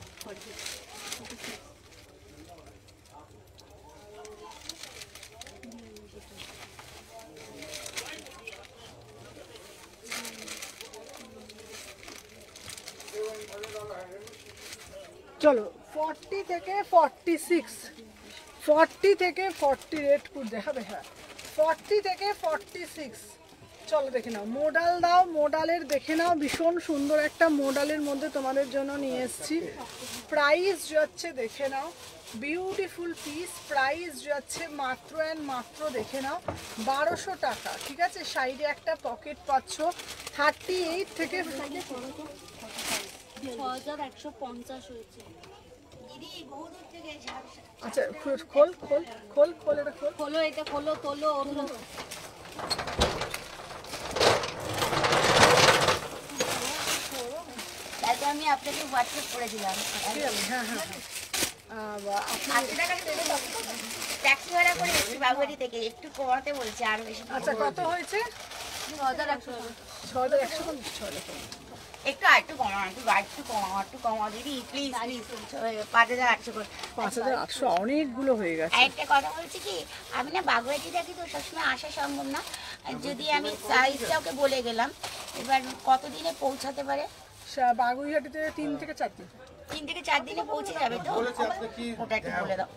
চলো 40 থেকে 46 40 থেকে 40 রেট করে দেখাবে হ্যাঁ 40 থেকে 46 চলো দেখে নাও মোডাল দাও মোডালের দেখে নাও ভীষণ সুন্দর একটা মোডালের মধ্যে তোমাদের জন্য নিয়ে এসেছি প্রাইস যাচ্ছে দেখে নাও বিউটিফুল পিস প্রাইস যাচ্ছে মাত্র অ্যান্ড মাত্র দেখে নাও 1200 টাকা ঠিক আছে সাইডে একটা পকেট পাচ্ছ 38 থেকে 6150 হয়েছে। আচ্ছা খোল খোল খোল খোল এটা খোল খোলো এটা খোলো তোলো ওগুলো তারপর আমি আপনাকে হোয়াটসঅ্যাপ করেছিলাম হ্যাঁ হ্যাঁ ট্যাক্সি ভাড়া করে এসেছি বাগুয়ারি থেকে একটু কমাতে বলছে আরো বেশি আচ্ছা কত হয়েছে 6150 একটু কমাও দিদি প্লিজ 5800 করে 5800 অনেকগুলো হয়ে গেছে একটা কথা বলছি কি আমি না বাগুয়ারি থাকি তো সবসময় আসা সম্ভব না যদি আমি সাইজটা ওকে বলে গেলাম এবার কতদিনে পৌঁছাতে পারে বাগুইহাটিতে 3 থেকে 4 দিন 3 থেকে 4 দিনে পৌঁছে যাবে তো ওটা একটু বলে দাও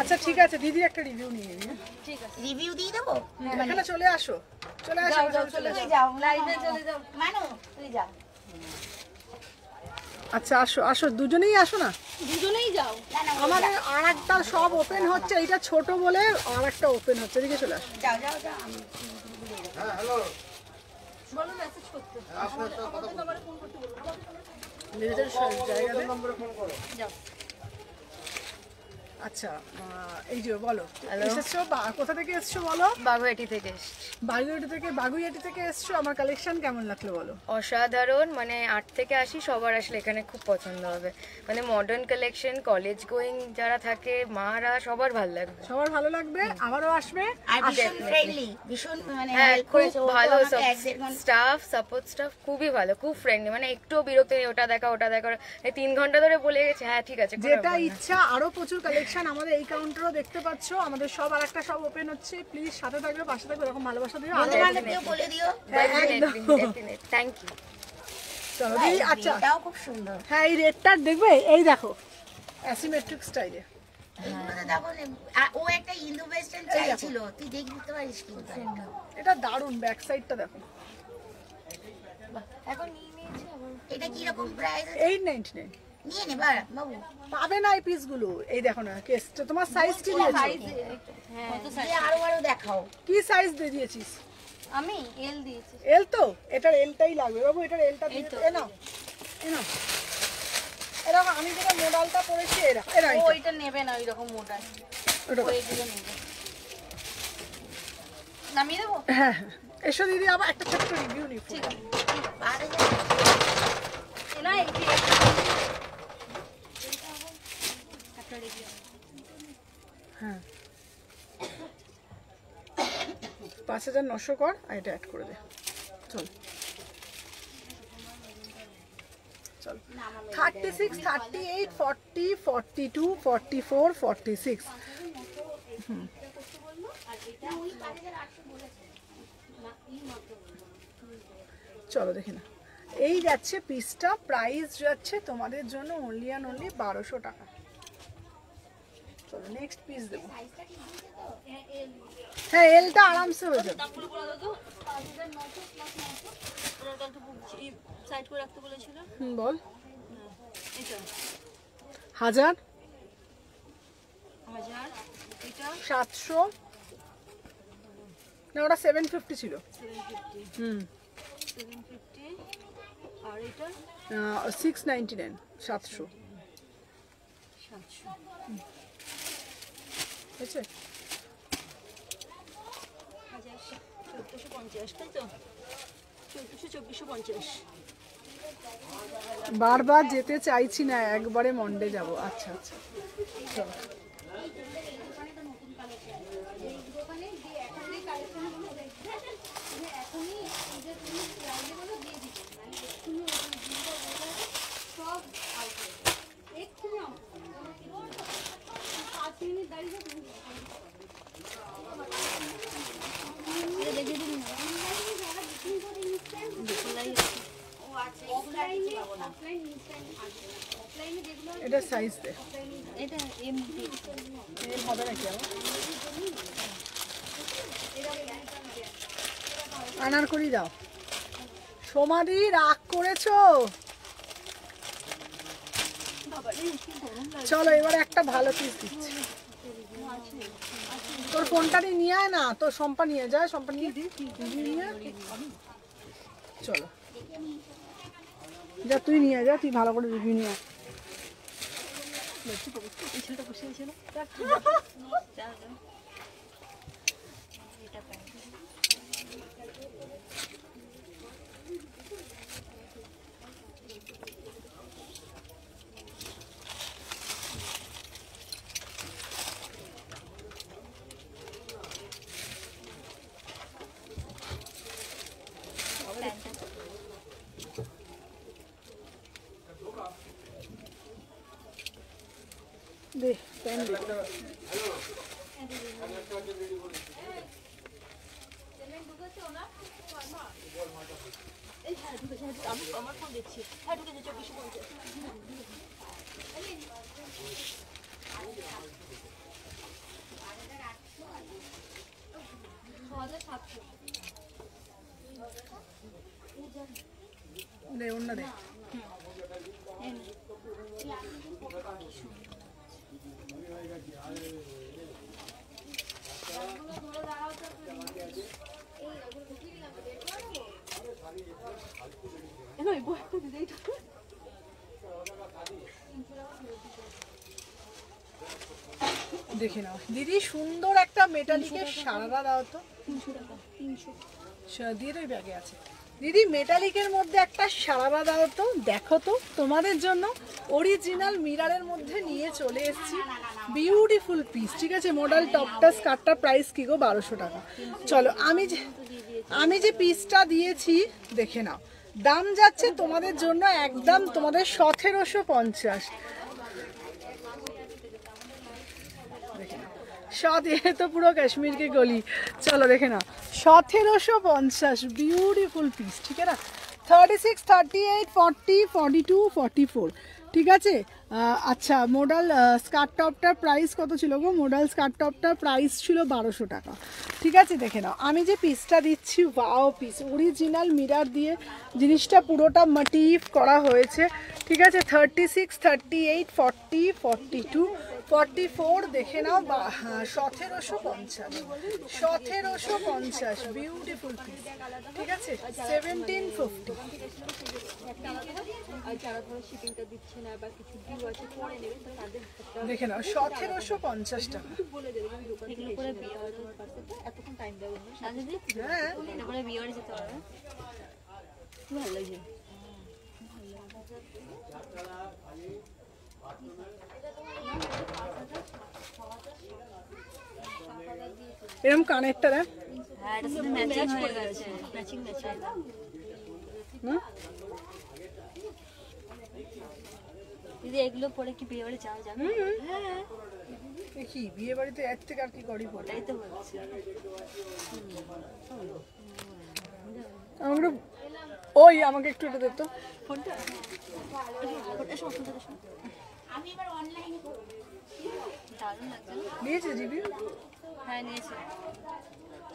আচ্ছা ঠিক আছে দিদি একটা রিভিউ নিয়ে নিন রিভিউ দিয়ে দেবো এখানে চলে আসো চলে আসো তুই যাও লাইভে চলে যাও মানু তুই যা আচ্ছা আসো আসো দুজনেই আসো না দুজনেই যাও আমাদের আরেকটা সব ওপেন হচ্ছে এইটা ছোট বলে আরেকটা ওপেন হচ্ছে এদিকে চলে আসো যাও যাও যাও আমি বলো মেসেজ করতে নিজেদের জায়গাতে যাও আচ্ছা এই যে বলো এসেছো কোথা থেকে এসেছো বলো বাগুয়াটি থেকে এসছি। বাগুইহাটি থেকে এসেছো আমার কালেকশন কেমন লাগলো বলো অসাধারণ মানে 8 থেকে আসি সবার আসলে এখানে খুব পছন্দ হবে মানে মডার্ন কালেকশন কলেজ গোয়িং যারা থাকে মারা সবার ভালো লাগবে সবার ভালো লাগবে আবারও আসবে আর ভীষণ ফ্রেন্ডলি ভীষণ মানে হ্যাঁ হেল্প খুব করেছে ও তো ভালো আমাকে 1-1.5 ঘন্টা স্টাফ সাপোর্ট স্টাফ খুবই ভালো খুব ফ্রেন্ডলি মানে একটু বিরক্ত নেই ওটা দেখা 3 ঘন্টা ধরে বলে গেছে হ্যাঁ ঠিক আছে কোনো যেটা ব্যাপার না। ইচ্ছা আরো প্রচুর কালেকশন আমাদের এই কাউন্টারও দেখতে পাচ্ছো আমাদের সব আরেকটা সব ওপেন হচ্ছে প্লিজ সাথে থাকবে পাশে থাকবে এরকম ভালোবাসা দিও বন্ধু বান্ধবকেও বলে দিও থ্যাংক ইউ চলো দিদি আচ্ছা এটাও খুব সুন্দর হ্যাঁ এই রেডটা দেখবে এই দেখো অ্যাসিমেট্রিক স্টাইলে এইগুলো তো দেখো ও একটা ইন্দো ওয়েস্টার্ন চাইছিল তুই দেখে দিতে পারিস কিন্তু এটা দারুণ ব্যাক সাইডটা দেখো এখন নিয়ে নিয়েছি আবার এটা কি রকম প্রাইস 899 নিয়ে নে বাবু পাবে না এই পিসগুলো এই দেখো না কেসটা তোমার সাইজ কি দিয়েছো হ্যাঁ দিয়ে আরো দেখাও কি সাইজ দিয়ে দিয়েছিস আমি এল দিয়েছি এল তো এটার এলটাই লাগবে বাবু এটার এলটা দিয়ে এ নাও এ নাও এরকম আমি যেটা মোডালটা পরেছি এরা এরা ও এটা নেবে না ওই রকম মোটা ওটা ও এগুলো নেবে নামিয়ে দেবো হ্যাঁ হ্যাঁ। এসো দিদি আবার একটা ছোট্ট রিভিউ নিই ঠিক আছে বারে এ না এই যে একটা রেডি হ্যাঁ 5900 কর আর এটা অ্যাড করে দে চল চল 36 38 40 42 44 46 চলো দেখি না এই যাচ্ছে পিসটা প্রাইস যাচ্ছে তোমাদের জন্য অনলি অ্যান্ড অনলি 1200 টাকা চলো নেক্সট পিস দেবো হ্যাঁ এলটা আরামসে হয়ে যাবে দামগুলো বলে দাও তো 5900 প্লাস 900 ওটা একটু সাইড করে রাখতে বলেছিল বল এটা 1000 700 না, ওটা 750 ছিল। 750 আর এটা 699 700 700 ঠিক আছে। 1450 তাই তো 1450 বারবার যেতে চাইছি না, একবারে মন্ডে যাব। আচ্ছা আচ্ছা চলো। এটা সাইজ দে, এটা এমনি এর হবে নাকি আমার? আনার করি দাও। সমাধি রাগ করেছো? চলো এবার একটা ভালো পিস দিচ্ছি। তোর ফোনটা নিয়ে আয় না, তোর সম্পা নিয়ে যায়, সম্পা নিয়ে নিয়ে আয়। চলো যা, তুই নিয়ে যা, তুই ভালো করে রিভিউ নিয়ে আয়। দে পেন দে। আমার ফোন দেখছি। হ্যাঁ ঢুকেছে 2450 দে অন্য দে। দেখে নাও দিদি, সুন্দর একটা মেটালিকের সারারা দাও তো। 300 টাকা 300 দিয়ে ওই ব্যাগে আছে। দিদি মেটালিকের মধ্যে একটা সারারা দাও তো, দেখো তো তোমাদের জন্য অরিজিনাল মিরারের মধ্যে নিয়ে চলে এসেছি। বিউটিফুল পিস, ঠিক আছে। মডেল টপটা স্কার্টটা প্রাইস কি গো? 1200 টাকা। চলো আমি যে পিসটা দিয়েছি দেখে নাও, দাম যাচ্ছে তোমাদের জন্য একদম তোমাদের 1750। ये तो पूरा कश्मीर की गली। चलो देखे ना 1750 বিউটিফুল পিস, ঠিক আছে না। 36 38 40 42 44, ঠিক আছে। আচ্ছা মডেল স্কার্ট টপটার প্রাইস কত ছিল গো? মডেল স্কার্ট টপটার প্রাইস ছিল 1200 টাকা, ঠিক আছে। দেখে নাও আমি যে পিসটা দিচ্ছি, ওয়াও পিস, অরিজিনাল মিরার দিয়ে জিনিসটা পুরোটা মোটিভ করা হয়েছে, ঠিক আছে। 36 38 40 42 44 দেখে নাও। 1750 বিউটিফুল পিস, ঠিক আছে। 1750 আর যারা ধরো শিপিংটা দিচ্ছে না বা কিছু ডিউ আছে পরে নেবে তো তাদের দেখে নাও 1750 টাকা। বলে দেবে তুমি দোকান থেকে করে বিয়ে হওয়ার পার্সেলটা এতক্ষণ টাইম দেবে না সাজে হ্যাঁ এটা করে বিয়ে বাড়ি যেতে পারবে। খুব ভালো লাগছে এরকম কানেরটা দেখ। হ্যাঁ এটা সাথে ম্যাচিং হয়ে গেছে, ম্যাচিং ম্যাচিং। না দিদি এগুলো পরে কি বিয়ে বাড়ি যাওয়া যাবে? হ্যাঁ দেখি বিয়ে বাড়িতে এর থেকে আর কি করি পড়ে। এটাই তো বলছি। আমাকে ওই আমাকে একটু এটা দে তো ফোনটা এসো ফোনটা এসো। আমি এবার অনলাইনে দারুণ লাগছে না? নিয়েছে জিবি হ্যাঁ নিয়েছি।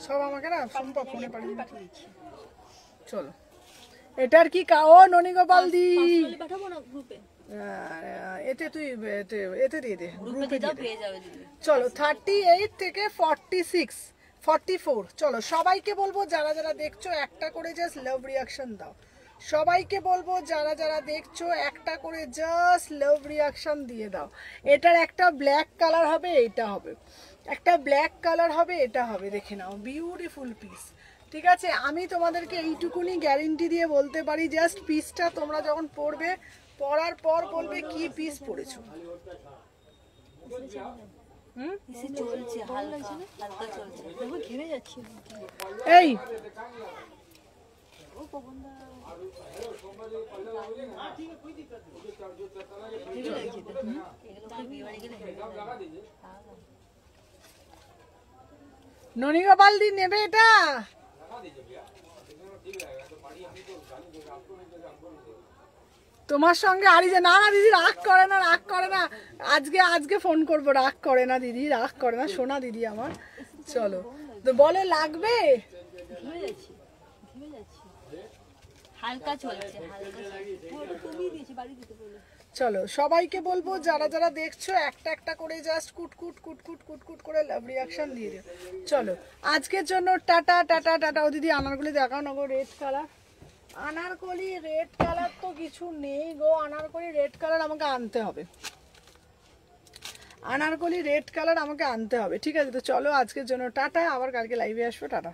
সব আমাকে না সম্পা ফোনে পাঠিয়ে দিয়েছি। চলো এটার কি ও ননী গোপাল দি পাঠাবো না গ্রুপে? এতে তুই এতে দিয়ে দে, গ্রুপে দিয়ে দে। পেয়ে যাবে দিদি। চলো 38 থেকে 46 44, চলো সবাইকে বলবো যারা যারা দেখছো একটা করে জাস্ট লাভ রিয়াকশন দাও। সবাইকে বলবো যারা যারা দেখছো একটা করে জাস্ট লাভ রিয়াকশন দিয়ে দাও। এটার একটা ব্ল্যাক কালার হবে, এটা হবে একটা ব্ল্যাক কালার হবে, এটা হবে, দেখে নাও বিউটিফুল পিস। ঠিক আছে, আমি তোমাদেরকে এইটুকুনি গ্যারেন্টি দিয়ে বলতে পারি, জাস্ট পিসটা তোমরা যখন পরবে, পরার পর বলবে কি পিস পরেছো। এসে চলছে হালকা হালকা চলছে। দেখো ঘেমে যাচ্ছি। এই ননিগোপাল দি নেবে এটা? তোমার সঙ্গে আরি যে না না দিদি রাগ করে না, রাগ করে না, আজকে ফোন করবো, রাগ করে না দিদি, রাগ করে না, সোনা দিদি আমার। চলো তো বলে লাগবে, ঘেমে যাচ্ছি ঘেমে যাচ্ছি। হালকা চলছে হালকা চলছে। ওটা তুমি দিয়েছি বাড়ি দিতে বলে। চলো সবাইকে বলবো যারা যারা দেখছো একটা একটা করে জাস্ট কুটকুট কুটকুট কুটকুট করে লাভ রিয়াকশন দিয়ে দিও। চলো আজকের জন্য টাটা টাটা টাটা। ও দিদি আনারকলি দেখাও না গো, red colour anarkali, red colour তো কিছু নেই গো, আনারকলি রেড কালার আমাকে আনতে হবে, আনারকলি রেড কালার আমাকে আনতে হবে। ঠিক আছে, তো চলো আজকের জন্য টাটা, আবার কালকে লাইভে আসবো, টাটা।